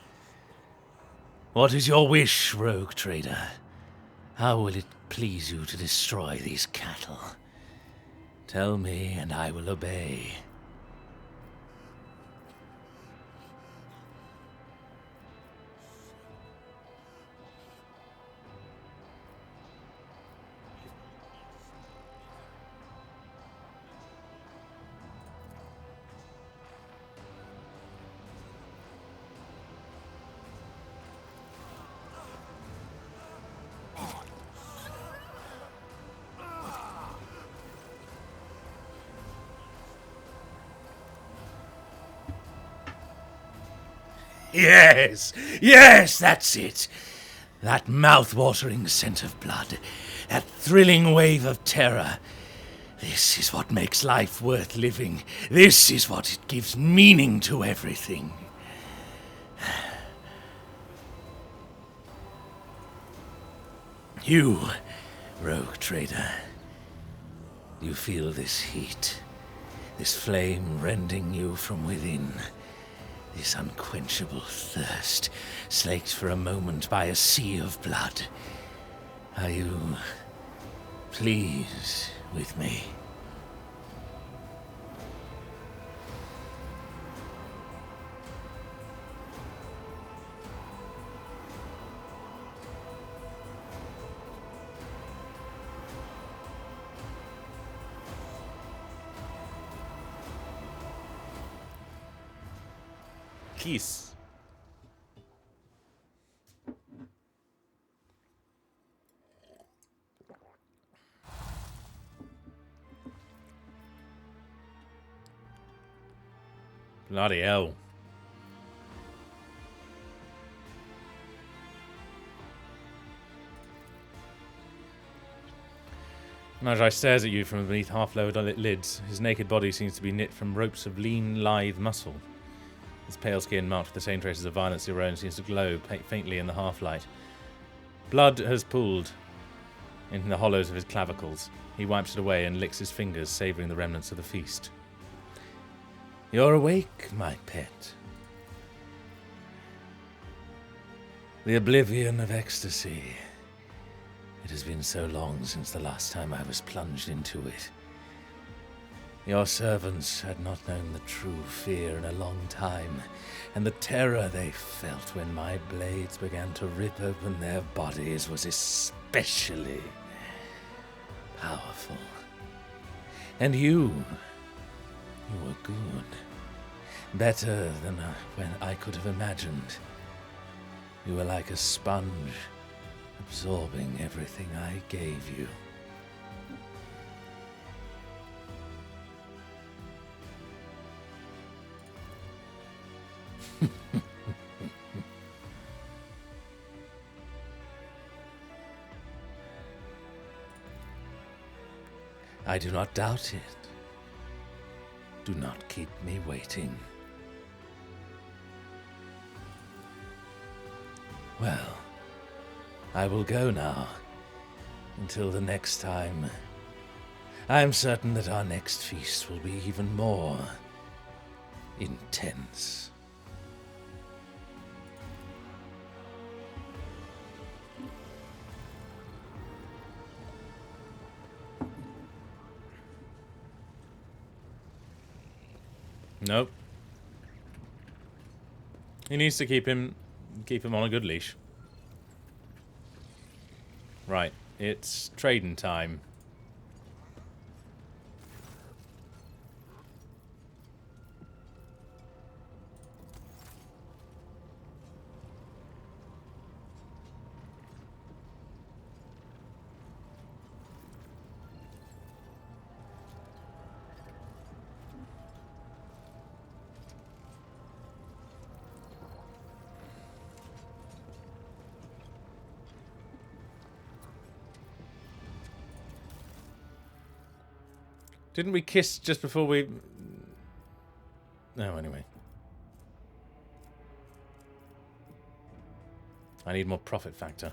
What is your wish, rogue trader? How will it please you to destroy these cattle? Tell me, and I will obey. Yes, yes, that's it. That mouth-watering scent of blood, that thrilling wave of terror. This is what makes life worth living. This is what it gives meaning to everything. You, rogue trader, you feel this heat, this flame rending you from within. This unquenchable thirst, slaked for a moment by a sea of blood. Are you pleased with me? Kiss. Bloody hell. Magi stares at you from beneath half-lowered lids. His naked body seems to be knit from ropes of lean, lithe muscle. His pale skin, marked with the same traces of violence as your own, seems to glow faintly in the half-light. Blood has pooled in the hollows of his clavicles. He wipes it away and licks his fingers, savouring the remnants of the feast. You're awake, my pet. The oblivion of ecstasy. It has been so long since the last time I was plunged into it. Your servants had not known the true fear in a long time, and the terror they felt when my blades began to rip open their bodies was especially powerful. And you were good. Better than when I could have imagined. You were like a sponge, absorbing everything I gave you. I do not doubt it. Do not keep me waiting. Well, I will go now. Until the next time. I am certain that our next feast will be even more intense. Nope. He needs to keep him on a good leash. Right, it's trading time. Didn't we kiss just before we... No, anyway. I need more profit factor.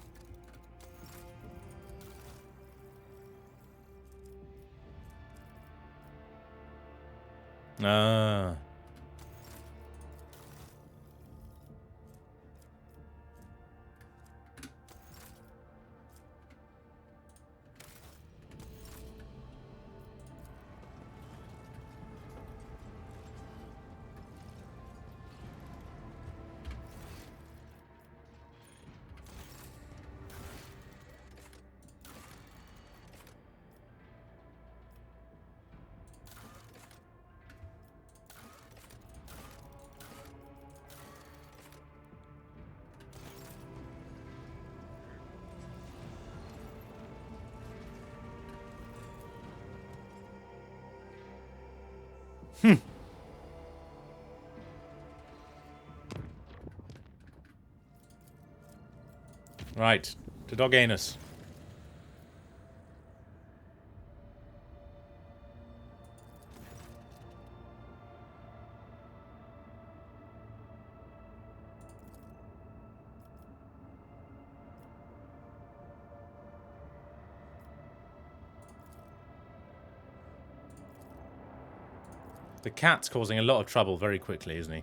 Ah. Right, to Dog Anus. The cat's causing a lot of trouble very quickly, isn't he?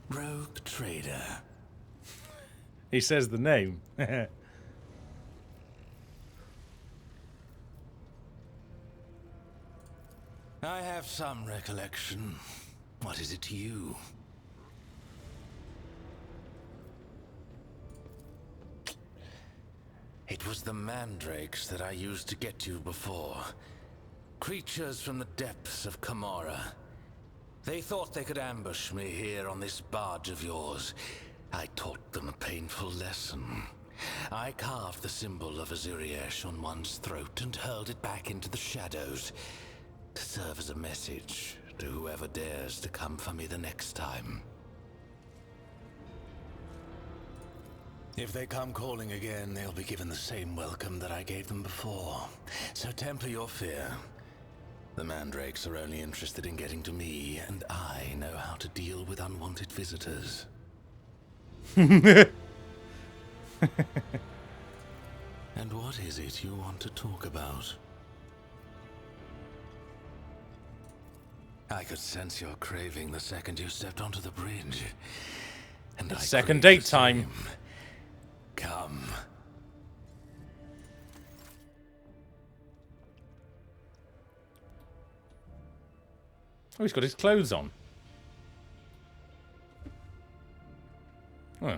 Rogue trader. He says the name. I have some recollection. What is it to you? It was the mandrakes that I used to get you before. Creatures from the depths of Camorra. They thought they could ambush me here on this barge of yours. I taught them a painful lesson. I carved the symbol of Azuriesh on one's throat and hurled it back into the shadows to serve as a message to whoever dares to come for me the next time. If they come calling again, they'll be given the same welcome that I gave them before. So temper your fear. The mandrakes are only interested in getting to me, and I know how to deal with unwanted visitors. And what is it you want to talk about? I could sense your craving the second you stepped onto the bridge. And It's I second crave date the time. same. Come. Oh, he's got his clothes on. Oh.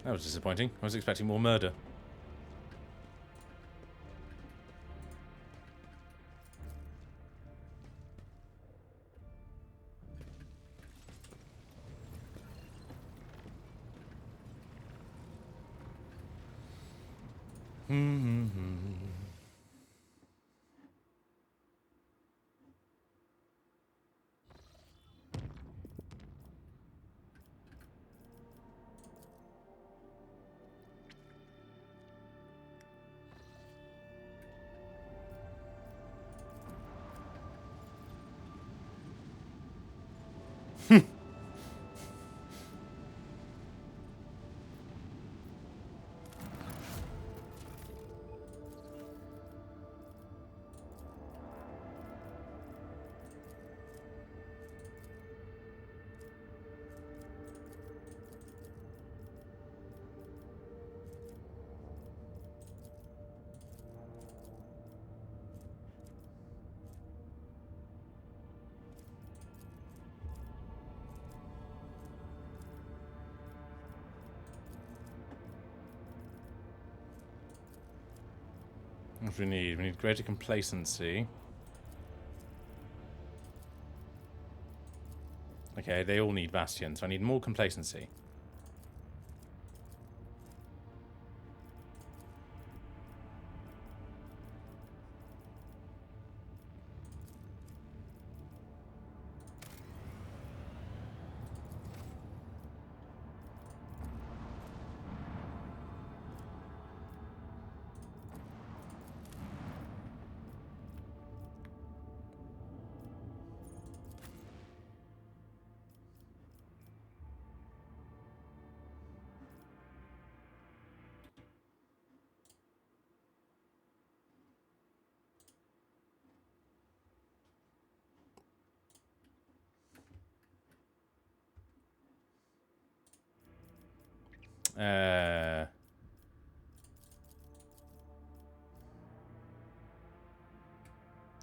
That was disappointing. I was expecting more murder. What do we need? We need greater complacency. Okay, they all need Bastion, so I need more complacency.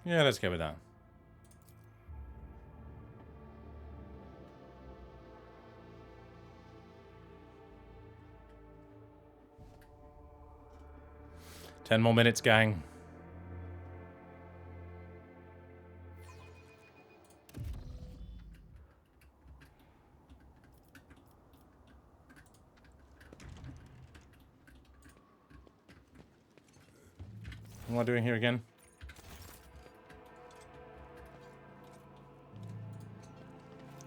Yeah, let's go with that. 10 more minutes, gang. What am I doing here again?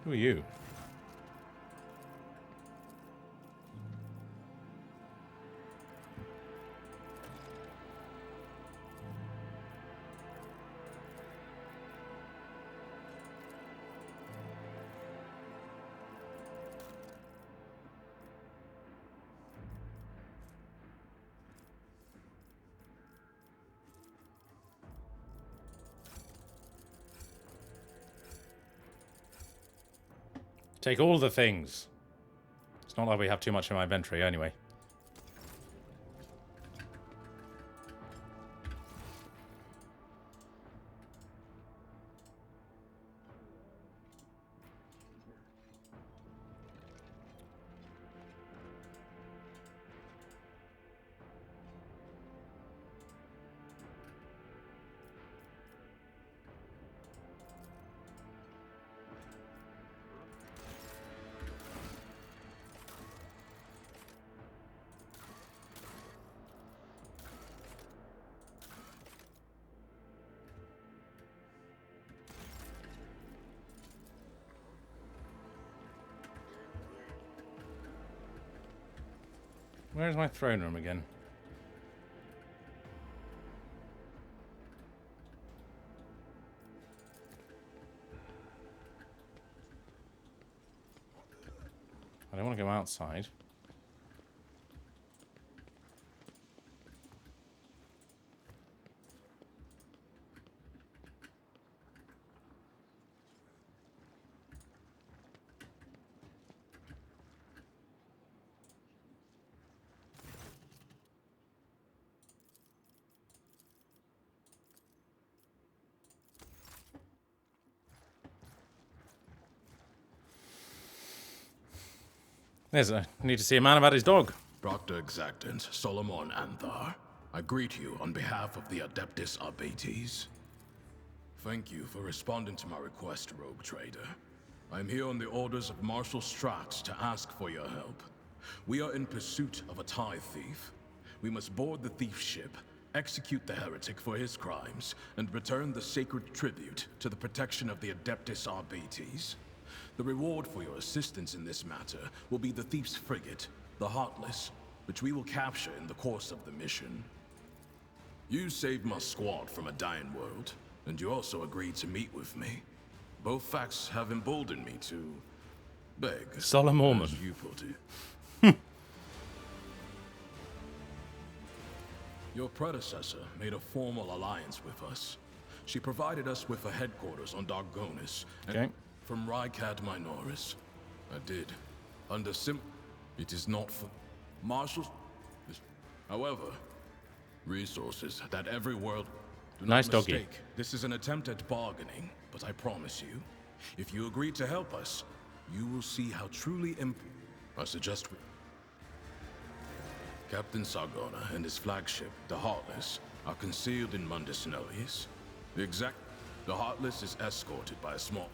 Who are you? Take all the things. It's not like we have too much in my inventory anyway. Where's my throne room again? I don't want to go outside. I need to see a man about his dog. Proctor Exactant, Solomon Anthar, I greet you on behalf of the Adeptus Arbates. Thank you for responding to my request, Rogue Trader. I am here on the orders of Marshal Stratz to ask for your help. We are in pursuit of a tithe thief. We must board the thief ship, execute the heretic for his crimes, and return the sacred tribute to the protection of the Adeptus Arbates. The reward for your assistance in this matter will be the thief's frigate, the Heartless, which we will capture in the course of the mission. You saved my squad from a dying world, and you also agreed to meet with me. Both facts have emboldened me to beg, Solomon, as you put it. Your predecessor made a formal alliance with us. She provided us with a headquarters on Dargonis. Okay. From Rycat Minoris. I did. Under it is not for marshals. However, resources that every world do nice not doggy. mistake. This is an attempt at bargaining, but I promise you, if you agree to help us, you will see how truly I suggest we Captain Sargona and his flagship, the Heartless, are concealed in Mundus Nullius. The Heartless is escorted by a small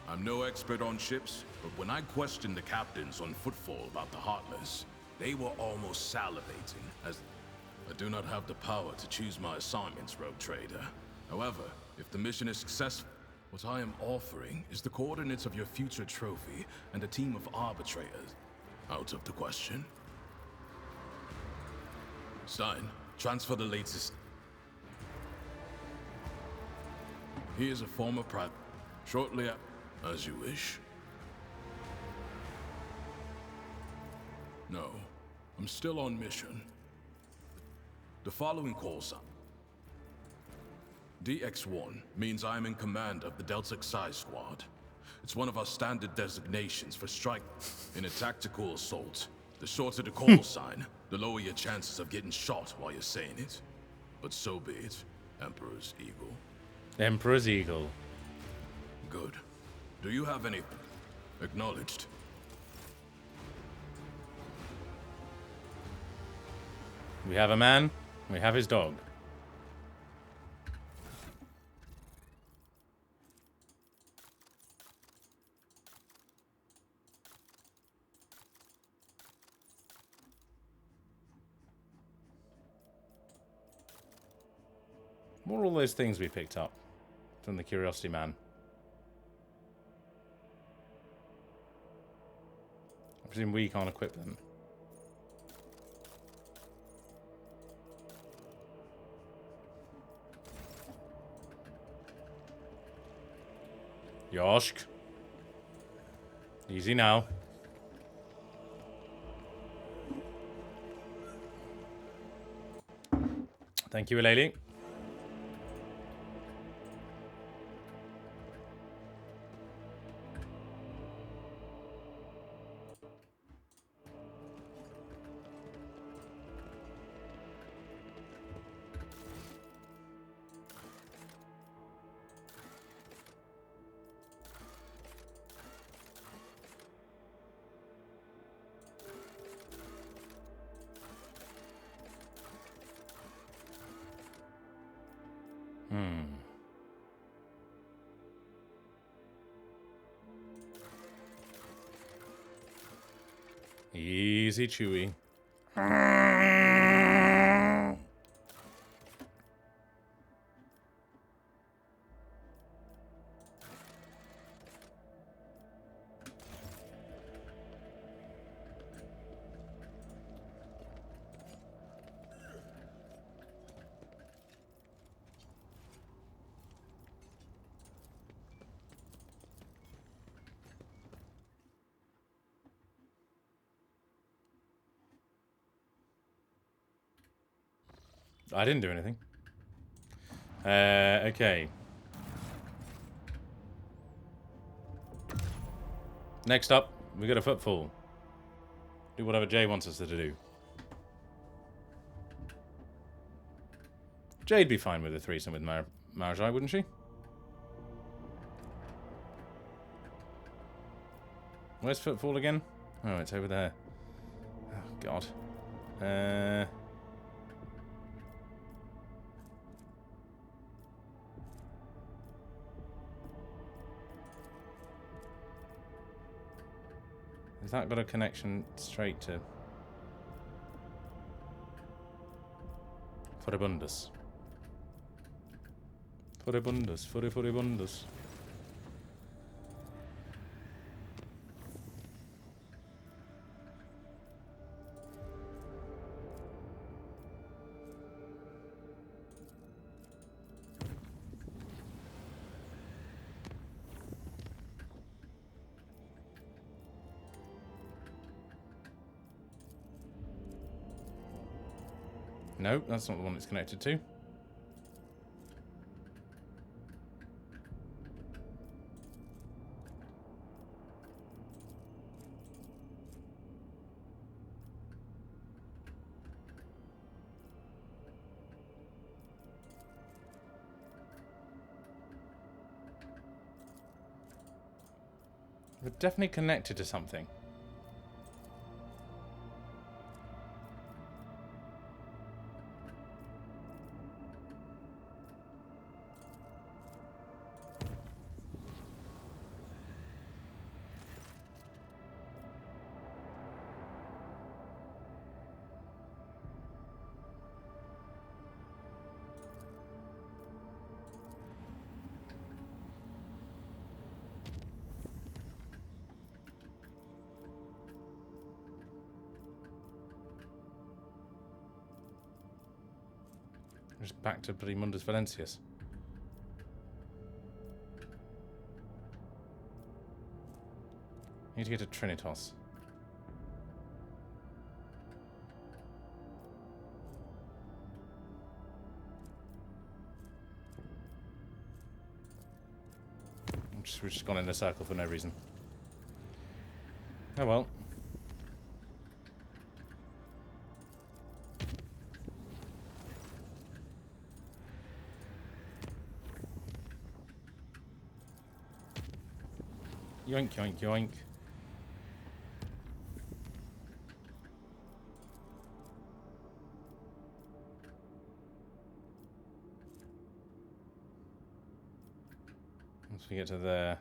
I'm no expert on ships, but when I questioned the captains on Footfall about the Heartless, they were almost salivating, as I do not have the power to choose my assignments, Rogue Trader. However, if the mission is successful, what I am offering is the coordinates of your future trophy and a team of arbitrators. Out of the question. Stein, transfer the latest. He is a former private. Shortly, as you wish. No, I'm still on mission. The following call sign. DX1 means I'm in command of the Delta Xi Squad. It's one of our standard designations for strike in a tactical assault. The shorter the call sign, the lower your chances of getting shot while you're saying it. But so be it, Emperor's Eagle. Emperor's Eagle. Good. Do you have any... Acknowledged. We have a man. We have his dog. What are all those things we picked up from the Curiosity Man? I presume we can't equip them. Yoshk. Easy now. Thank you, Aleli. Easy, Chewy. I didn't do anything. Okay. Next up, we got a footfall. Do whatever Jay wants us to do. Jay'd be fine with a threesome with Marjai, wouldn't she? Where's footfall again? Oh, it's over there. Oh, God. Has that got a connection straight to Furibundus? Furibundus, Furibundus. No, that's not the one it's connected to. We're definitely connected to something. Just back to bloody Mundus Valencius. Need to get to Trinitas. We've just gone in a circle for no reason. Oh well. Yoink, yoink, yoink. Once we get to there.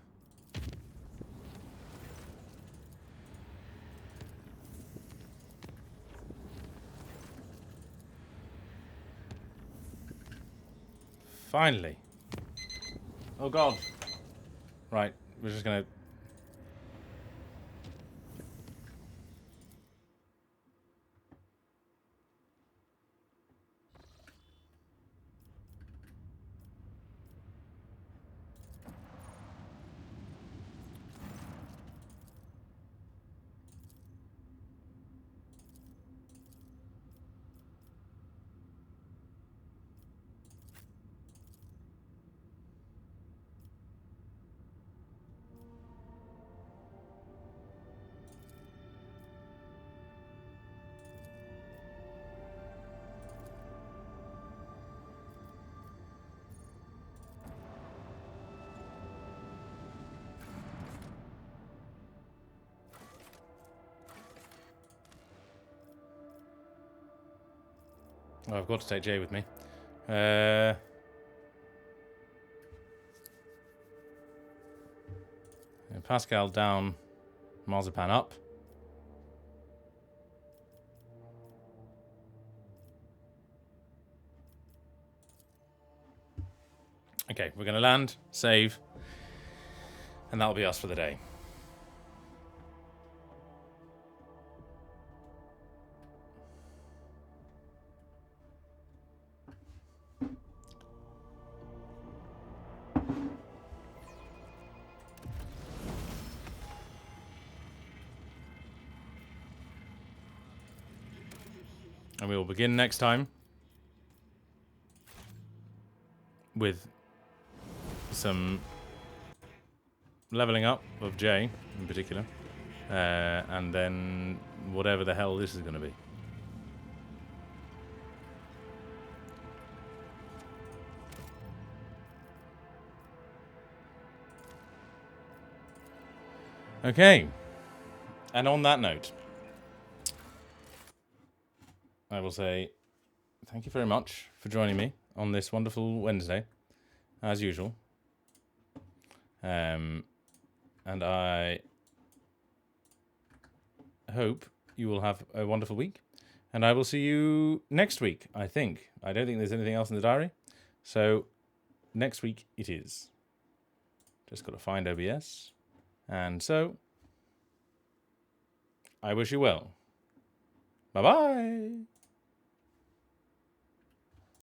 Finally. Oh god. Right, we're just gonna... Oh, I've got to take Jay with me. Pascal down, Marzipan up. Okay, we're going to land, save, and that'll be us for the day. And we will begin next time with some leveling up of Jay in particular, and then whatever the hell this is going to be. Okay, and on that note, I will say thank you very much for joining me on this wonderful Wednesday, as usual. And I hope you will have a wonderful week. And I will see you next week, I think. I don't think there's anything else in the diary. So, next week it is. Just got to find OBS. And so, I wish you well. Bye-bye.